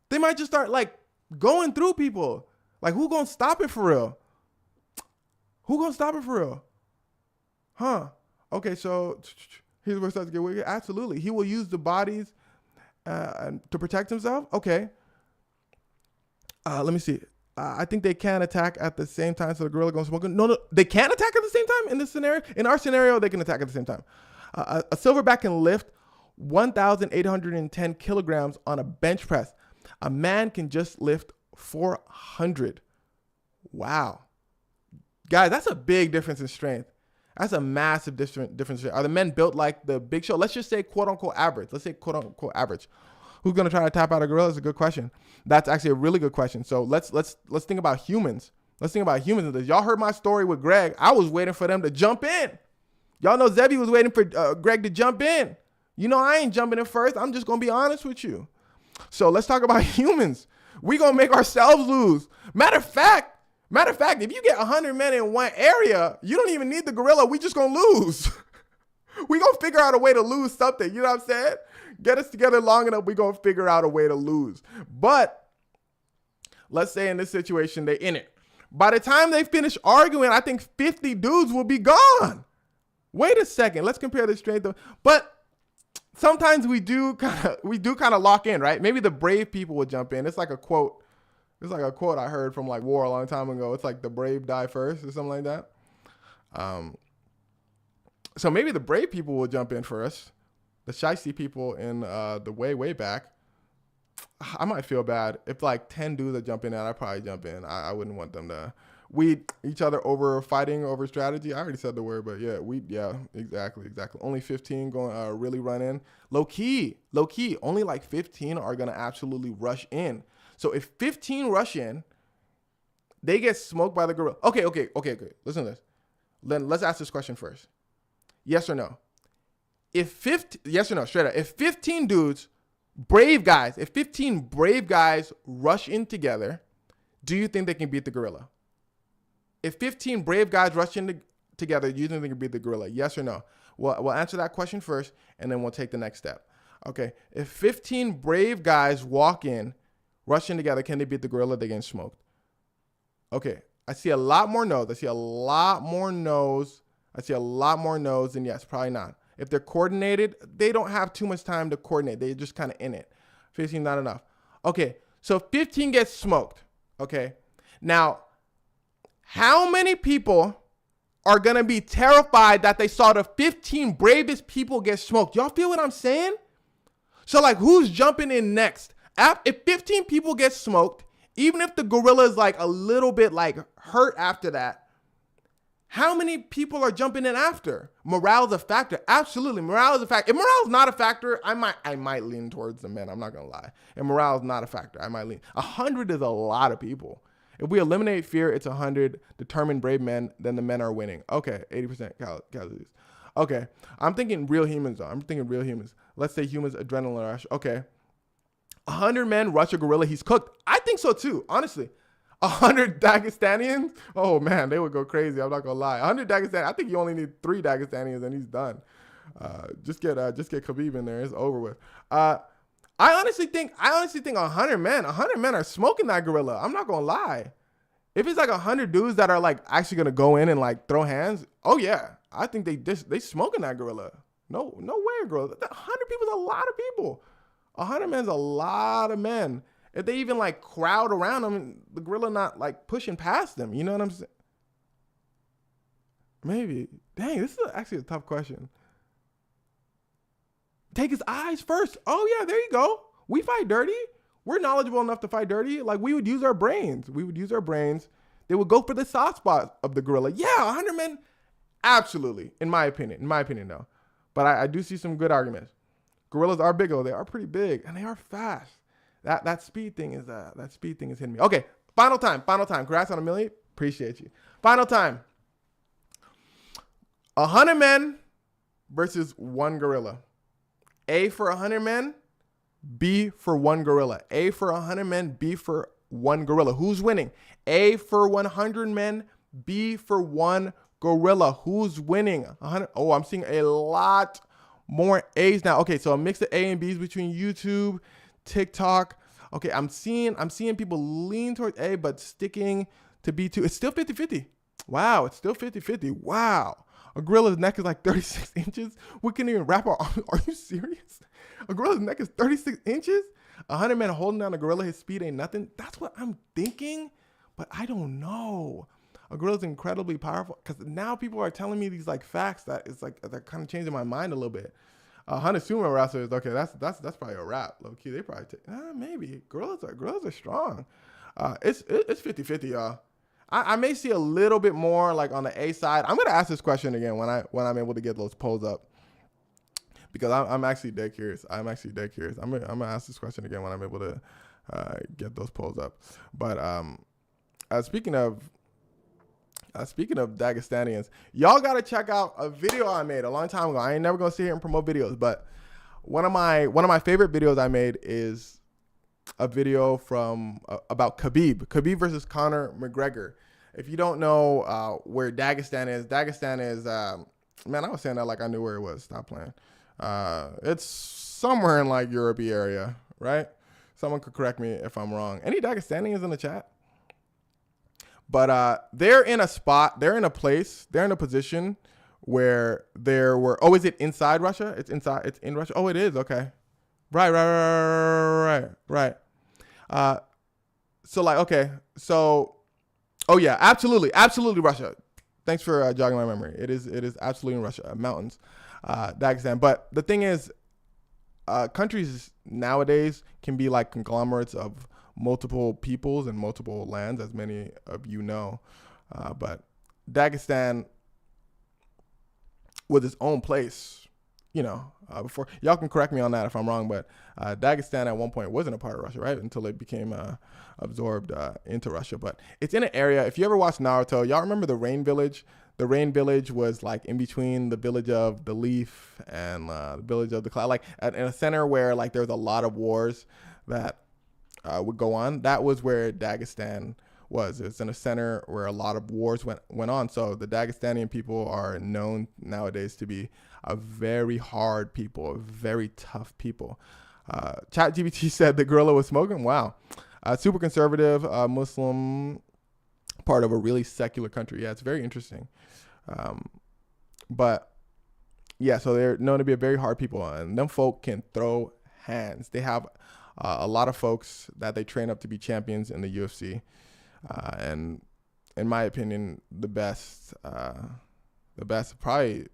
They might just start like going through people. Like, who gonna stop it for real? Who gonna stop it for real? Huh? Okay, so here's where it starts to get weird. Absolutely. He will use the bodies to protect himself. Okay. Let me see. I think they can attack at the same time, so the gorilla gonna smoke. No, they can't attack at the same time in this scenario. In our scenario, they can attack at the same time. A silverback can lift 1,810 kilograms on a bench press. A man can just lift 400. Wow, guys, that's a big difference in strength. That's a massive difference. Are the men built like the Big Show? Let's just say quote unquote average. Let's say quote unquote average. Who's gonna try to tap out a gorilla is a good question. That's actually a really good question. So let's think about humans. Let's think about humans. Y'all heard my story with Greg. I was waiting for them to jump in. Y'all know Zebby was waiting for Greg to jump in. You know I ain't jumping in first. I'm just gonna be honest with you. So let's talk about humans. We gonna make ourselves lose. Matter of fact, if you get 100 men in one area, you don't even need the gorilla. We just gonna lose. We gonna figure out a way to lose something. You know what I'm saying? Get us together long enough, we gonna figure out a way to lose. But let's say in this situation, they in it. By the time they finish arguing, I think 50 dudes will be gone. Wait a second, let's compare the strength of, but sometimes we do kind of lock in, right? Maybe the brave people will jump in. It's like a quote I heard from like war a long time ago. It's like the brave die first or something like that. So maybe the brave people will jump in first. The shiesty people in the way back, I might feel bad. If like 10 dudes that jump in, I'd probably jump in. I wouldn't want them to weed each other over fighting over strategy. I already said the word, but yeah, exactly. Only 15 going really run in. Low key, only like 15 are going to absolutely rush in. So if 15 rush in, they get smoked by the gorilla. Okay. Listen to this. Then let's ask this question first. Yes or no? Yes or no, straight up. If 15 dudes, if 15 brave guys rush in together, do you think they can beat the gorilla? If 15 brave guys rush in together, do you think they can beat the gorilla? Yes or no? We'll answer that question first, and then we'll take the next step. Okay, if 15 brave guys walk in, rush in together, can they beat the gorilla? They get smoked. Okay, I see a lot more no's. I see a lot more no's than yes, probably not. If they're coordinated, they don't have too much time to coordinate. They're just kind of in it. 15 not enough. Okay, so 15 gets smoked. Okay, now how many people are going to be terrified that they saw the 15 bravest people get smoked? Y'all feel what I'm saying? So like, who's jumping in next? If 15 people get smoked, even if the gorilla is like a little bit like hurt after that, how many people are jumping in after? Morale is a factor. Absolutely. Morale is a factor. If morale is not a factor, I might lean towards the men. I'm not going to lie. If morale is not a factor, I might lean. 100 is a lot of people. If we eliminate fear, it's 100 determined brave men, then the men are winning. Okay, 80% casualties. Okay, I'm thinking real humans though. Let's say humans, adrenaline rush. Okay, 100 men rush a gorilla. He's cooked. I think so too, honestly. 100 Dagestanians? Oh man, they would go crazy. I'm not gonna lie. 100 Dagestanians. I think you only need 3 Dagestanians and he's done. Just get Khabib in there. It's over with. I honestly think 100 men are smoking that gorilla. I'm not gonna lie. If it's like 100 dudes that are like actually gonna go in and like throw hands, oh yeah, I think they smoking that gorilla. No way, gorilla. 100 people is a lot of people. 100 men's a lot of men. If they even like crowd around them, the gorilla not like pushing past them. You know what I'm saying? Maybe. Dang, this is actually a tough question. Take his eyes first. Oh yeah, there you go. We fight dirty. We're knowledgeable enough to fight dirty. Like, we would use our brains. They would go for the soft spot of the gorilla. Yeah, 100 men. Absolutely. In my opinion, though. But I do see some good arguments. Gorillas are big, though. They are pretty big, and they are fast. That speed thing is hitting me. Okay, final time. Congrats on 1 million. Appreciate you. Final time. 100 men versus 1 gorilla. A for 100 men, B for 1 gorilla. A for 100 men, B for 1 gorilla. Who's winning? A for 100 men, B for 1 gorilla. Who's winning? 100. Oh, I'm seeing a lot more A's now. Okay, so a mix of A and B's between YouTube, TikTok. Okay, I'm seeing people lean towards A, but sticking to B2. It's still 50-50. Wow, it's still 50-50. Wow. A gorilla's neck is like 36 inches. We can't even wrap our arm. Are you serious? A gorilla's neck is 36 inches? 100 men holding down a gorilla, his speed ain't nothing. That's what I'm thinking, but I don't know. A gorilla's incredibly powerful, because now people are telling me these like facts that is like that kind of changing my mind a little bit. 100 sumo wrestlers, okay, that's probably a wrap. Low key, they probably take maybe. Gorillas are strong. It's 50-50, y'all. I may see a little bit more like on the A side. I'm gonna ask this question again when I'm able to get those polls up, because I'm actually dead curious. I'm gonna ask this question again when I'm able to get those polls up. But speaking of Dagestanians, y'all gotta check out a video I made a long time ago. I ain't never gonna sit here and promote videos, but one of my favorite videos I made is a video from about Khabib versus Conor McGregor. If you don't know where Dagestan is, man, I was saying that like I knew where it was. Stop playing. It's somewhere in like Europe area, right? Someone could correct me if I'm wrong. Any Dagestanians in the chat? But they're in a position where there were, is it inside Russia? It's in Russia. Oh, it is. Okay. Right. Oh yeah, absolutely Russia. Thanks for jogging my memory. It is absolutely in Russia, mountains, Dagestan. But the thing is, countries nowadays can be like conglomerates of multiple peoples and multiple lands, as many of you know. But Dagestan was its own place. Before, y'all can correct me on that if I'm wrong, but Dagestan at one point wasn't a part of Russia, right? Until it became absorbed into Russia. But it's in an area, if you ever watched Naruto, y'all remember the Rain Village? The Rain Village was like in between the village of the Leaf and the village of the Cloud, like in a center where like there's a lot of wars that would go on. That was where Dagestan was. It's in a center where a lot of wars went on. So the Dagestanian people are known nowadays to be a very hard people, a very tough people. ChatGPT said the gorilla was smoking. Wow. Super conservative, Muslim, part of a really secular country. Yeah, it's very interesting. But yeah, so they're known to be a very hard people, and them folk can throw hands. They have a lot of folks that they train up to be champions in the UFC. And in my opinion, the best probably,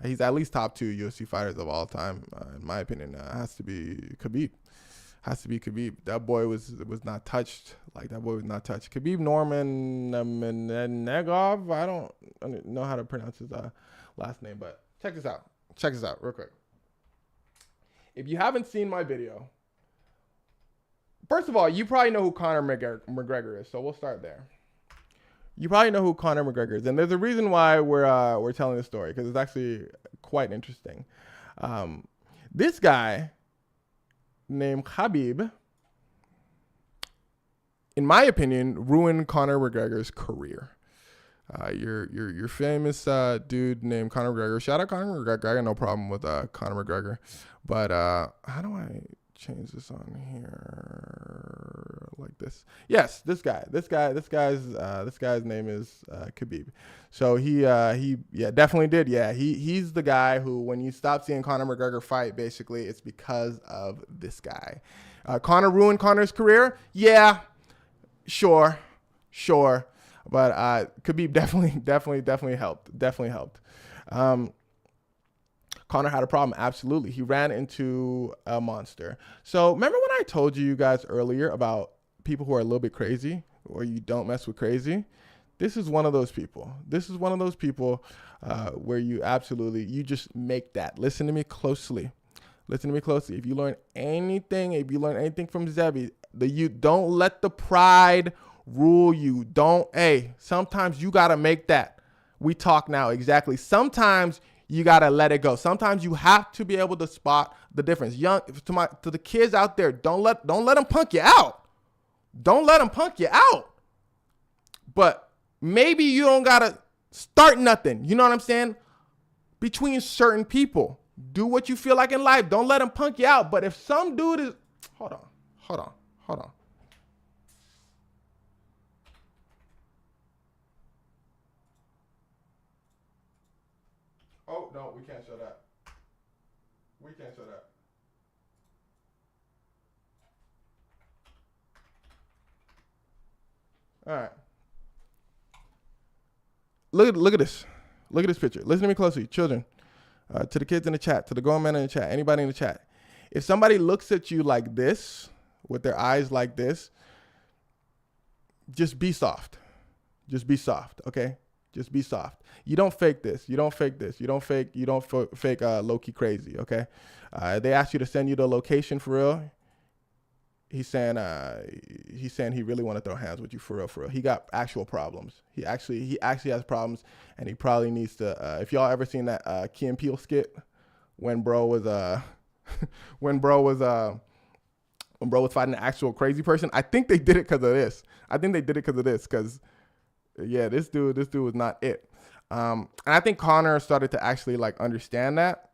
he's at least top 2 UFC fighters of all time. In my opinion, has to be Khabib. That boy was not touched. Khabib Nurmagomedov. I don't know how to pronounce his last name, but check this out real quick. If you haven't seen my video, first of all, you probably know who Conor McGregor is, so we'll start there. You probably know who Conor McGregor is, and there's a reason why we're telling this story, because it's actually quite interesting. This guy named Khabib, in my opinion, ruined Conor McGregor's career. Your famous dude named Conor McGregor. Shout out Conor McGregor. I got no problem with Conor McGregor, but how do I change this on here like this? Yes, this guy's name is Khabib. So he definitely did. Yeah, he's the guy who, when you stop seeing Conor McGregor fight, basically it's because of this guy. Conor ruined Conor's career. Yeah, sure. But Khabib definitely helped. Connor had a problem. Absolutely. He ran into a monster. So remember when I told you guys earlier about people who are a little bit crazy, or you don't mess with crazy? This is one of those people. This is one of those people where you just make that. Listen to me closely. Listen to me closely. If you learn anything from Zebby, you don't let the pride rule you. Sometimes you got to make that. We talk now. Exactly. Sometimes you got to let it go. Sometimes you have to be able to spot the difference. To the kids out there, don't let them punk you out. Don't let them punk you out. But maybe you don't got to start nothing. You know what I'm saying? Between certain people. Do what you feel like in life. Don't let them punk you out. But if some dude is... Hold on. Oh, no, we can't show that. All right. Look at this. Look at this picture. Listen to me closely, children. To the kids in the chat, to the grown men in the chat, anybody in the chat. If somebody looks at you like this, with their eyes like this, just be soft. Just be soft, okay? Just be soft. You don't fake this. You don't fake low-key crazy, okay? They asked you to send you the location for real. He's saying he really want to throw hands with you for real. He got actual problems. He actually has problems, and he probably needs to. If y'all ever seen that Key and Peele skit when bro was fighting an actual crazy person, I think they did it because of this. Because yeah, this dude was not it. And I think Connor started to actually like understand that,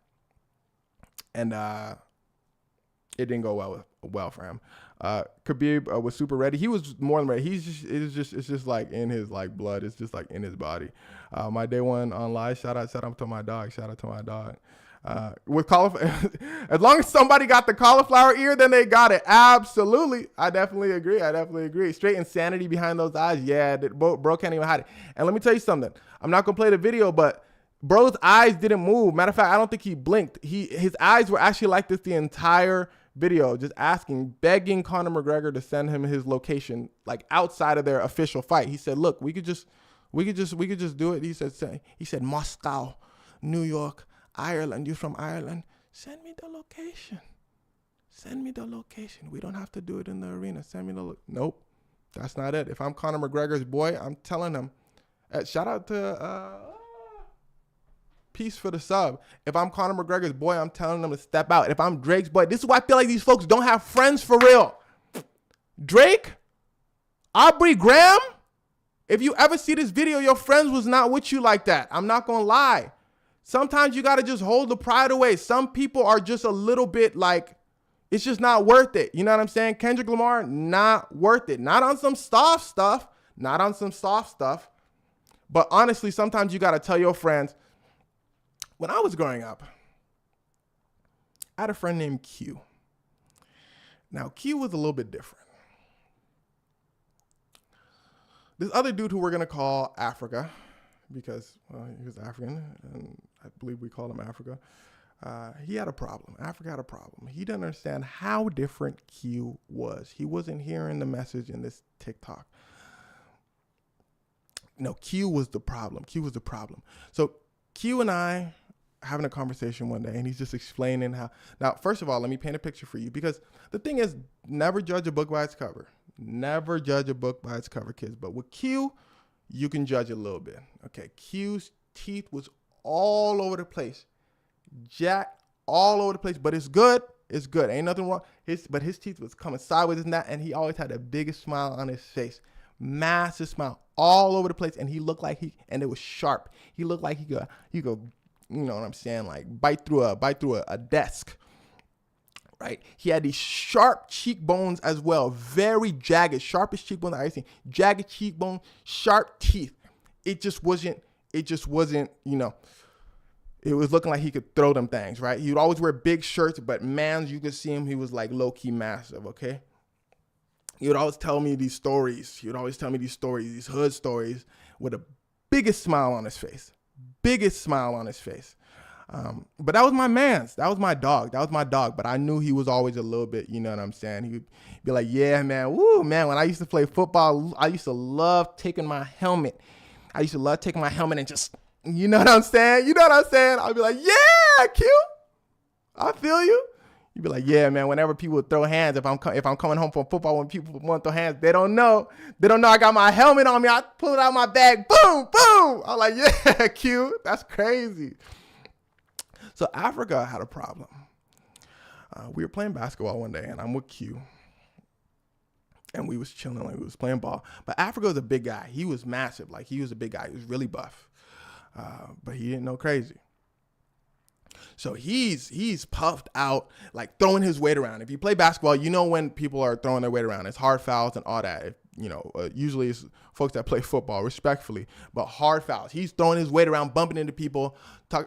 and it didn't go well for him. Khabib was super ready. He was more than ready. It's just like in his like blood. It's just like in his body. My day one on live. Shout out to my dog. With cauliflower, as long as somebody got the cauliflower ear, then they got it. Absolutely. I definitely agree. Straight insanity behind those eyes. Yeah, bro can't even hide it. And let me tell you something. I'm not gonna play the video, but bro's eyes didn't move. Matter of fact, I don't think he blinked. His eyes were actually like this the entire video, just begging Conor McGregor to send him his location, like outside of their official fight. He said, "Look, we could just do it." He said, "Moscow, New York, Ireland. You from Ireland? Send me the location. We don't have to do it in the arena. Send me the Nope, that's not it. If I'm Conor McGregor's boy, I'm telling him. Shout out to Peace for the sub. If I'm Conor McGregor's boy, I'm telling them to step out. If I'm Drake's boy, this is why I feel like these folks don't have friends for real. Drake, Aubrey Graham, if you ever see this video, your friends was not with you like that. I'm not going to lie. Sometimes you got to just hold the pride away. Some people are just a little bit like, it's just not worth it. You know what I'm saying? Kendrick Lamar, not worth it. Not on some soft stuff. But honestly, sometimes you got to tell your friends. When I was growing up, I had a friend named Q. Now, Q was a little bit different. This other dude who we're going to call Africa, because he was African, and I believe we called him Africa, he had a problem. Africa had a problem. He didn't understand how different Q was. He wasn't hearing the message in this TikTok. No, Q was the problem. So Q and I having a conversation one day, and he's just explaining how. Now, first of all, let me paint a picture for you, because the thing is, never judge a book by its cover. Kids. But with Q, you can judge a little bit. Okay, Q's teeth was all over the place. Jack, all over the place, but it's good. Ain't nothing wrong. But his teeth was coming sideways and that, and he always had the biggest smile on his face. Massive smile all over the place, and he looked like and it was sharp. He looked like he could, you know what I'm saying, like bite through a desk, right? He had these sharp cheekbones as well, very jagged, sharpest cheekbones I've seen. Jagged cheekbone, sharp teeth. It just wasn't, you know, it was looking like he could throw them things, right? He would always wear big shirts, but man, you could see him, he was like low-key massive, okay? He would always tell me these stories. These hood stories with the biggest smile on his face. But that was my man's. That was my dog. That was my dog. But I knew he was always a little bit, you know what I'm saying? He would be like, yeah, man. Woo, man. When I used to play football, I used to love taking my helmet. And just, you know what I'm saying? I'd be like, yeah, Q. I feel you. You'd be like, yeah, man, whenever people throw hands, if I'm coming home from football, when people want to throw hands, they don't know I got my helmet on me. I pull it out of my bag. Boom, boom. I'm like, yeah, Q. That's crazy. So Africa had a problem. We were playing basketball one day, and I'm with Q. And we was chilling, like we was playing ball. But Africa was a big guy. He was massive. Like, he was a big guy. He was really buff. But he didn't know crazy. So he's puffed out, like throwing his weight around. If you play basketball, you know when people are throwing their weight around. It's hard fouls and all that. Usually it's folks that play football, respectfully, but hard fouls. He's throwing his weight around, bumping into people.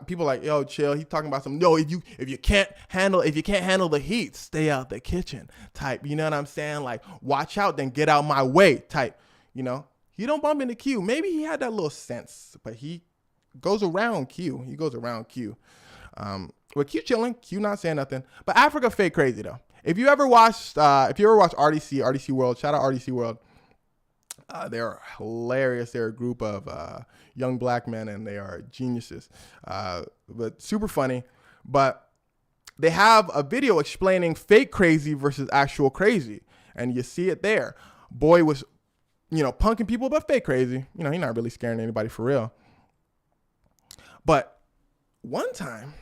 People like, yo, chill. He's talking about some, no, if you can't handle the heat, stay out the kitchen type. You know what I'm saying? Like, watch out, then get out my way type. You know, he don't bump into Q. Maybe he had that little sense, but he goes around Q. With Q chilling, Q not saying nothing. But Africa fake crazy though. If you ever watched RDC World, shout out RDC World. They're hilarious. They're a group of young black men, and they are geniuses. But super funny. But they have a video explaining fake crazy versus actual crazy, and you see it there. Boy was, punking people, but fake crazy. He's not really scaring anybody for real. But one time.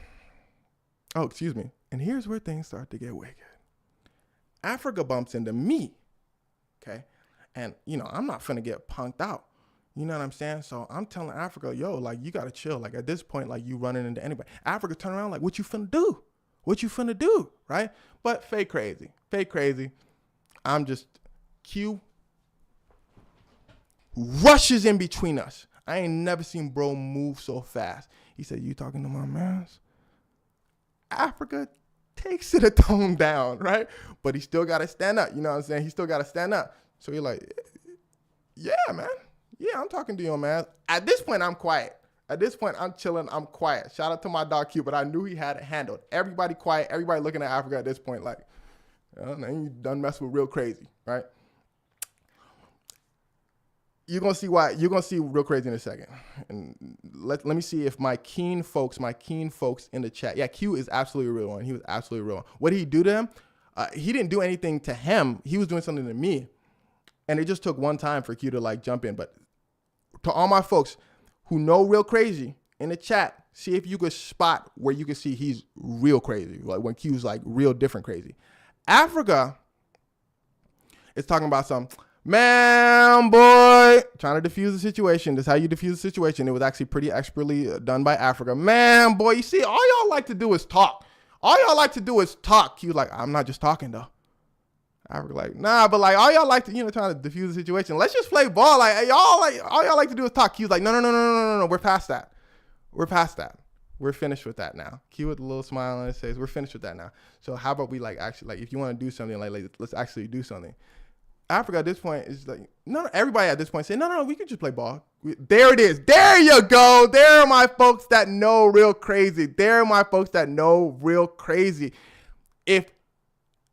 Oh, excuse me. And here's where things start to get wicked. Africa bumps into me, okay? And, I'm not finna get punked out. You know what I'm saying? So I'm telling Africa, yo, like, you gotta chill. Like, at this point, like, you running into anybody. Africa turn around like, what you finna do? Right? But fake crazy. I'm just, Q rushes in between us. I ain't never seen bro move so fast. He said, you talking to my mans? Africa takes it a tone down, right? But he still got to stand up. You know what I'm saying? He still got to stand up. So you're like, yeah, man. Yeah, I'm talking to you, man. At this point, I'm quiet. At this point, I'm chilling. I'm quiet. Shout out to my dog Q, but I knew he had it handled. Everybody quiet. Everybody looking at Africa at this point like, man, you done mess with real crazy, right? You're going to see why. You're going to see real crazy in a second. And let me see if my keen folks in the chat. Yeah, Q is absolutely a real one. He was absolutely a real one. What did he do to him? He didn't do anything to him. He was doing something to me. And it just took one time for Q to like jump in. But to all my folks who know real crazy in the chat, see if you could spot where you can see he's real crazy. Like when Q's like real different crazy. Africa is talking about some... Man, boy, trying to diffuse the situation. This is how you diffuse the situation. It was actually pretty expertly done by Africa. Man, boy, you see, all y'all like to do is talk. He was like, I'm not just talking, though. Africa like, nah, but like, all y'all like to, trying to diffuse the situation. Let's just play ball. Like, all y'all like to do is talk. He was like, no. We're past that. We're finished with that now. Q with a little smile on his face. We're finished with that now. So how about we like actually, like, if you want to do something, like let's actually do something. Africa at this point is like, no, everybody at this point say, no, we can just play ball. There it is. There you go. There are my folks that know real crazy. If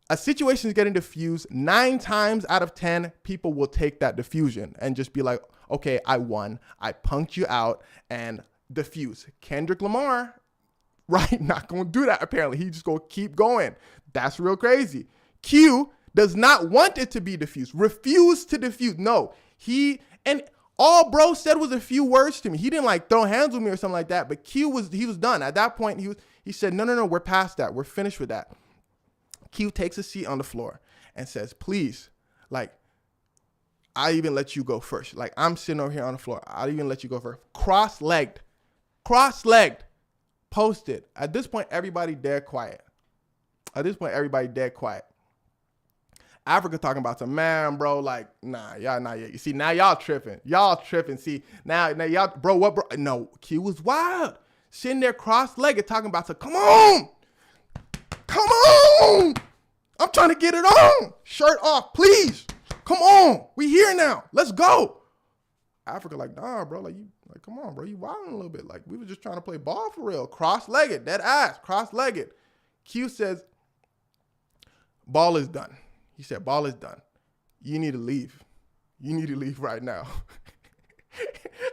a situation is getting diffused, 9 times out of 10, people will take that diffusion and just be like, okay, I won. I punked you out and diffuse. Kendrick Lamar, right? Not going to do that apparently. He just going to keep going. That's real crazy. Q does not want it to be diffused. Refuse to diffuse. No, and all bro said was a few words to me. He didn't like throw hands with me or something like that, but he was done. At that point, he said, no, we're past that. We're finished with that. Q takes a seat on the floor and says, please, like, I even let you go first. Like, I'm sitting over here on the floor. I'll even let you go first. Cross-legged, posted. At this point, everybody dead quiet. Africa talking about some, man, bro, like, nah, y'all not yet. You see, now y'all tripping. See, now y'all, bro, what, bro? No, Q was wild. Sitting there cross-legged talking about some, come on. I'm trying to get it on. Shirt off, please. Come on. We here now. Let's go. Africa like, nah, bro, like you, like come on, bro, you wilding a little bit. Like we were just trying to play ball for real, cross-legged, dead ass, cross-legged. Q says, ball is done. He said, ball is done. You need to leave. You need to leave right now.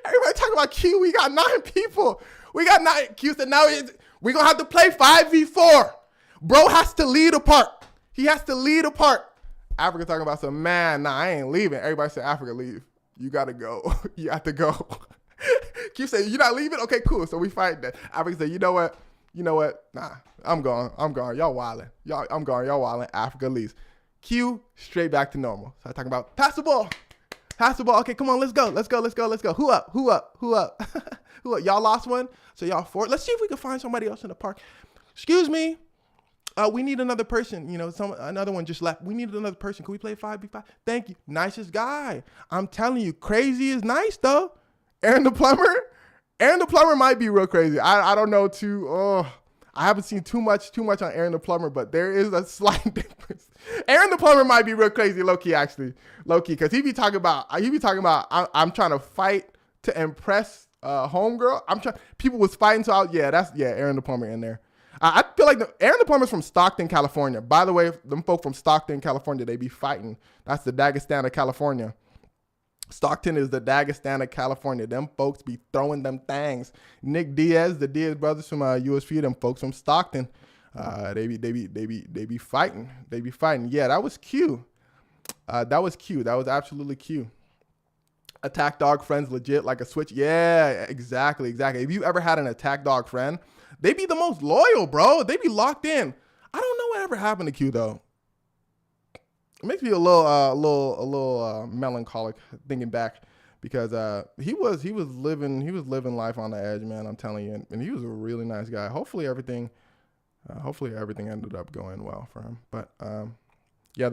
Everybody talking about Q. We got 9 people. We got 9. Q said, now we're going to have to play 5v4. Bro has to lead a part. He has to lead a part. Africa talking about some, man, nah, I ain't leaving. Everybody said, Africa, leave. You got to go. You have to go. Q said, you not leaving? Okay, cool. So we fight that. Africa said, you know what? Nah, I'm gone. Y'all wilding. I'm gone. Y'all wilding. Africa leaves. Q straight back to normal. So I talking about pass the ball. Okay, come on, let's go. Who up? Who up? Y'all lost one, so y'all 4. Let's see if we can find somebody else in the park. Excuse me. We need another person. Another one just left. We need another person. Can we play 5v5? Thank you. Nicest guy. I'm telling you, crazy is nice though. Aaron the plumber might be real crazy. I don't know I haven't seen too much on Aaron the plumber, but there is a slight difference. Aaron the plumber might be real crazy, low key, because he be talking about I'm trying to fight to impress homegirl. People was fighting, so Aaron the plumber in there. I feel like Aaron the plumber's from Stockton, California. By the way, them folk from Stockton, California, they be fighting. That's the Dagestan of California. Stockton is the Dagestan of California. Them folks be throwing them things. Nick Diaz, the Diaz brothers from USP, them folks from Stockton, they be fighting. They be fighting. Yeah, that was Q. That was absolutely Q. Attack dog friends legit like a switch. Yeah, exactly. If you ever had an attack dog friend, they be the most loyal, bro. They be locked in. I don't know what ever happened to Q though. It makes me a little melancholic thinking back, because he was living life on the edge, man. I'm telling you, and he was a really nice guy. Hopefully everything ended up going well for him. But the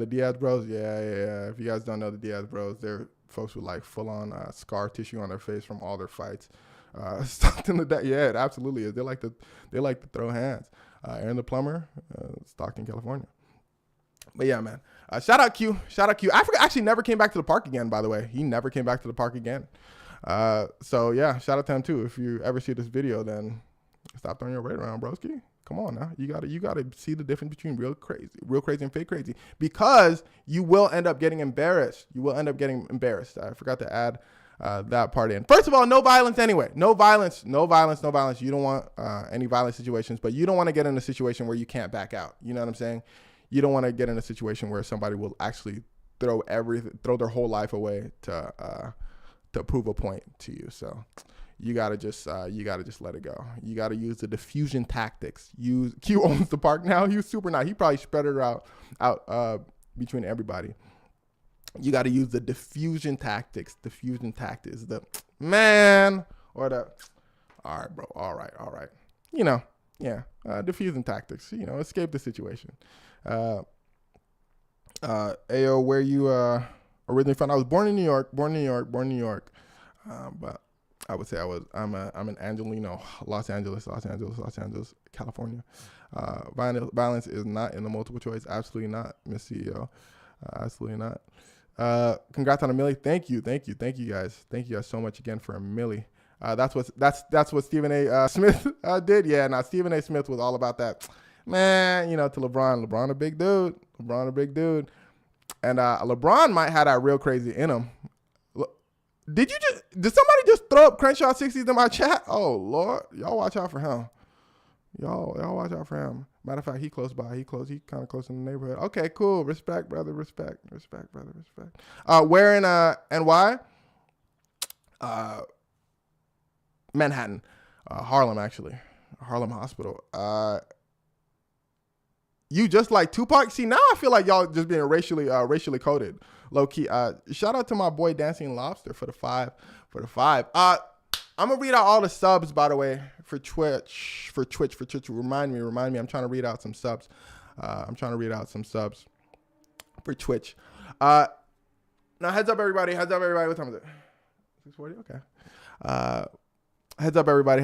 Diaz Bros, yeah. If you guys don't know the Diaz Bros, they're folks with like full on scar tissue on their face from all their fights. Stockton, yeah, it absolutely is. They like to throw hands. Aaron the plumber, Stockton, California. But yeah, man. Shout out Q. Africa actually never came back to the park again, by the way. He never came back to the park again. So yeah, shout out to him too. If you ever see this video, then stop throwing your weight around, broski. Come on now. You gotta see the difference between real crazy and fake crazy, because you will end up getting embarrassed. I forgot to add that part in. First of all, no violence anyway. No violence. You don't want any violent situations, but you don't want to get in a situation where you can't back out. You know what I'm saying? You don't want to get in a situation where somebody will actually throw their whole life away to prove a point to you. So you gotta just let it go. You gotta use the diffusion tactics. Q owns the park now. He's super nice. He probably spread it out between everybody. You gotta use the diffusion tactics. The man or the all right, bro. All right. Diffusing tactics. Escape the situation. Ayo, where you originally from? I was born in New York. But I would say I'm an Angelino, Los Angeles, California. Violence is not in the multiple choice. Absolutely not, Miss CEO. Absolutely not. Congrats on a milli. Thank you guys. Thank you guys so much again for a milli. That's what Stephen A. Smith did. Yeah, now Stephen A. Smith was all about that. Man, to LeBron a big dude. And LeBron might have that real crazy in him. Did somebody just throw up Crenshaw 60s in my chat? Oh Lord, y'all watch out for him. Y'all watch out for him. Matter of fact, he close by. He kind of close in the neighborhood. Okay, cool. Respect, brother. Respect. Where in NY? Manhattan, Harlem actually, Harlem Hospital. You just like Tupac? See, now I feel like y'all just being racially coded, low key. Shout out to my boy Dancing Lobster for the five. I'm gonna read out all the subs, by the way, for Twitch. Remind me. I'm trying to read out some subs. For Twitch. Now heads up everybody. What time is it? 6:40. Okay. Heads up everybody.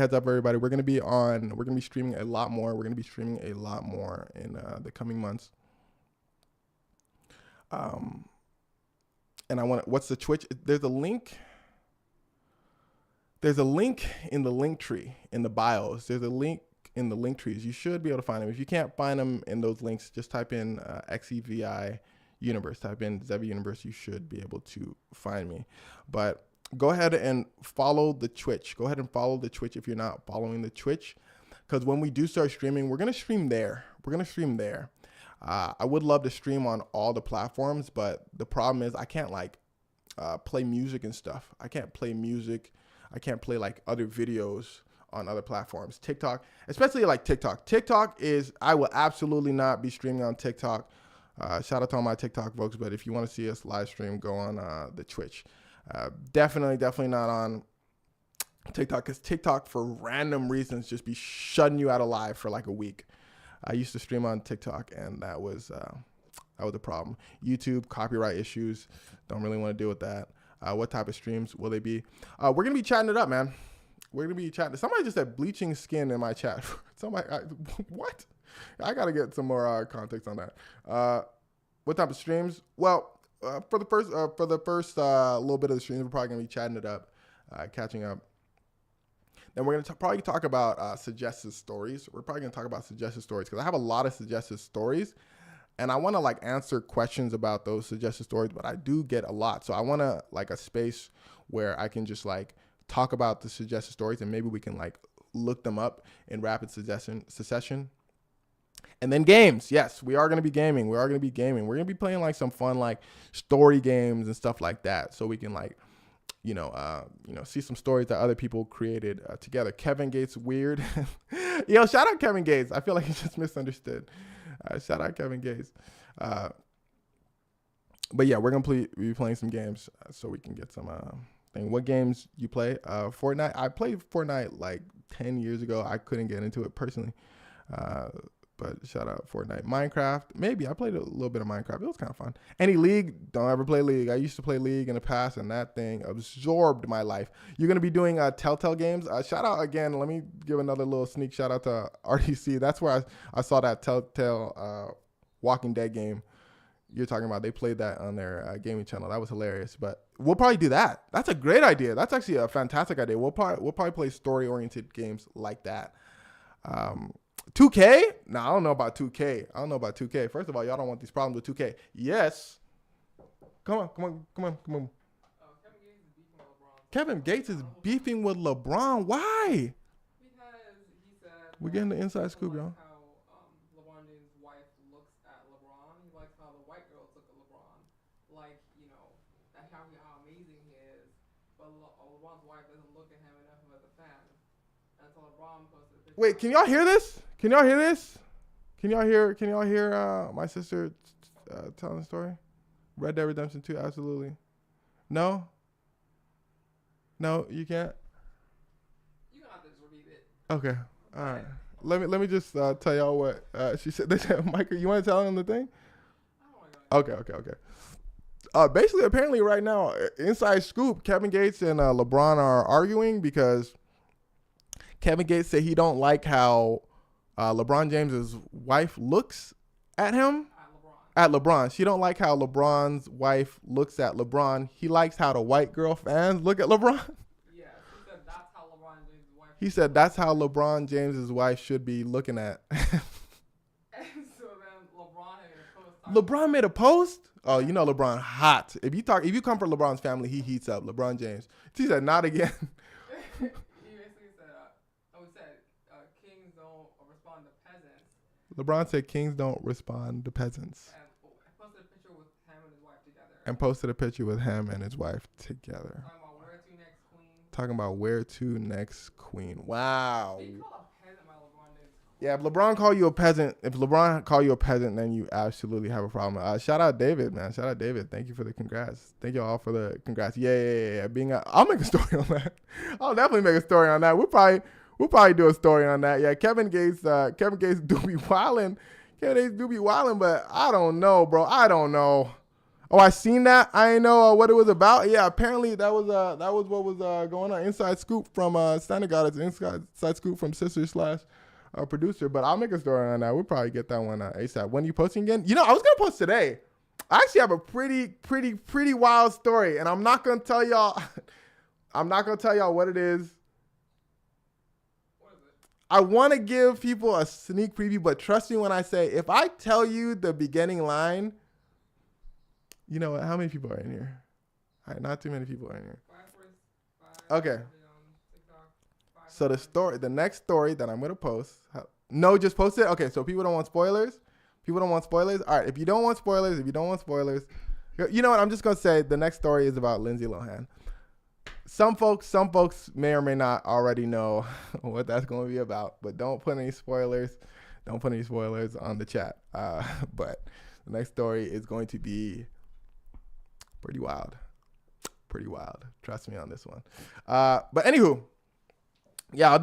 We're gonna be streaming a lot more. In the coming months. And what's the Twitch? There's a link. There's a link in the link tree in the bios. There's a link in the link trees. You should be able to find them. If you can't find them in those links, just type in XEVI Universe. Type in Zevi Universe. You should be able to find me. But go ahead and follow the Twitch. Go ahead and follow the Twitch if you're not following the Twitch. Because when we do start streaming, we're going to stream there. I would love to stream on all the platforms, but the problem is I can't like play music and stuff. I can't play music. I can't play like other videos on other platforms. TikTok, especially like TikTok. I will absolutely not be streaming on TikTok. Shout out to all my TikTok folks, but if you want to see us live stream, go on the Twitch. Definitely not on TikTok, because TikTok for random reasons just be shutting you out of live for like a week. I used to stream on TikTok, and that was a problem. YouTube, copyright issues, don't really want to deal with that. What type of streams will they be? We're going to be chatting it up, man. We're going to be chatting. Somebody just said bleaching skin in my chat. What? I got to get some more context on that. What type of streams? Well, for the first little bit of the streams, we're probably going to be chatting it up, catching up. Then we're going to probably talk about suggested stories. We're probably going to talk about suggested stories because I have a lot of suggested stories, and I want to like answer questions about those suggested stories, but I do get a lot. So I want to like a space where I can just like talk about the suggested stories, and maybe we can like look them up in rapid succession. And then games. Yes, we are going to be gaming. We're going to be playing like some fun like story games and stuff like that, so we can like see some stories that other people created together. Kevin Gates weird. Yo, shout out Kevin Gates. I feel like he's just misunderstood. Shout out Kevin Gates. But yeah, we're gonna be playing some games so we can get some thing. What games you play? Fortnite. I played Fortnite like 10 years ago. I couldn't get into it personally. But shout out Fortnite. Minecraft, maybe. I played a little bit of Minecraft. It was kind of fun. Any League? Don't ever play League. I used to play League in the past, and that thing absorbed my life. You're going to be doing Telltale games. Shout out again. Let me give another little sneak shout out to RDC. That's where I saw that Telltale Walking Dead game you're talking about. They played that on their gaming channel. That was hilarious. But we'll probably do that. That's a great idea. That's actually a fantastic idea. We'll probably play story-oriented games like that. 2K? Nah, I don't know about 2K. First of all, y'all don't want these problems with 2K. Yes. Come on. Kevin Gates is beefing with LeBron. Why?
Because he said
we're getting the inside scoop, y'all.
How LeBron James' wife looks at LeBron. He likes how the white girls look at LeBron. Like, how amazing he is. But LeBron's wife doesn't look at him enough as a fan. And so LeBron posted a picture.
Wait, can y'all hear this? Can y'all hear my sister telling the story? Red Dead Redemption 2, absolutely. No, you can't.
You don't have to just repeat it.
Okay, all right. Let me just tell y'all what she said. They said, Michael, you want to tell them the thing? Okay. Basically, apparently, right now, inside scoop, Kevin Gates and LeBron are arguing because Kevin Gates said he don't like how LeBron James's wife looks at him. At LeBron. She don't like how LeBron's wife looks at LeBron. He likes how the white girl fans look at LeBron.
Yeah,
he said that's how LeBron James's wife should be looking at.
And so then
LeBron made a post. Oh, you know LeBron hot. If you come from LeBron's family, he heats up. LeBron James. He said not again.
He basically said, kings don't respond to peasants.
LeBron said kings don't respond to peasants. And posted a picture with him and his wife together. Talking about where to next queen. Wow. Yeah, if LeBron call you a peasant, then you absolutely have a problem. Shout out David, man. Shout out David. Thank you for the congrats. Thank you all for the congrats. Yeah. I'll make a story on that. I'll definitely make a story on that. We'll probably do a story on that. Yeah, Kevin Gates do be wilding. But I don't know, bro. I don't know. Oh, I seen that. I didn't know what it was about. Yeah, apparently that was what was going on. Inside scoop from Standard God. It's inside scoop from sister / producer. But I'll make a story on that. We'll probably get that one ASAP. When are you posting again? I was gonna post today. I actually have a pretty wild story, and I'm not gonna tell y'all. I'm not gonna tell y'all what it is. I want to give people a sneak preview, but trust me when I say, if I tell you the beginning line, you know what? How many people are in here? All right, not too many people are in here. Okay. So the next story that I'm gonna post. No, just post it. Okay, so people don't want spoilers. All right, if you don't want spoilers, you know what? I'm just gonna say the next story is about Lindsay Lohan. Some folks may or may not already know what that's going to be about, but don't put any spoilers. Don't put any spoilers on the chat. But the next story is going to be pretty wild. Trust me on this one. But anywho, yeah, I'll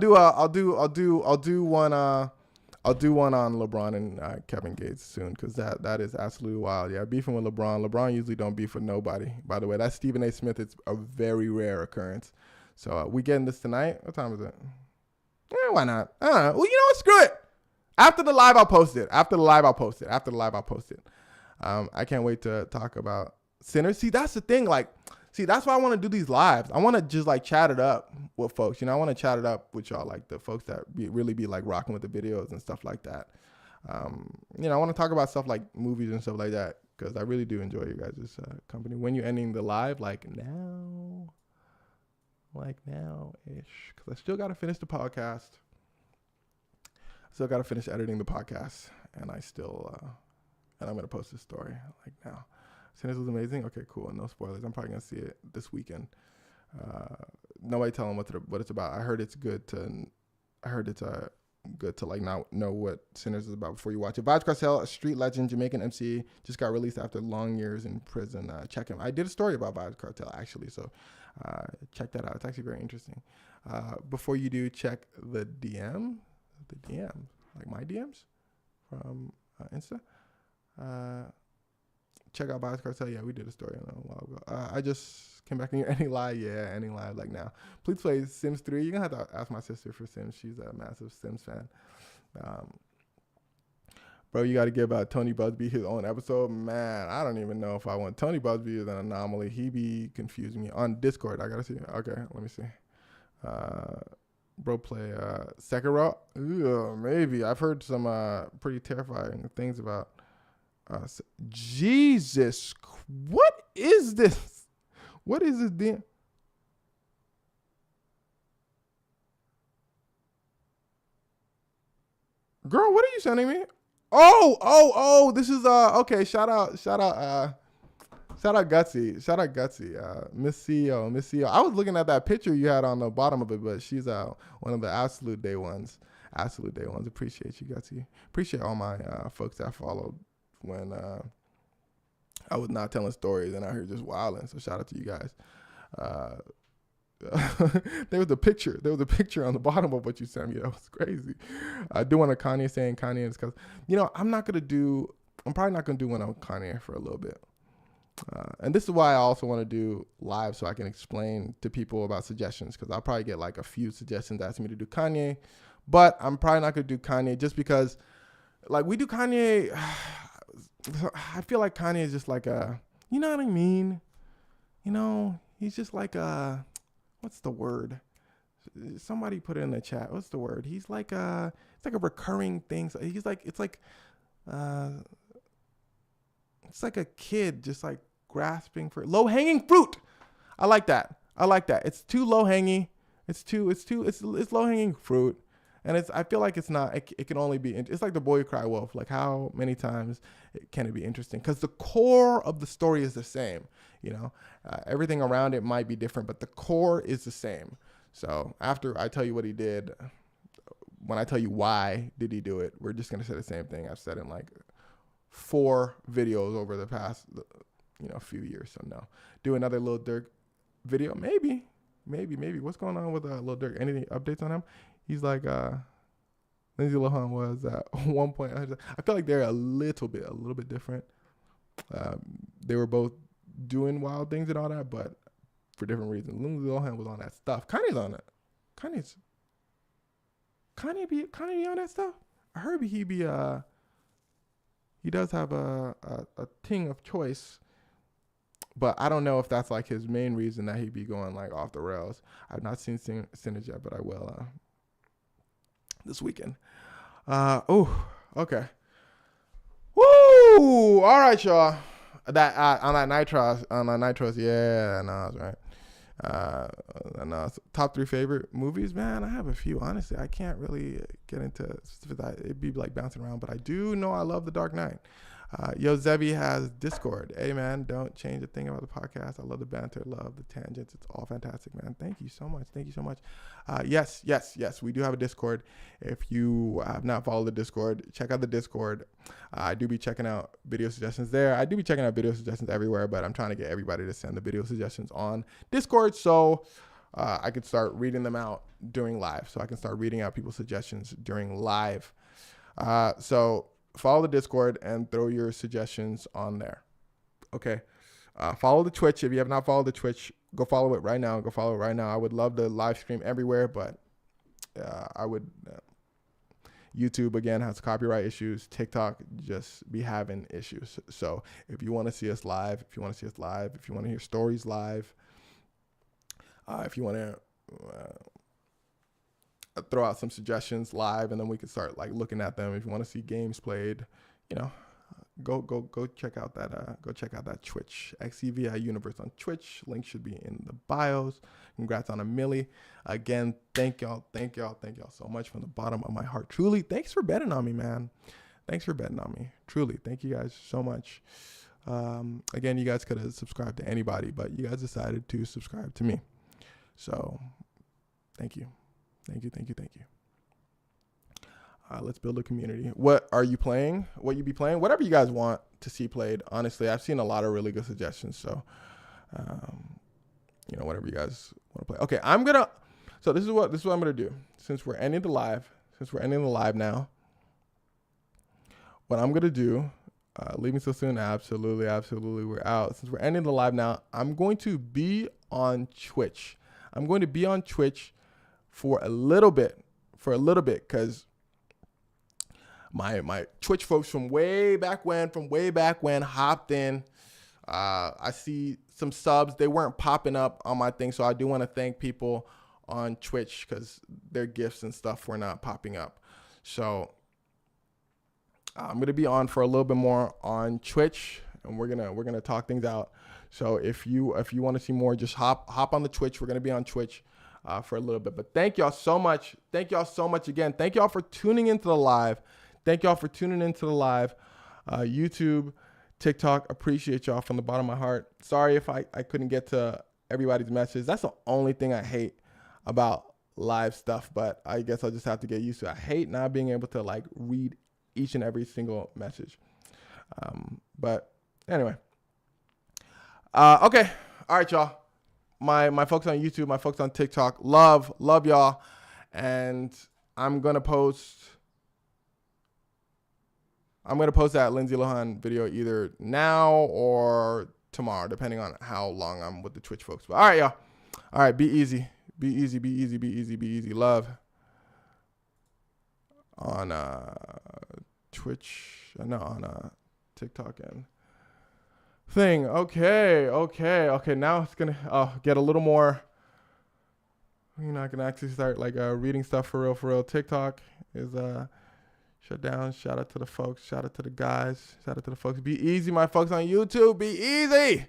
do one on LeBron and Kevin Gates soon, because that is absolutely wild. Yeah, beefing with LeBron. LeBron usually don't beef with nobody. By the way, that's Stephen A. Smith. It's a very rare occurrence. So we getting this tonight. What time is it? Yeah, why not? I don't know. Well, you know what? Screw it. After the live, I'll post it. I can't wait to talk about Sinners. See, that's the thing. That's why I want to do these lives. I want to just chat it up with folks. I want to chat it up with y'all, the folks that really be rocking with the videos and stuff like that. I want to talk about stuff like movies and stuff like that, because I really do enjoy you guys' company. When you're ending the live, now-ish, because I still got to finish the podcast. I still got to finish editing the podcast, and I'm going to post this story now. Sinners was amazing. Okay, cool. No spoilers. I'm probably gonna see it this weekend. Nobody tell them what it's about. I heard it's good to not know what Sinners is about before you watch it. Vybz Kartel, a street legend, Jamaican MC, just got released after long years in prison. Check him. I did a story about Vybz Kartel actually, so check that out. It's actually very interesting. Before you do, check the DM, my DMs from Insta. Check out Vybz Kartel. Yeah, we did a story on that a while ago. I just came back in here. Any live now. Please play Sims 3. You're going to have to ask my sister for Sims. She's a massive Sims fan. Bro, you got to give Tony Busby his own episode. Man, I don't even know if I want. Tony Busby is an anomaly. He be confusing me. On Discord, I got to see. Okay, let me see. Bro, play Sekiro. Maybe. I've heard some pretty terrifying things about Jesus, what is this? What is this damn? Girl, what are you sending me? Oh, this is okay. Shout out Gutsy. Miss CEO. I was looking at that picture you had on the bottom of it, but she's one of the absolute day ones. Appreciate you, Gutsy. Appreciate all my folks that followed when I was not telling stories and I heard just wilding. So shout out to you guys. There was a picture on the bottom of what you sent me. That was crazy. I do want a Kanye saying Kanye is because I'm probably not gonna do one on Kanye for a little bit. And this is why I also want to do live, so I can explain to people about suggestions, because I'll probably get a few suggestions asking me to do Kanye, but I'm probably not gonna do Kanye just because we do Kanye. I feel like Kanye is just you know what I mean? He's just what's the word? Somebody put it in the chat. What's the word? He's it's like a recurring thing. He's it's like a kid just grasping for low-hanging fruit. I like that. It's too low-hanging. It's low-hanging fruit. And I feel like it's not, it can only be, it's like The Boy Who Cried Wolf. How many times can it be interesting? Because the core of the story is the same, everything around it might be different, but the core is the same. So after I tell you what he did, when I tell you why did he do it, we're just going to say the same thing I've said in 4 videos over the past, few years. So no, do another Lil Durk video. Maybe. What's going on with Lil Durk? Any updates on him? He's Lindsay Lohan was at one point. I feel like they're a little bit different. They were both doing wild things and all that, but for different reasons. Lindsay Lohan was on that stuff. Kanye's on it. Kanye be on that stuff. I heard he does have a thing of choice But I don't know if that's like his main reason that he'd be going like off the rails. I've not seen Sinners yet, but I will this weekend. Okay. Woo! All right, y'all. That on that Nitros, yeah, no, that's right. Top 3 favorite movies, man. I have a few. Honestly, I can't really get into specific that. It'd be like bouncing around, but I do know I love The Dark Knight. Yo, Zevi has Discord. Hey, man, don't change a thing about the podcast. I love the banter, love the tangents. It's all fantastic, man. Thank you so much. Yes, we do have a Discord. If you have not followed the Discord, check out the Discord. I do be checking out video suggestions there. I do be checking out video suggestions everywhere, but I'm trying to get everybody to send the video suggestions on Discord so I could start reading them out during live. So I can start reading out people's suggestions during live. So follow the Discord and throw your suggestions on there. Okay. Follow the Twitch. If you have not followed the Twitch, go follow it right now. I would love to live stream everywhere, but I would. YouTube, again, has copyright issues. TikTok just be having issues. So if you want to see us live, if you want to hear stories live, if you want to throw out some suggestions live, and then we can start like looking at them. If you want to see games played, go check out that Twitch, XCVI Universe on Twitch. Link should be in the bios. Congrats on a milli. Again, thank y'all so much from the bottom of my heart. Truly, thanks for betting on me, man. Thanks for betting on me. Truly, thank you guys so much. Again, you guys could have subscribed to anybody, but you guys decided to subscribe to me. So, thank you. Let's build a community. What are you playing? What you be playing? Whatever you guys want to see played. Honestly, I've seen a lot of really good suggestions. So, whatever you guys want to play. Okay, so this is what I'm gonna do. Since we're ending the live now, what I'm gonna do, leaving so soon, absolutely, we're out. Since we're ending the live now, I'm going to be on Twitch. For a little bit, because my Twitch folks from way back when hopped in. I see some subs. They weren't popping up on my thing, so I do want to thank people on Twitch because their gifts and stuff were not popping up. So I'm gonna be on for a little bit more on Twitch, and we're gonna talk things out. So if you want to see more, just hop on the Twitch. We're gonna be on Twitch for a little bit. But thank y'all so much. Again. Thank y'all for tuning into the live. YouTube, TikTok, appreciate y'all from the bottom of my heart. Sorry if I couldn't get to everybody's message. That's the only thing I hate about live stuff, but I guess I'll just have to get used to it. I hate not being able to like read each and every single message. But anyway. Okay. All right, y'all. My folks on YouTube, my folks on TikTok, love y'all. And I'm going to post that Lindsay Lohan video either now or tomorrow, depending on how long I'm with the Twitch folks. But all right, y'all. All right, be easy. Love on Twitch, on TikTok and thing. Okay. Now it's gonna get a little more. You're not gonna actually start like reading stuff for real. TikTok is shut down. Shout out to the folks. Shout out to the guys. Shout out to the folks. Be easy, my folks on YouTube. Be easy.